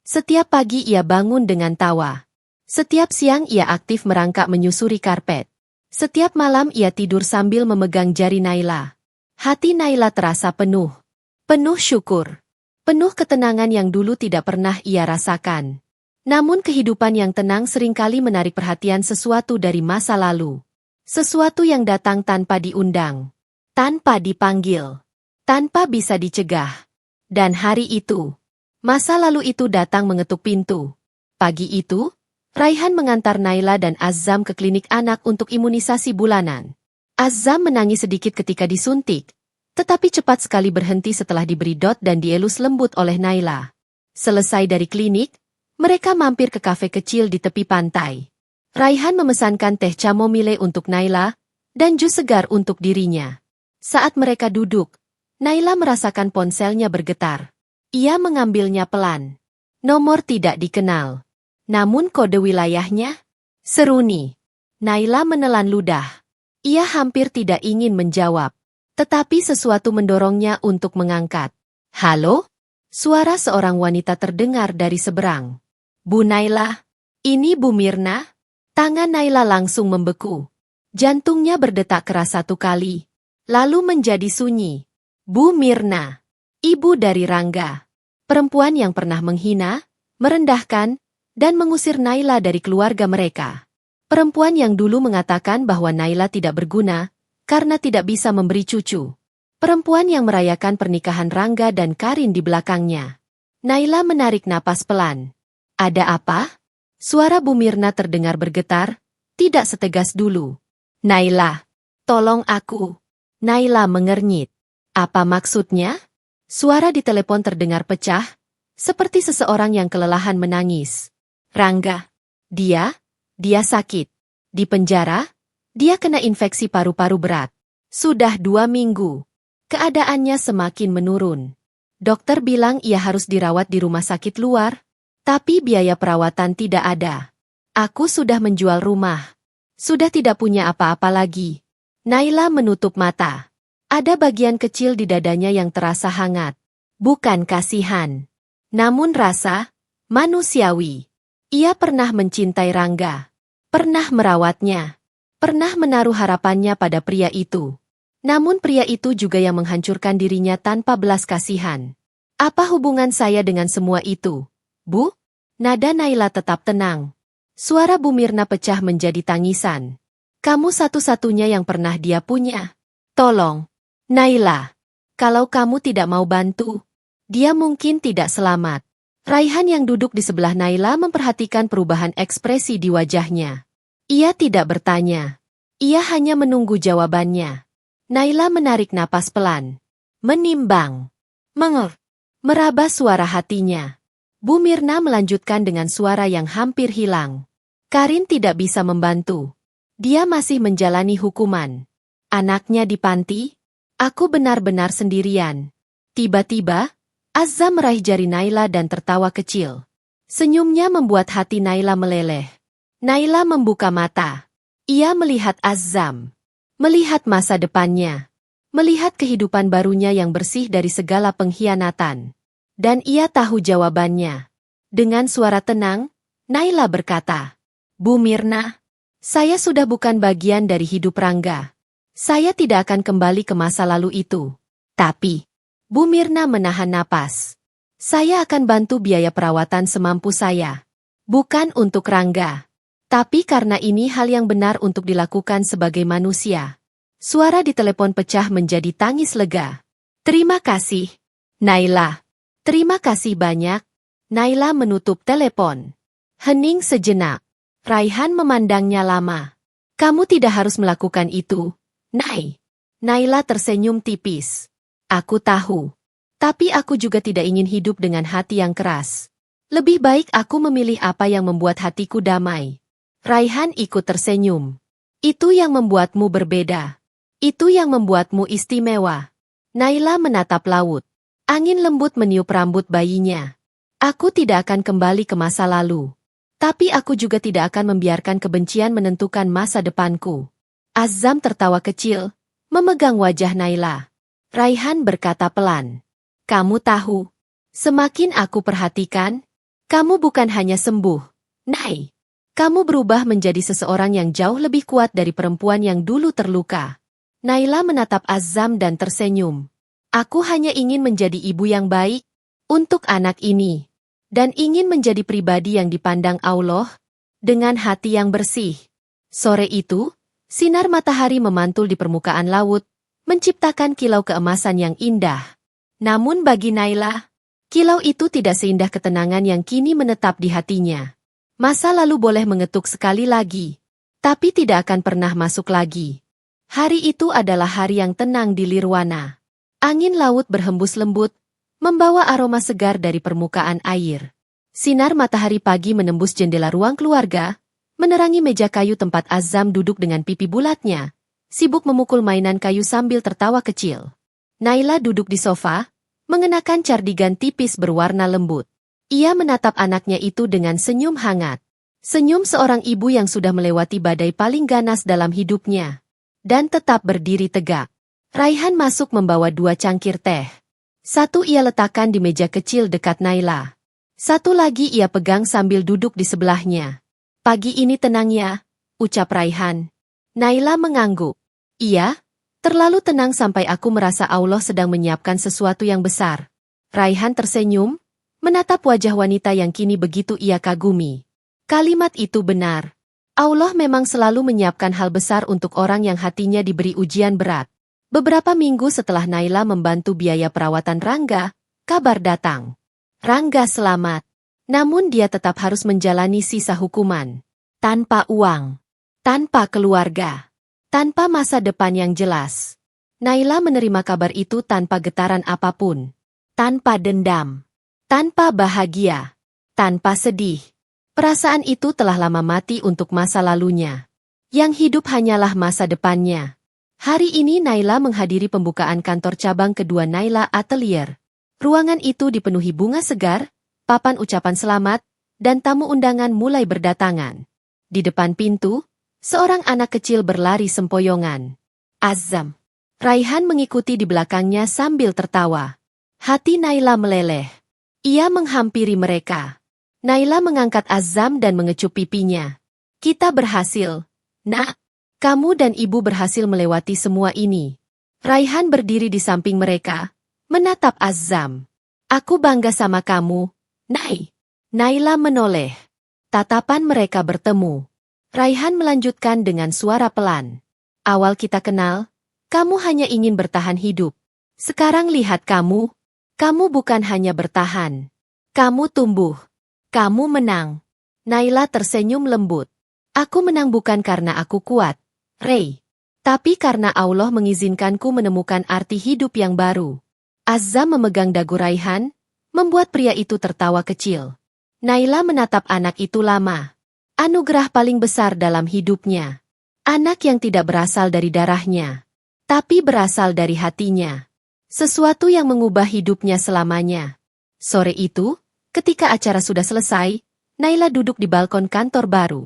Speaker 2: Setiap pagi ia bangun dengan tawa. Setiap siang ia aktif merangkak menyusuri karpet. Setiap malam ia tidur sambil memegang jari Naila. Hati Naila terasa penuh. Penuh syukur. Penuh ketenangan yang dulu tidak pernah ia rasakan. Namun kehidupan yang tenang seringkali menarik perhatian sesuatu dari masa lalu. Sesuatu yang datang tanpa diundang. Tanpa dipanggil. Tanpa bisa dicegah. Dan hari itu, masa lalu itu datang mengetuk pintu. Pagi itu, Raihan mengantar Naila dan Azam ke klinik anak untuk imunisasi bulanan. Azam menangis sedikit ketika disuntik. Tetapi cepat sekali berhenti setelah diberi dot dan dielus lembut oleh Naila. Selesai dari klinik, mereka mampir ke kafe kecil di tepi pantai. Raihan memesankan teh chamomile untuk Naila, dan jus segar untuk dirinya. Saat mereka duduk, Naila merasakan ponselnya bergetar. Ia mengambilnya pelan. Nomor tidak dikenal. Namun kode wilayahnya? Seruni. Naila menelan ludah. Ia hampir tidak ingin menjawab. Tetapi sesuatu mendorongnya untuk mengangkat. Halo? Suara seorang wanita terdengar dari seberang. Bu Naila? Ini Bu Mirna? Tangan Naila langsung membeku. Jantungnya berdetak keras 1 kali. Lalu menjadi sunyi. Bu Mirna. Ibu dari Rangga. Perempuan yang pernah menghina, merendahkan, dan mengusir Naila dari keluarga mereka. Perempuan yang dulu mengatakan bahwa Naila tidak berguna, karena tidak bisa memberi cucu. Perempuan yang merayakan pernikahan Rangga dan Karin di belakangnya. Naila menarik napas pelan. Ada apa? Suara Bu Mirna terdengar bergetar, tidak setegas dulu. Naila, tolong aku. Naila mengernyit. Apa maksudnya? Suara di telepon terdengar pecah, seperti seseorang yang kelelahan menangis. Rangga. Dia sakit. Di penjara, dia kena infeksi paru-paru berat. Sudah 2 minggu. Keadaannya semakin menurun. Dokter bilang ia harus dirawat di rumah sakit luar, tapi biaya perawatan tidak ada. Aku sudah menjual rumah. Sudah tidak punya apa-apa lagi. Naila menutup mata. Ada bagian kecil di dadanya yang terasa hangat. Bukan kasihan. Namun rasa manusiawi. Ia pernah mencintai Rangga. Pernah merawatnya. Pernah menaruh harapannya pada pria itu. Namun pria itu juga yang menghancurkan dirinya tanpa belas kasihan. Apa hubungan saya dengan semua itu? Bu? Nada Naila tetap tenang. Suara Bu Mirna pecah menjadi tangisan. Kamu satu-satunya yang pernah dia punya. Tolong. Naila. Kalau kamu tidak mau bantu, dia mungkin tidak selamat. Raihan yang duduk di sebelah Naila memperhatikan perubahan ekspresi di wajahnya. Ia tidak bertanya. Ia hanya menunggu jawabannya. Naila menarik napas pelan. Menimbang. Meraba suara hatinya. Bu Mirna melanjutkan dengan suara yang hampir hilang. Karin tidak bisa membantu. Dia masih menjalani hukuman. Anaknya di panti? Aku benar-benar sendirian. Tiba-tiba, Azza meraih jari Naila dan tertawa kecil. Senyumnya membuat hati Naila meleleh. Naila membuka mata. Ia melihat Azam. Melihat masa depannya. Melihat kehidupan barunya yang bersih dari segala pengkhianatan. Dan ia tahu jawabannya. Dengan suara tenang, Naila berkata, Bu Mirna, saya sudah bukan bagian dari hidup Rangga. Saya tidak akan kembali ke masa lalu itu. Tapi, Bu Mirna menahan napas. Saya akan bantu biaya perawatan semampu saya. Bukan untuk Rangga. Tapi karena ini hal yang benar untuk dilakukan sebagai manusia. Suara di telepon pecah menjadi tangis lega. Terima kasih, Naila. Terima kasih banyak. Naila menutup telepon. Hening sejenak. Raihan memandangnya lama. Kamu tidak harus melakukan itu, Nay. Naila tersenyum tipis. Aku tahu. Tapi aku juga tidak ingin hidup dengan hati yang keras. Lebih baik aku memilih apa yang membuat hatiku damai. Raihan ikut tersenyum. Itu yang membuatmu berbeda. Itu yang membuatmu istimewa. Naila menatap laut. Angin lembut meniup rambut bayinya. Aku tidak akan kembali ke masa lalu. Tapi aku juga tidak akan membiarkan kebencian menentukan masa depanku. Azam tertawa kecil, memegang wajah Naila. Raihan berkata pelan. Kamu tahu, semakin aku perhatikan, kamu bukan hanya sembuh, Nay. Kamu berubah menjadi seseorang yang jauh lebih kuat dari perempuan yang dulu terluka. Naila menatap Azam dan tersenyum. Aku hanya ingin menjadi ibu yang baik untuk anak ini. Dan ingin menjadi pribadi yang dipandang Allah dengan hati yang bersih. Sore itu, sinar matahari memantul di permukaan laut, menciptakan kilau keemasan yang indah. Namun bagi Naila, kilau itu tidak seindah ketenangan yang kini menetap di hatinya. Masa lalu boleh mengetuk sekali lagi, tapi tidak akan pernah masuk lagi. Hari itu adalah hari yang tenang di Lirwana. Angin laut berhembus lembut, membawa aroma segar dari permukaan air. Sinar matahari pagi menembus jendela ruang keluarga, menerangi meja kayu tempat Azam duduk dengan pipi bulatnya, sibuk memukul mainan kayu sambil tertawa kecil. Naila duduk di sofa, mengenakan cardigan tipis berwarna lembut. Ia menatap anaknya itu dengan senyum hangat. Senyum seorang ibu yang sudah melewati badai paling ganas dalam hidupnya. Dan tetap berdiri tegak. Raihan masuk membawa 2 cangkir teh. Satu ia letakkan di meja kecil dekat Naila. Satu lagi ia pegang sambil duduk di sebelahnya. Pagi ini tenang ya, ucap Raihan. Naila mengangguk. Iya, terlalu tenang sampai aku merasa Allah sedang menyiapkan sesuatu yang besar. Raihan tersenyum, menatap wajah wanita yang kini begitu ia kagumi. Kalimat itu benar. Allah memang selalu menyiapkan hal besar untuk orang yang hatinya diberi ujian berat. Beberapa minggu setelah Naila membantu biaya perawatan Rangga, kabar datang. Rangga selamat. Namun dia tetap harus menjalani sisa hukuman. Tanpa uang. Tanpa keluarga. Tanpa masa depan yang jelas. Naila menerima kabar itu tanpa getaran apapun. Tanpa dendam. Tanpa bahagia. Tanpa sedih. Perasaan itu telah lama mati untuk masa lalunya. Yang hidup hanyalah masa depannya. Hari ini Naila menghadiri pembukaan kantor cabang kedua Naila Atelier. Ruangan itu dipenuhi bunga segar, papan ucapan selamat, dan tamu undangan mulai berdatangan. Di depan pintu, seorang anak kecil berlari sempoyongan. Azam. Raihan mengikuti di belakangnya sambil tertawa. Hati Naila meleleh. Ia menghampiri mereka. Naila mengangkat Azam dan mengecup pipinya. Kita berhasil. Nak, kamu dan ibu berhasil melewati semua ini. Raihan berdiri di samping mereka, menatap Azam. Aku bangga sama kamu, Nai. Naila menoleh. Tatapan mereka bertemu. Raihan melanjutkan dengan suara pelan. Awal kita kenal, kamu hanya ingin bertahan hidup. Sekarang lihat kamu bukan hanya bertahan. Kamu tumbuh. Kamu menang. Naila tersenyum lembut. Aku menang bukan karena aku kuat, Rey. Tapi karena Allah mengizinkanku menemukan arti hidup yang baru. Azam memegang dagu Raihan, membuat pria itu tertawa kecil. Naila menatap anak itu lama. Anugerah paling besar dalam hidupnya. Anak yang tidak berasal dari darahnya, tapi berasal dari hatinya. Sesuatu yang mengubah hidupnya selamanya. Sore itu, ketika acara sudah selesai, Naila duduk di balkon kantor baru.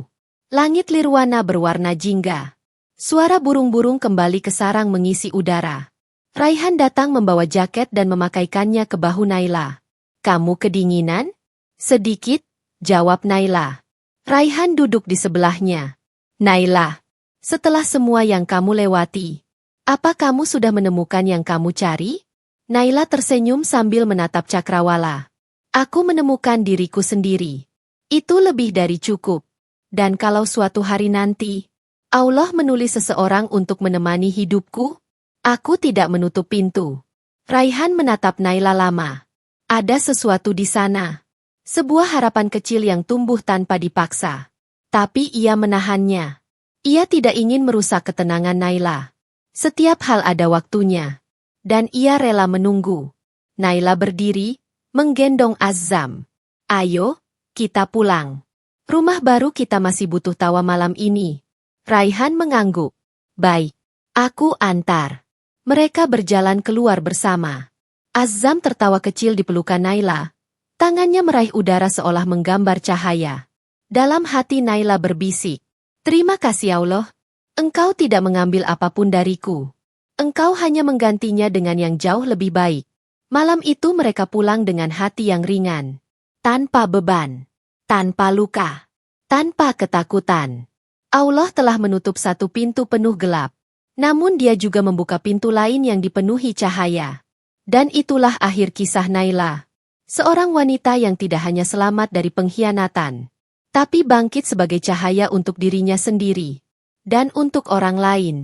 Speaker 2: Langit nirwana berwarna jingga. Suara burung-burung kembali ke sarang mengisi udara. Raihan datang membawa jaket dan memakaikannya ke bahu Naila. Kamu kedinginan? Sedikit, jawab Naila. Raihan duduk di sebelahnya. Naila, setelah semua yang kamu lewati, apa kamu sudah menemukan yang kamu cari? Naila tersenyum sambil menatap Cakrawala. Aku menemukan diriku sendiri. Itu lebih dari cukup. Dan kalau suatu hari nanti, Allah menulis seseorang untuk menemani hidupku, aku tidak menutup pintu. Raihan menatap Naila lama. Ada sesuatu di sana. Sebuah harapan kecil yang tumbuh tanpa dipaksa. Tapi ia menahannya. Ia tidak ingin merusak ketenangan Naila. Setiap hal ada waktunya. Dan ia rela menunggu. Naila berdiri, menggendong Azam. Ayo, kita pulang. Rumah baru kita masih butuh tawa malam ini. Raihan mengangguk. Baik, aku antar. Mereka berjalan keluar bersama. Azam tertawa kecil di pelukan Naila. Tangannya meraih udara seolah menggambar cahaya. Dalam hati Naila berbisik. Terima kasih Allah. Engkau tidak mengambil apapun dariku. Engkau hanya menggantinya dengan yang jauh lebih baik. Malam itu mereka pulang dengan hati yang ringan. Tanpa beban. Tanpa luka. Tanpa ketakutan. Allah telah menutup satu pintu penuh gelap. Namun dia juga membuka pintu lain yang dipenuhi cahaya. Dan itulah akhir kisah Naila. Seorang wanita yang tidak hanya selamat dari pengkhianatan, tapi bangkit sebagai cahaya untuk dirinya sendiri. Dan untuk orang lain.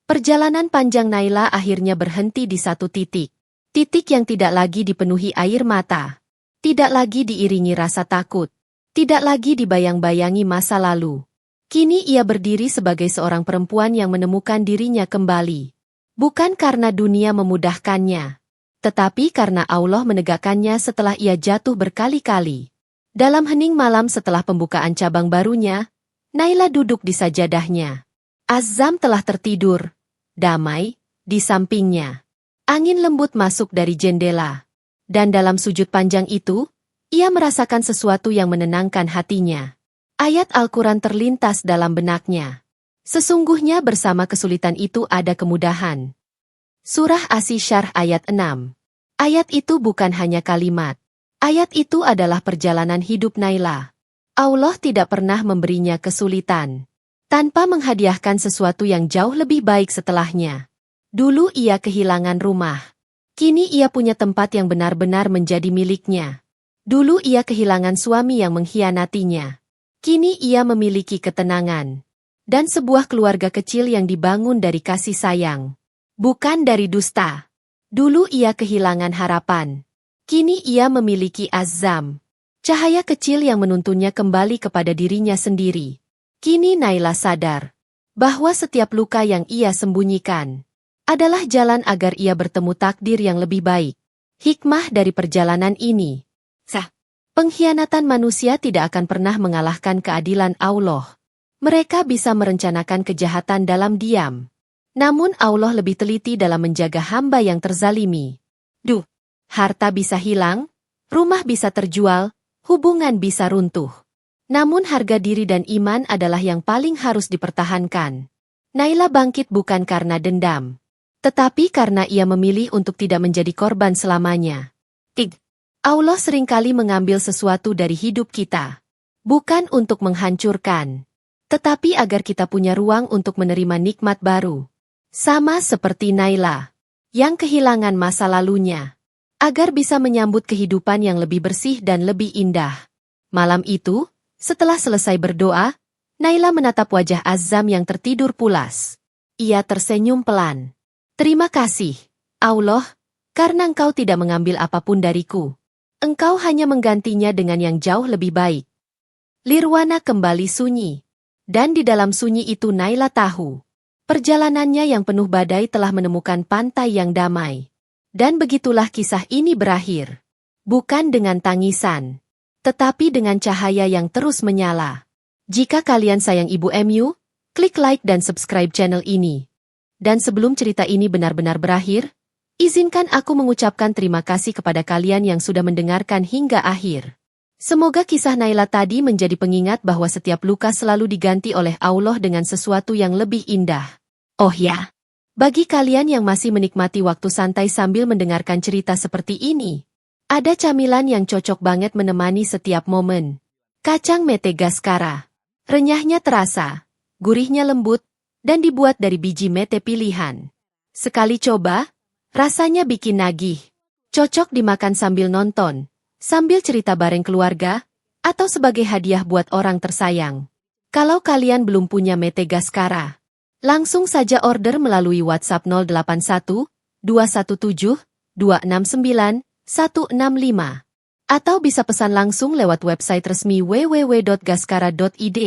Speaker 2: Perjalanan panjang Naila akhirnya berhenti di satu titik. Titik yang tidak lagi dipenuhi air mata. Tidak lagi diiringi rasa takut. Tidak lagi dibayang-bayangi masa lalu. Kini ia berdiri sebagai seorang perempuan yang menemukan dirinya kembali. Bukan karena dunia memudahkannya, tetapi karena Allah menegakkannya setelah ia jatuh berkali-kali. Dalam hening malam setelah pembukaan cabang barunya, Naila duduk di sajadahnya. Azam telah tertidur, damai, di sampingnya. Angin lembut masuk dari jendela. Dan dalam sujud panjang itu, ia merasakan sesuatu yang menenangkan hatinya. Ayat Al-Quran terlintas dalam benaknya. Sesungguhnya bersama kesulitan itu ada kemudahan. Surah Asy-Syarh ayat 6. Ayat itu bukan hanya kalimat. Ayat itu adalah perjalanan hidup Naila. Allah tidak pernah memberinya kesulitan tanpa menghadiahkan sesuatu yang jauh lebih baik setelahnya. Dulu ia kehilangan rumah. Kini ia punya tempat yang benar-benar menjadi miliknya. Dulu ia kehilangan suami yang mengkhianatinya. Kini ia memiliki ketenangan. Dan sebuah keluarga kecil yang dibangun dari kasih sayang. Bukan dari dusta. Dulu ia kehilangan harapan. Kini ia memiliki azam. Cahaya kecil yang menuntunnya kembali kepada dirinya sendiri. Kini Naila sadar bahwa setiap luka yang ia sembunyikan adalah jalan agar ia bertemu takdir yang lebih baik. Hikmah dari perjalanan ini. Pengkhianatan manusia tidak akan pernah mengalahkan keadilan Allah. Mereka bisa merencanakan kejahatan dalam diam. Namun Allah lebih teliti dalam menjaga hamba yang terzalimi. Harta bisa hilang, rumah bisa terjual, hubungan bisa runtuh. Namun harga diri dan iman adalah yang paling harus dipertahankan. Naila bangkit bukan karena dendam, tetapi karena ia memilih untuk tidak menjadi korban selamanya. Allah seringkali mengambil sesuatu dari hidup kita, bukan untuk menghancurkan, tetapi agar kita punya ruang untuk menerima nikmat baru. Sama seperti Naila, yang kehilangan masa lalunya, agar bisa menyambut kehidupan yang lebih bersih dan lebih indah. Malam itu, setelah selesai berdoa, Naila menatap wajah Azam yang tertidur pulas. Ia tersenyum pelan. Terima kasih, Allah, karena Engkau tidak mengambil apapun dariku. Engkau hanya menggantinya dengan yang jauh lebih baik. Lirwana kembali sunyi. Dan di dalam sunyi itu Naila tahu. Perjalanannya yang penuh badai telah menemukan pantai yang damai. Dan begitulah kisah ini berakhir. Bukan dengan tangisan, tetapi dengan cahaya yang terus menyala. Jika kalian sayang Ibu MU, klik like dan subscribe channel ini. Dan sebelum cerita ini benar-benar berakhir, izinkan aku mengucapkan terima kasih kepada kalian yang sudah mendengarkan hingga akhir. Semoga kisah Naila tadi menjadi pengingat bahwa setiap luka selalu diganti oleh Allah dengan sesuatu yang lebih indah. Oh ya, bagi kalian yang masih menikmati waktu santai sambil mendengarkan cerita seperti ini, ada camilan yang cocok banget menemani setiap momen. Kacang mete gaskara. Renyahnya terasa, gurihnya lembut, dan dibuat dari biji mete pilihan. Sekali coba, rasanya bikin nagih. Cocok dimakan sambil nonton, sambil cerita bareng keluarga, atau sebagai hadiah buat orang tersayang. Kalau kalian belum punya mete gaskara, langsung saja order melalui WhatsApp 081 217 269 165. Atau bisa pesan langsung lewat website resmi www.gaskara.id.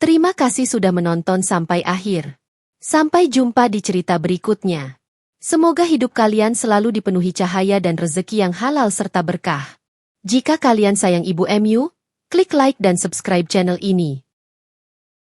Speaker 2: Terima kasih sudah menonton sampai akhir. Sampai jumpa di cerita berikutnya. Semoga hidup kalian selalu dipenuhi cahaya dan rezeki yang halal serta berkah. Jika kalian sayang Ibu MU, klik like dan subscribe channel ini.